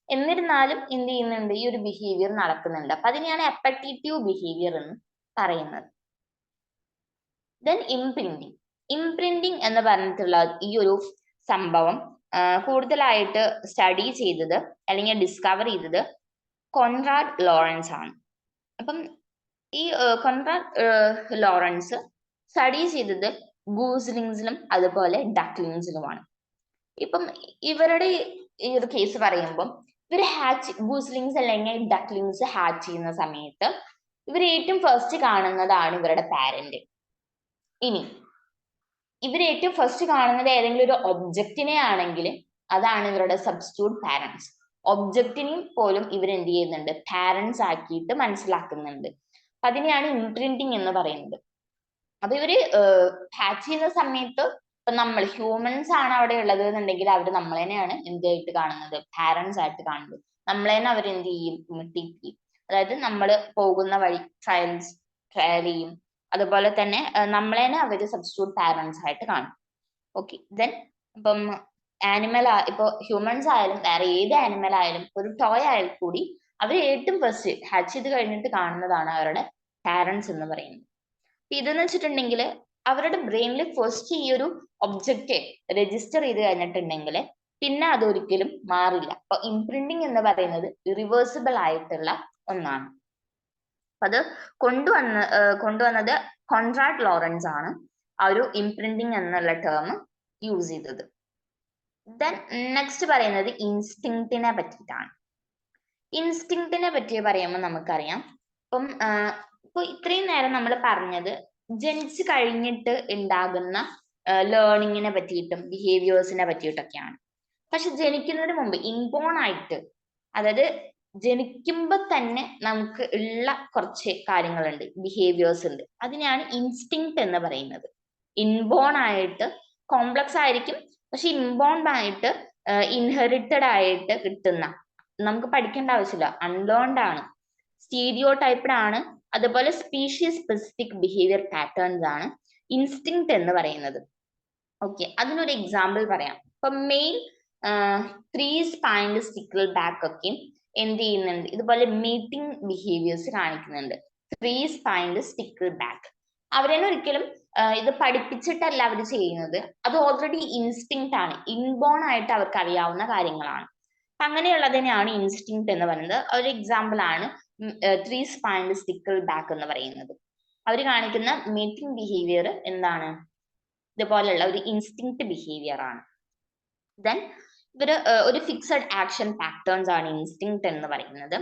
Speaker 1: എന്നിരുന്നാലും എന്ത് ചെയ്യുന്നുണ്ട്, ഈ ഒരു ബിഹേവിയർ നടക്കുന്നുണ്ട്. അപ്പൊ അതിനെയാണ് അപ്പറ്റീറ്റീവ് ബിഹേവിയർ എന്ന് പറയുന്നത്. ദെൻ ഇംപ്രിന്റിംഗ് എന്ന് പറഞ്ഞിട്ടുള്ള ഈ ഒരു സംഭവം കൂടുതലായിട്ട് സ്റ്റഡി ചെയ്തത് അല്ലെങ്കിൽ ഡിസ്കവർ ചെയ്തത് കോൺറാഡ് ലോറൻസ് ആണ്. അപ്പം ഈ കോൺറാഡ് ലോറൻസ് സ്റ്റഡി ചെയ്തത് ഗൂസ്ലിങ്സിലും അതുപോലെ ഡക്ലിങ്സിലുമാണ്. ഇപ്പം ഇവരുടെ ഈ ഒരു കേസ് പറയുമ്പം ഇവർ ഗൂസ്ലിങ്സ് അല്ലെങ്കിൽ ഡക്ലിങ്സ് ഹാച്ച് ചെയ്യുന്ന സമയത്ത് ഇവർ ഏറ്റവും ഫസ്റ്റ് കാണുന്നതാണ് ഇവരുടെ പാരന്റ്. ഇനി ഇവർ ഏറ്റവും ഫസ്റ്റ് കാണുന്നത് ഏതെങ്കിലും ഒരു ഒബ്ജക്റ്റിനെ ആണെങ്കിൽ അതാണ് ഇവരുടെ സബ്സ്റ്റിറ്റ്യൂട്ട് പാരന്റ്സ്. ഒബ്ജക്റ്റിനെയും പോലും ഇവർ എന്ത് ചെയ്യുന്നുണ്ട്, പാരന്റ്സ് ആക്കിയിട്ട് മനസ്സിലാക്കുന്നുണ്ട്. അതിനെയാണ് ഇംപ്രിന്റിംഗ് എന്ന് പറയുന്നത്. അപ്പൊ ഇവര് ഹാച്ച് ചെയ്യുന്ന സമയത്ത് ഇപ്പൊ നമ്മൾ ഹ്യൂമൻസ് ആണ് അവിടെ ഉള്ളത് എന്നുണ്ടെങ്കിൽ അവർ നമ്മളെന്നെയാണ് എന്തായിട്ട് കാണുന്നത്, പാരന്റ്സ് ആയിട്ട് കാണുന്നത്. നമ്മളെന്നെ അവർ എന്ത് ചെയ്യും, ഇമിറ്റേറ്റ് ചെയ്യും. അതായത് നമ്മൾ പോകുന്ന വഴി ട്രയൽ ചെയ്യും. അതുപോലെ തന്നെ നമ്മളെന്നെ അവർ സബ്സ്റ്റിറ്റ്യൂട്ട് പാരന്റ്സ് ആയിട്ട് കാണും. ഓക്കെ, ദെൻ ഇപ്പം ഇപ്പൊ ഹ്യൂമൻസ് ആയാലും വേറെ ഏത് ആനിമൽ ആയാലും ഒരു ടോയ് ആയാലും കൂടി അവർ ഏറ്റവും ഫസ്റ്റ് ഹാച്ച് ചെയ്ത് കഴിഞ്ഞിട്ട് കാണുന്നതാണ് അവരുടെ പാരന്റ്സ് എന്ന് പറയുന്നത്. ഇതെന്ന് വെച്ചിട്ടുണ്ടെങ്കിൽ അവരുടെ ബ്രെയിനിൽ ഫസ്റ്റ് ഈ ഒരു ഒബ്ജക്റ്റ് രജിസ്റ്റർ ചെയ്ത് കഴിഞ്ഞിട്ടുണ്ടെങ്കിൽ പിന്നെ അതൊരിക്കലും മാറില്ല. അപ്പൊ ഇംപ്രിന്റിംഗ് എന്ന് പറയുന്നത് ഇറിവേഴ്സിബിൾ ആയിട്ടുള്ള ഒന്നാണ്. അത് കൊണ്ടുവന്നത് കോൺറാഡ് ലോറൻസ് ആണ് ആ ഒരു ഇംപ്രിന്റിംഗ് എന്നുള്ള ടേം യൂസ് ചെയ്തത്. ദെൻ നെക്സ്റ്റ് പറയുന്നത് ഇൻസ്റ്റിങ്ക്റ്റിനെ പറ്റിയിട്ടാണ്. ഇൻസ്റ്റിങ്ക്റ്റിനെ പറ്റി പറയുമ്പോൾ നമുക്കറിയാം, ഇപ്പൊ ഇത്രയും നേരം നമ്മൾ പറഞ്ഞത് ജനിച്ചു കഴിഞ്ഞിട്ട് ഉണ്ടാകുന്ന ലേണിങ്ങിനെ പറ്റിയിട്ടും ബിഹേവിയേഴ്സിനെ പറ്റിയിട്ടൊക്കെയാണ്. പക്ഷെ ജനിക്കുന്നതിന് മുമ്പ് ഇൻബോൺ ആയിട്ട്, അതായത് ജനിക്കുമ്പോ തന്നെ നമുക്ക് ഉള്ള കുറച്ച് കാര്യങ്ങളുണ്ട്, ബിഹേവിയേഴ്സ് ഉണ്ട്. അതിനെയാണ് ഇൻസ്റ്റിങ്ക്റ്റ് എന്ന് പറയുന്നത്. ഇൻബോൺ ആയിട്ട് കോംപ്ലക്സ് ആയിരിക്കും, പക്ഷെ ഇൻബോൺ ആയിട്ട് ഇൻഹെറിറ്റഡ് ആയിട്ട് കിട്ടുന്ന, നമുക്ക് പഠിക്കേണ്ട ആവശ്യമില്ല, അൺലേൺഡ് ആണ്, സ്റ്റീരിയോ ടൈപ്ഡ് ആണ്. അതുപോലെ സ്പീഷീസ് സ്പെസിഫിക് ബിഹേവിയർ പാറ്റേൺസ് ആണ് ഇൻസ്റ്റിങ്ക്റ്റ് എന്ന് പറയുന്നത്. ഓക്കെ, അതിനൊരു എക്സാമ്പിൾ പറയാം. ഇപ്പൊ മെയിൻ 3 സ്പൈൻഡ് സ്റ്റിക്കിൾ ബാക്ക് ഒക്കെ എന്ത് ചെയ്യുന്നുണ്ട്, ഇതുപോലെ മീറ്റിംഗ് ബിഹേവിയേഴ്സ് കാണിക്കുന്നുണ്ട്. 3 സ്പൈൻഡ് സ്റ്റിക്കിൾ ബാക്ക് അവരെന്നെ ഒരിക്കലും ഇത് പഠിപ്പിച്ചിട്ടല്ല അവർ ചെയ്യുന്നത്. അത് ഓൾറെഡി ഇൻസ്റ്റിങ്ക്റ്റ് ആണ്, ഇൻബോൺ ആയിട്ട് അവർക്ക് അറിയാവുന്ന കാര്യങ്ങളാണ്. അങ്ങനെയുള്ളതിനെയാണ് ഇൻസ്റ്റിങ്ക്റ്റ് എന്ന് പറയുന്നത്. ഒരു എക്സാമ്പിൾ ആണ് 3 സ്പൈൻഡ് സ്റ്റിക്കിൾ ബാക്ക് എന്ന് പറയുന്നത്. അവർ കാണിക്കുന്ന മീറ്റിംഗ് ബിഹേവിയർ എന്താണ്, ഇതുപോലുള്ള ഒരു ഇൻസ്റ്റിങ്ക്റ്റ് ബിഹേവിയർ ആണ്. ദെൻ ഇവര് ഒരു ഫിക്സഡ് ആക്ഷൻ പാറ്റേൺസ് ആണ് ഇൻസ്റ്റിങ്ക്റ്റ് എന്ന് പറയുന്നത്.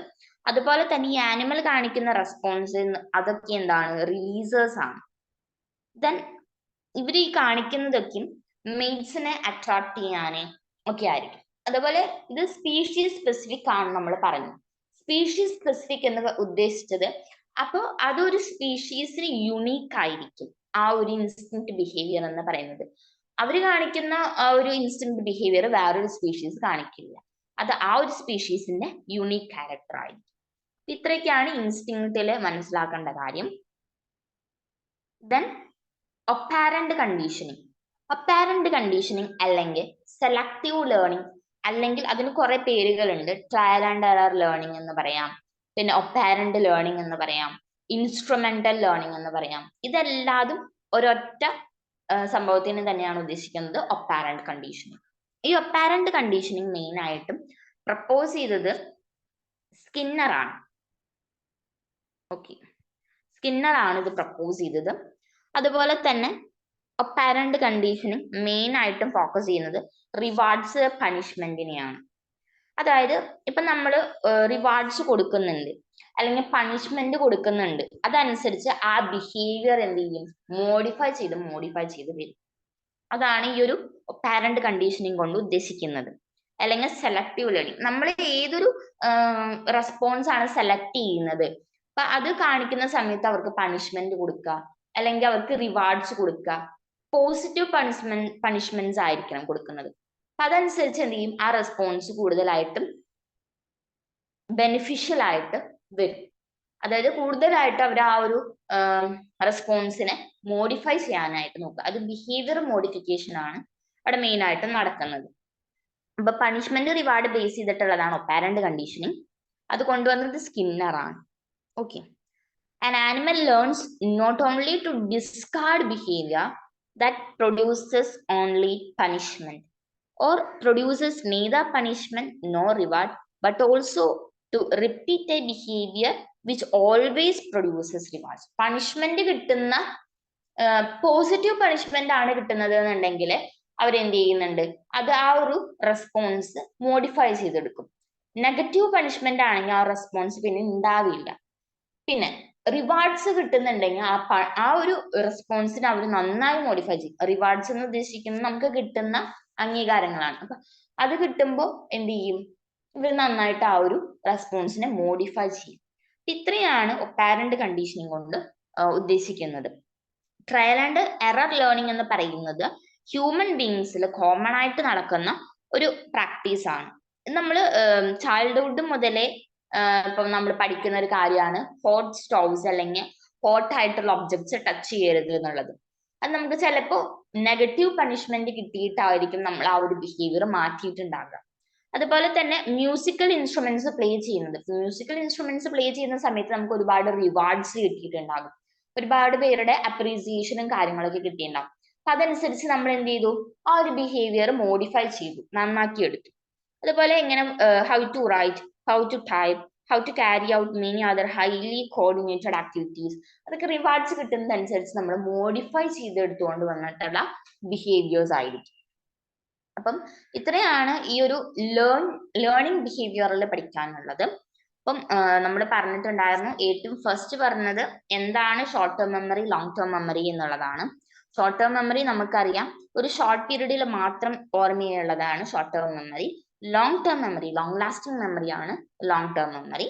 Speaker 1: അതുപോലെ തന്നെ ഈ ആനിമൽ കാണിക്കുന്ന റെസ്പോൺസ് അതൊക്കെ എന്താണ്, റിലീസേഴ്സ് ആണ്. ദെൻ ഇവർ ഈ കാണിക്കുന്നതൊക്കെ മെയ്റ്റ്സിനെ അട്രാക്ട് ചെയ്യാനേ ഒക്കെ ആയിരിക്കും. അതുപോലെ ഇത് സ്പീഷീസ് സ്പെസിഫിക് ആണ് നമ്മൾ പറഞ്ഞു. സ്പീഷീസ് സ്പെസിഫിക് എന്ന് ഉദ്ദേശിച്ചത് അപ്പോൾ അതൊരു സ്പീഷീസിന് യുണീക്ക് ആയിരിക്കും ആ ഒരു ഇൻസ്റ്റിങ്ക്റ്റ് ബിഹേവിയർ എന്ന് പറയുന്നത്. അവർ കാണിക്കുന്ന ആ ഒരു ഇൻസ്റ്റിങ്ക്റ്റ് ബിഹേവിയർ വേറൊരു സ്പീഷീസ് കാണിക്കില്ല. അത് ആ ഒരു സ്പീഷീസിന്റെ യുണീക്ക് ക്യാരക്ടർ ആയിരിക്കും. ഇത്രയൊക്കെയാണ് ഇൻസ്റ്റിങ്ക്റ്റിൽ മനസ്സിലാക്കേണ്ട കാര്യം. Then operant conditioning. Operant conditioning അല്ലെങ്കിൽ സെലക്റ്റീവ് ലേണിംഗ്, അല്ലെങ്കിൽ അതിന് കുറെ പേരുകളുണ്ട്. ട്രയൽ ആൻഡ് എറർ ലേണിംഗ് എന്ന് പറയാം, പിന്നെ ഒപ്പാരന്റ് ലേണിംഗ് എന്ന് പറയാം, ഇൻസ്ട്രുമെന്റൽ ലേണിംഗ് എന്ന് പറയാം. ഇതെല്ലാതും ഒരൊറ്റ സംഭവത്തിന് തന്നെയാണ് ഉദ്ദേശിക്കുന്നത്, ഒപ്പാരന്റ് കണ്ടീഷനിങ്. ഈ ഒപ്പാരന്റ് കണ്ടീഷനിങ് മെയിൻ ആയിട്ടും പ്രപ്പോസ് ചെയ്തത് സ്കിന്നർ ആണ്. ഓക്കെ, സ്കിന്നർ ആണ് ഇത് പ്രപ്പോസ് ചെയ്തത്. അതുപോലെ തന്നെ ഒപ്പാരന്റ് കണ്ടീഷനിങ് മെയിൻ ആയിട്ടും ഫോക്കസ് ചെയ്യുന്നത് റിവാർഡ്സ് പണിഷ്മെന്റിനെയാണ്. അതായത് ഇപ്പൊ നമ്മൾ റിവാർഡ്സ് കൊടുക്കുന്നുണ്ട് അല്ലെങ്കിൽ പണിഷ്മെന്റ് കൊടുക്കുന്നുണ്ട്, അതനുസരിച്ച് ആ ബിഹേവിയർ എന്ത് ചെയ്യും, മോഡിഫൈ ചെയ്ത് വരും. അതാണ് ഈ ഒരു പാരന്റ് കണ്ടീഷനിങ് കൊണ്ട് ഉദ്ദേശിക്കുന്നത്. അല്ലെങ്കിൽ സെലക്റ്റീവ് ലേണിംഗ്, നമ്മൾ ഏതൊരു റെസ്പോൺസ് ആണ് സെലക്ട് ചെയ്യുന്നത്, അപ്പൊ അത് കാണിക്കുന്ന സമയത്ത് അവർക്ക് പണിഷ്മെന്റ് കൊടുക്കുക അല്ലെങ്കിൽ അവർക്ക് റിവാർഡ്സ് കൊടുക്കുക, പോസിറ്റീവ് പണിഷ്മെന്റ്സ് ആയിരിക്കണം കൊടുക്കുന്നത്. അതനുസരിച്ച് എന്ത് ചെയ്യും, ആ റെസ്പോൺസ് കൂടുതലായിട്ടും ബെനിഫിഷ്യൽ ആയിട്ട് വരും. അതായത് കൂടുതലായിട്ട് അവർ ആ ഒരു റെസ്പോൺസിനെ മോഡിഫൈ ചെയ്യാനായിട്ട് നോക്കുക. അത് ബിഹേവിയർ മോഡിഫിക്കേഷൻ ആണ് അവിടെ മെയിൻ ആയിട്ട് നടക്കുന്നത്. അപ്പൊ പണിഷ്മെന്റ് റിവാർഡ് ബേസ് ചെയ്തിട്ടുള്ളതാണ് ഒപ്പാരന്റ് കണ്ടീഷനിങ്. അത് കൊണ്ടുവന്നത് സ്കിന്നർ ആണ്. Okay, An animal learns not only to discard behavior that produces only punishment or produces neither punishment nor reward, but also to repeat a behavior which always produces rewards. Punishment കിട്ടുന്ന പോസിറ്റീവ് പണിഷ്മെന്റ് ആണ് കിട്ടുന്നത് എന്നുണ്ടെങ്കിൽ അവരെന്ത് ചെയ്യുന്നുണ്ട്, അത് ആ ഒരു റെസ്പോൺസ് മോഡിഫൈ ചെയ്തെടുക്കും. നെഗറ്റീവ് പണിഷ്മെന്റ് ആണെങ്കിൽ ആ റെസ്പോൺസ് പിന്നെ ഉണ്ടാവില്ല. പിന്നെ റിവാർഡ്സ് കിട്ടുന്നുണ്ടെങ്കിൽ ആ ഒരു റെസ്പോൺസിനെ അവർ നന്നായി മോഡിഫൈ ചെയ്യും. റിവാർഡ്സ് എന്ന് ഉദ്ദേശിക്കുന്നത് നമുക്ക് കിട്ടുന്ന അംഗീകാരങ്ങളാണ്. അപ്പൊ അത് കിട്ടുമ്പോൾ എന്ത് ചെയ്യും, ഇവർ നന്നായിട്ട് ആ ഒരു റെസ്പോൺസിനെ മോഡിഫൈ ചെയ്യും. ഇത്രയാണ് ഒപ്പാരന്റ് കണ്ടീഷനിങ് കൊണ്ട് ഉദ്ദേശിക്കുന്നത്. ട്രയൽ ആൻഡ് എറർ ലേണിംഗ് എന്ന് പറയുന്നത് ഹ്യൂമൻ ബീങ്സിൽ കോമൺ ആയിട്ട് നടക്കുന്ന ഒരു പ്രാക്ടീസ് ആണ്. നമ്മൾ ചൈൽഡ്ഹുഡ് മുതലേ ഇപ്പം നമ്മൾ പഠിക്കുന്ന ഒരു കാര്യമാണ് ഹോട്ട് സ്റ്റൗവ്സ് അല്ലെങ്കിൽ ഹോട്ട് ആയിട്ടുള്ള ഒബ്ജക്ട്സ് ടച്ച് ചെയ്യരുത് എന്നുള്ളത്. അത് നമുക്ക് ചിലപ്പോൾ നെഗറ്റീവ് പണിഷ്മെന്റ് കിട്ടിയിട്ടായിരിക്കും നമ്മൾ ആ ഒരു ബിഹേവിയർ മാറ്റിയിട്ടുണ്ടാകുക. അതുപോലെ തന്നെ മ്യൂസിക്കൽ ഇൻസ്ട്രുമെന്റ്സ് പ്ലേ ചെയ്യുന്നത്, മ്യൂസിക്കൽ ഇൻസ്ട്രുമെന്റ്സ് പ്ലേ ചെയ്യുന്ന സമയത്ത് നമുക്ക് ഒരുപാട് റിവാർഡ്സ് കിട്ടിയിട്ടുണ്ടാകും, ഒരുപാട് പേരുടെ അപ്രീസിയേഷനും കാര്യങ്ങളൊക്കെ കിട്ടിയിട്ടുണ്ടാകും. അപ്പൊ അതനുസരിച്ച് നമ്മൾ എന്ത് ചെയ്തു, ആ ഒരു ബിഹേവിയർ മോഡിഫൈ ചെയ്തു, നന്നാക്കി എടുത്തു. അതുപോലെ ഇങ്ങനെ how to write, how to type, how to carry out many other highly coordinated activities, അതൊക്കെ റിവാർഡ്സ് കിട്ടുന്നതനുസരിച്ച് നമ്മൾ മോഡിഫൈ ചെയ്തെടുത്തുകൊണ്ട് വന്നിട്ടുള്ള ബിഹേവിയേഴ്സ് ആയിരിക്കും. അപ്പം ഇത്രയാണ് ഈ ഒരു ലേണിംഗ് ബിഹേവിയറിൽ പഠിക്കാനുള്ളത്. അപ്പം നമ്മൾ പറഞ്ഞിട്ടുണ്ടായിരുന്നു, ഏറ്റവും ഫസ്റ്റ് പറഞ്ഞത് എന്താണ് short term memory, long term memory എന്നുള്ളതാണ്. ഷോർട്ട് ടേം മെമ്മറി നമുക്കറിയാം, ഒരു ഷോർട്ട് പീരീഡിൽ മാത്രം ഓർമ്മയുള്ളതാണ് short term memory. Long term memory, long lasting memory ആണ് ലോങ് ടേം മെമ്മറി.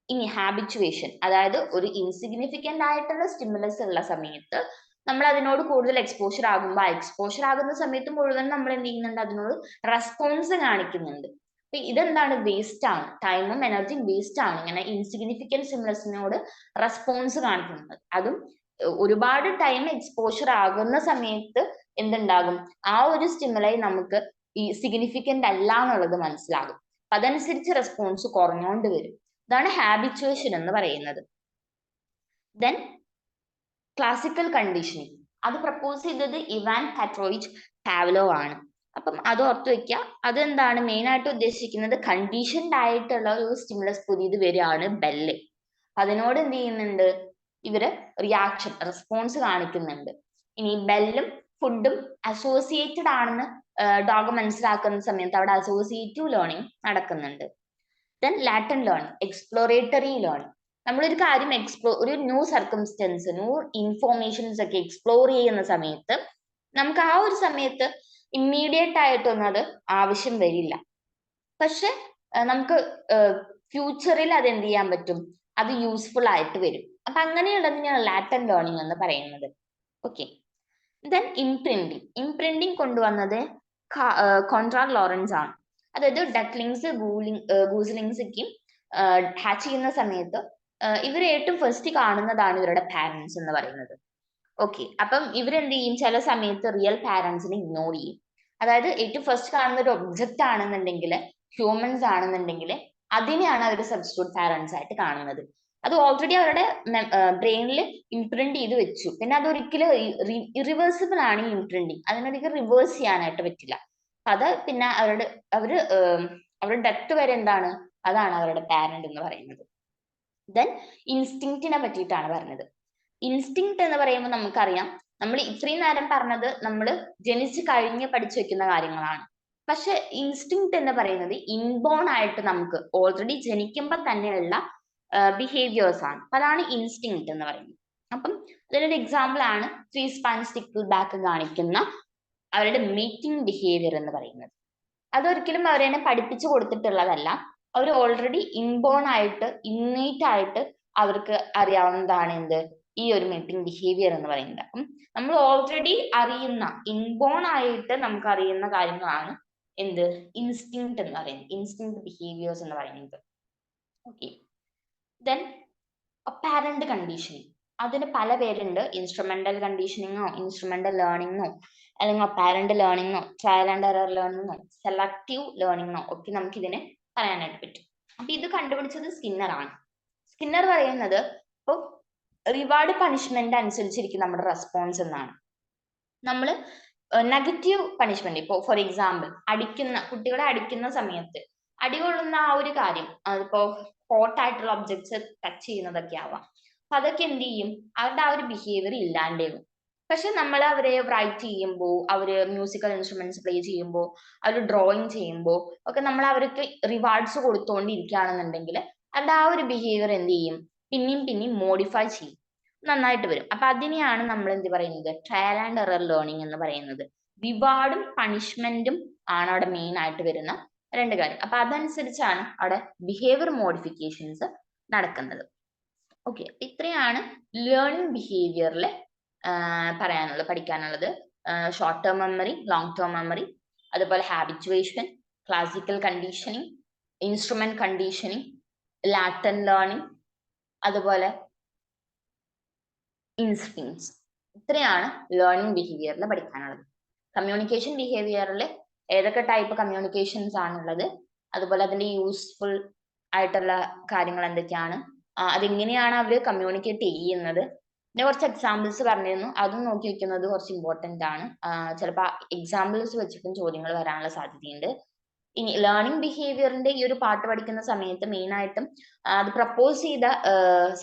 Speaker 1: ഇനി ഹാബിറ്റുവേഷൻ, അതായത് ഒരു ഇൻസിഗ്നിഫിക്കന്റ് ആയിട്ടുള്ള സ്റ്റിമുലസ് ഉള്ള സമയത്ത് നമ്മൾ അതിനോട് കൂടുതൽ എക്സ്പോഷർ ആകുമ്പോൾ, എക്സ്പോഷർ ആകുന്ന സമയത്ത് മുഴുവൻ നമ്മൾ എന്ത് ചെയ്യുന്നുണ്ട്, അതിനോട് റെസ്പോൺസ് കാണിക്കുന്നുണ്ട്. അപ്പൊ ഇതെന്താണ്, വേസ്റ്റ് ആണ്, ടൈമും എനർജിയും വേസ്റ്റ് ആണ് ഇങ്ങനെ ഇൻസിഗ്നിഫിക്കന്റ് സ്റ്റിമുലസിനോട് റെസ്പോൺസ് കാണിക്കുന്നത്. അതും ഒരുപാട് ടൈം എക്സ്പോഷർ ആകുന്ന സമയത്ത് എന്തുണ്ടാകും, ആ ഒരു സ്റ്റിമുലൈ നമുക്ക് ഈ സിഗ്നിഫിക്കന്റ് അല്ല എന്നുള്ളത് മനസ്സിലാകും. അതനുസരിച്ച് റെസ്പോൺസ് കുറഞ്ഞുകൊണ്ട് വരും. ഇതാണ് ഹാബിറ്റുവേഷൻ എന്ന് പറയുന്നത്. ദെൻ ക്ലാസിക്കൽ കണ്ടീഷനിങ്, അത് പ്രപ്പോസ് ചെയ്തത് ഇവാൻ പെട്രോവിച്ച് പാവ്ലോ ആണ്. അപ്പം അത് ഓർത്തു വെക്കുക. അതെന്താണ് മെയിൻ ആയിട്ട് ഉദ്ദേശിക്കുന്നത്, കണ്ടീഷൻഡ് ആയിട്ടുള്ള ഒരു സ്റ്റിമുലസ് പുതിയത് വരികയാണ് ബെല്ല്, അതിനോട് എന്ത് ചെയ്യുന്നുണ്ട്, ഇവര് റിയാക്ഷൻ റെസ്പോൺസ് കാണിക്കുന്നുണ്ട്. ഇനി ബെല്ലും ഫുഡും അസോസിയേറ്റഡ് ആണെന്ന് ഡോഗ് മനസ്സിലാക്കുന്ന സമയത്ത് അവിടെ അസോസിയേറ്റീവ് ലേണിംഗ് നടക്കുന്നുണ്ട്. ദെൻ ലാറ്റൻ ലേണിംഗ്, എക്സ്പ്ലോറേറ്ററി ലേണിംഗ്, നമ്മളൊരു കാര്യം ഒരു ന്യൂ സർക്കംസ്റ്റൻസ്, ന്യൂ ഇൻഫോർമേഷൻസ് ഒക്കെ എക്സ്പ്ലോർ ചെയ്യുന്ന സമയത്ത് നമുക്ക് ആ ഒരു സമയത്ത് ഇമ്മീഡിയറ്റ് ആയിട്ടൊന്നും അത് ആവശ്യം വരില്ല. പക്ഷെ നമുക്ക് ഫ്യൂച്ചറിൽ അത് എന്ത് ചെയ്യാൻ പറ്റും, അത് യൂസ്ഫുൾ ആയിട്ട് വരും. അപ്പൊ അങ്ങനെയുള്ളതിനാണ് ലാറ്റൻ ലേണിംഗ് എന്ന് പറയുന്നത്. ഓക്കെ. ദെൻ ഇംപ്രിന്റിംഗ് കൊണ്ടുവന്നത് കോൺട്രാ ലോറൻസ് ആണ്. അതായത് ഡക്ലിങ്സ് ഗൂസ്ലിങ്സ് ഒക്കെ ഹാച്ച് ചെയ്യുന്ന സമയത്ത് ഇവർ ഏറ്റവും ഫസ്റ്റ് കാണുന്നതാണ് ഇവരുടെ പാരന്റ്സ് എന്ന് പറയുന്നത്. ഓക്കെ. അപ്പം ഇവരെന്ത് ചെയ്യും, ചില സമയത്ത് റിയൽ പാരന്റ്സിനെ ഇഗ്നോർ ചെയ്യും. അതായത് ഏറ്റവും ഫസ്റ്റ് കാണുന്ന ഒരു ഒബ്ജക്റ്റ് ആണെന്നുണ്ടെങ്കിൽ, ഹ്യൂമൻസ് ആണെന്നുണ്ടെങ്കിൽ അതിനെയാണ് അവർ സബ്സ്റ്റിറ്റ്യൂട്ട് പാരന്റ്സ് ആയിട്ട് കാണുന്നത്. അത് ഓൾറെഡി അവരുടെ ബ്രെയിനിൽ ഇംപ്രിന്റ് ചെയ്ത് വെച്ചു. പിന്നെ അതൊരിക്കലും ഇറിവേഴ്സിബിൾ ആണ് ഈ ഇംപ്രിന്റിങ്, അതിനൊരിക്കലും റിവേഴ്സ് ചെയ്യാനായിട്ട് പറ്റില്ല. അത് പിന്നെ അവരുടെ ഡെത്ത് വരെ എന്താണ്, അതാണ് അവരുടെ പാരന്റ് എന്ന് പറയുന്നത്. ദെൻ ഇൻസ്റ്റിങ്ക്റ്റിനെ പറ്റിയിട്ടാണ് പറഞ്ഞത്. ഇൻസ്റ്റിങ്ക്റ്റ് എന്ന് പറയുമ്പോൾ നമുക്കറിയാം, നമ്മൾ ഇത്രയും നേരം പറഞ്ഞത് നമ്മൾ ജനിച്ചു കഴിഞ്ഞ് പഠിച്ചു വെക്കുന്ന കാര്യങ്ങളാണ്. പക്ഷെ ഇൻസ്റ്റിങ്ക്റ്റ് എന്ന് പറയുന്നത് ഇൻബോൺ ആയിട്ട് നമുക്ക് ഓൾറെഡി ജനിക്കുമ്പോൾ തന്നെയുള്ള ബിഹേവിയേഴ്സ് ആണ്. അതാണ് ഇൻസ്റ്റിങ്ക്റ്റ് എന്ന് പറയുന്നത്. അപ്പം അതിനൊരു എക്സാമ്പിൾ ആണ് 3 സ്പാൻ സ്റ്റിക്കിൾ ബാക്ക് കാണിക്കുന്ന അവരുടെ മീറ്റിംഗ് ബിഹേവിയർ എന്ന് പറയുന്നത്. അതൊരിക്കലും അവരെ പഠിപ്പിച്ചു കൊടുത്തിട്ടുള്ളതല്ല, അവർ ഓൾറെഡി ഇൻബോൺ ആയിട്ട് ഇന്നേറ്റ് ആയിട്ട് അവർക്ക് അറിയാവുന്നതാണ് എന്ത്, ഈ ഒരു മീറ്റിംഗ് ബിഹേവിയർ എന്ന് പറയുന്നത്. അപ്പം നമ്മൾ ഓൾറെഡി അറിയുന്ന ഇൻബോൺ ആയിട്ട് നമുക്ക് അറിയുന്ന കാര്യങ്ങളാണ് എന്ത്, ഇൻസ്റ്റിങ്ക്റ്റ് എന്ന് പറയുന്നത്, ഇൻസ്റ്റിങ്ക്റ്റ് ബിഹേവിയേഴ്സ് എന്ന് പറയുന്നത്. ഓക്കെ. ദെൻ അപ്പാരന്റ് കണ്ടീഷനിങ്, അതിന് പല പേരുണ്ട്. ഇൻസ്ട്രുമെന്റൽ കണ്ടീഷനിങ്ങോ, ഇൻസ്ട്രുമെന്റൽ ലേണിംഗോ, അല്ലെങ്കിൽ അപ്പാരന്റ് ലേണിംഗോ, ട്രയൽ ആൻഡ് എറർ ലേണിംഗോ, സെലക്റ്റീവ് ലേണിംഗോ ഒക്കെ നമുക്ക് ഇതിനെ പറയാനായിട്ട് പറ്റും. അപ്പൊ ഇത് കണ്ടുപിടിച്ചത് സ്കിന്നർ ആണ്. സ്കിന്നർ പറയുന്നത്, ഇപ്പോൾ റിവാർഡ് പണിഷ്മെന്റ് അനുസരിച്ചിരിക്കും നമ്മുടെ റെസ്പോൺസ് എന്നാണ്. നമ്മൾ നെഗറ്റീവ് പണിഷ്മെന്റ്, ഇപ്പോൾ ഫോർ എക്സാമ്പിൾ കുട്ടികളെ അടിക്കുന്ന സമയത്ത് അടികൊള്ളുന്ന ആ ഒരു കാര്യം, അതിപ്പോ ഹോട്ട് ആയിട്ടുള്ള ഒബ്ജക്ട്സ് ടച്ച് ചെയ്യുന്നതൊക്കെ ആവാം. അപ്പൊ അതൊക്കെ എന്ത് ചെയ്യും, അവരുടെ ആ ഒരു ബിഹേവിയർ ഇല്ലാണ്ടാവും. പക്ഷെ നമ്മൾ അവരെ റൈറ്റ് ചെയ്യുമ്പോൾ, അവര് മ്യൂസിക്കൽ ഇൻസ്ട്രുമെന്റ്സ് പ്ലേ ചെയ്യുമ്പോൾ, അവർ ഡ്രോയിങ് ചെയ്യുമ്പോൾ ഒക്കെ നമ്മൾ അവർക്ക് റിവാർഡ്സ് കൊടുത്തുകൊണ്ടിരിക്കുകയാണെന്നുണ്ടെങ്കിൽ അവരുടെ ആ ഒരു ബിഹേവിയർ എന്ത് ചെയ്യും, പിന്നെയും പിന്നെയും മോഡിഫൈ ചെയ്യും, നന്നായിട്ട് വരും. അപ്പൊ അതിനെയാണ് നമ്മൾ എന്ത് പറയുന്നത്, ട്രയൽ ആൻഡ് എറർ ലേണിംഗ് എന്ന് പറയുന്നത്. റിവാർഡും പണിഷ്മെന്റും ആണ് അവിടെ മെയിൻ ആയിട്ട് വരുന്ന രണ്ട് കാര്യം. അപ്പൊ അതനുസരിച്ചാണ് അവിടെ ബിഹേവിയർ മോഡിഫിക്കേഷൻസ് നടക്കുന്നത്. ഓക്കെ, ഇത്രയാണ് ലേണിംഗ് ബിഹേവിയറിൽ പഠിക്കാനുള്ളത്. Short term memory, long term memory, അതുപോലെ habituation, classical conditioning, instrument conditioning, latent learning, അതുപോലെ ഇൻസ്റ്റിങ്സ്. ഇത്രയാണ് ലേണിംഗ് ബിഹേവിയറിൽ പഠിക്കാനുള്ളത്. കമ്മ്യൂണിക്കേഷൻ ബിഹേവിയറിൽ ഏതൊക്കെ ടൈപ്പ് കമ്മ്യൂണിക്കേഷൻസ് ആണുള്ളത്, അതുപോലെ അതിന്റെ യൂസ്ഫുൾ ആയിട്ടുള്ള കാര്യങ്ങൾ എന്തൊക്കെയാണ്, അതെങ്ങനെയാണ് അവർ കമ്മ്യൂണിക്കേറ്റ് ചെയ്യുന്നത്, പിന്നെ കുറച്ച് എക്സാമ്പിൾസ് പറഞ്ഞിരുന്നു, അതും നോക്കി വെക്കുന്നത് കുറച്ച് ഇമ്പോർട്ടന്റ് ആണ്. ചിലപ്പോൾ എക്സാമ്പിൾസ് വെച്ചിട്ടും ചോദ്യങ്ങൾ വരാനുള്ള സാധ്യതയുണ്ട്. ഇനി ലേണിംഗ് ബിഹേവിയറിന്റെ ഈ ഒരു പാർട്ട് പഠിക്കുന്ന സമയത്ത് മെയിൻ ആയിട്ടും അത് പ്രപ്പോസ് ചെയ്ത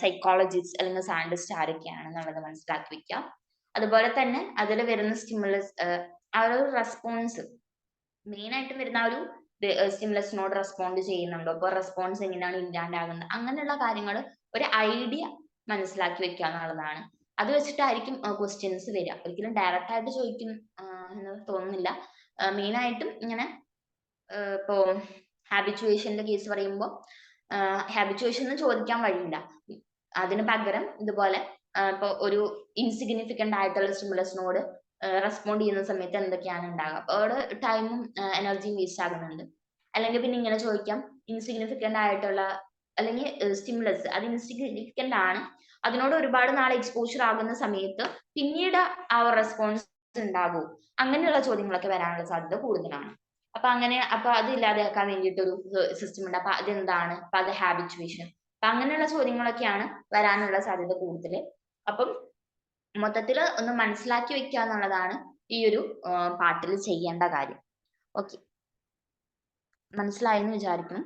Speaker 1: സൈക്കോളജിസ്റ്റ് അല്ലെങ്കിൽ സയന്റിസ്റ്റ് ആരൊക്കെയാണെന്നുള്ളത് മനസ്സിലാക്കി വെക്കാം. അതുപോലെ തന്നെ അതിൽ വരുന്ന സ്റ്റിമുലസ്, ആ ഒരു റെസ്പോൺസ്, മെയിൻ ആയിട്ടും വരുന്ന ആ ഒരു സ്റ്റിമുലസിനോട് റെസ്പോണ്ട് ചെയ്യുന്നുണ്ടോ, അപ്പോൾ റെസ്പോൺസ് എങ്ങനെയാണ് ഇല്ലാണ്ടാകുന്നത്, അങ്ങനെയുള്ള കാര്യങ്ങൾ ഒരു ഐഡിയ മനസ്സിലാക്കി വെക്കുക എന്നുള്ളതാണ്. അത് വെച്ചിട്ടായിരിക്കും ക്വസ്റ്റ്യൻസ് വരിക. ഒരിക്കലും ഡയറക്റ്റ് ആയിട്ട് ചോദിക്കും എന്ന് തോന്നുന്നില്ല. മെയിൻ ആയിട്ടും ഇങ്ങനെ ഇപ്പോ ഹാബിറ്റുവേഷന്റെ കേസ് പറയുമ്പോൾ ഹാബിറ്റുവേഷൻ എന്ന് ചോദിക്കാൻ വഴിയില്ല. അതിന് പകരം ഇതുപോലെ ഇപ്പൊ ഒരു ഇൻസിഗ്നിഫിക്കന്റ് ആയിട്ടുള്ള സ്റ്റിമുലസിനോട് റെസ്പോണ്ട് ചെയ്യുന്ന സമയത്ത് എന്തൊക്കെയാണ് ഉണ്ടാകുക, അപ്പോൾ അവിടെ ടൈമും എനർജിയും വേസ്റ്റ് ആകുന്നുണ്ട്. അല്ലെങ്കിൽ പിന്നെ ഇങ്ങനെ ചോദിക്കാം, ഇൻസിഗ്നിഫിക്കന്റ് ആയിട്ടുള്ള അല്ലെങ്കിൽ സ്റ്റിമുലസ് അത് ഇൻസിഗ്നിഫിക്കന്റ് ആണ്, അതിനോട് ഒരുപാട് നാൾ എക്സ്പോഷർ ആകുന്ന സമയത്ത് പിന്നീട് ആ റെസ്പോൺസ് ഉണ്ടാകൂ, അങ്ങനെയുള്ള ചോദ്യങ്ങളൊക്കെ വരാനുള്ള സാധ്യത കൂടുതലാണ്. അപ്പൊ അത് ഇല്ലാതെയാക്കാൻ വേണ്ടിയിട്ട് ഒരു സിസ്റ്റം ഉണ്ട്. അപ്പൊ അതെന്താണ്, അപ്പൊ അത് ഹാബിറ്റുവേഷൻ, അപ്പൊ അങ്ങനെയുള്ള ചോദ്യങ്ങളൊക്കെയാണ് വരാനുള്ള സാധ്യത കൂടുതൽ. അപ്പം മൊത്തത്തിൽ ഒന്ന് മനസ്സിലാക്കി വെക്കുക എന്നുള്ളതാണ് ഈ ഒരു പാട്ടിൽ ചെയ്യേണ്ട കാര്യം. ഓക്കെ, മനസ്സിലായെന്ന് വിചാരിക്കുന്നു.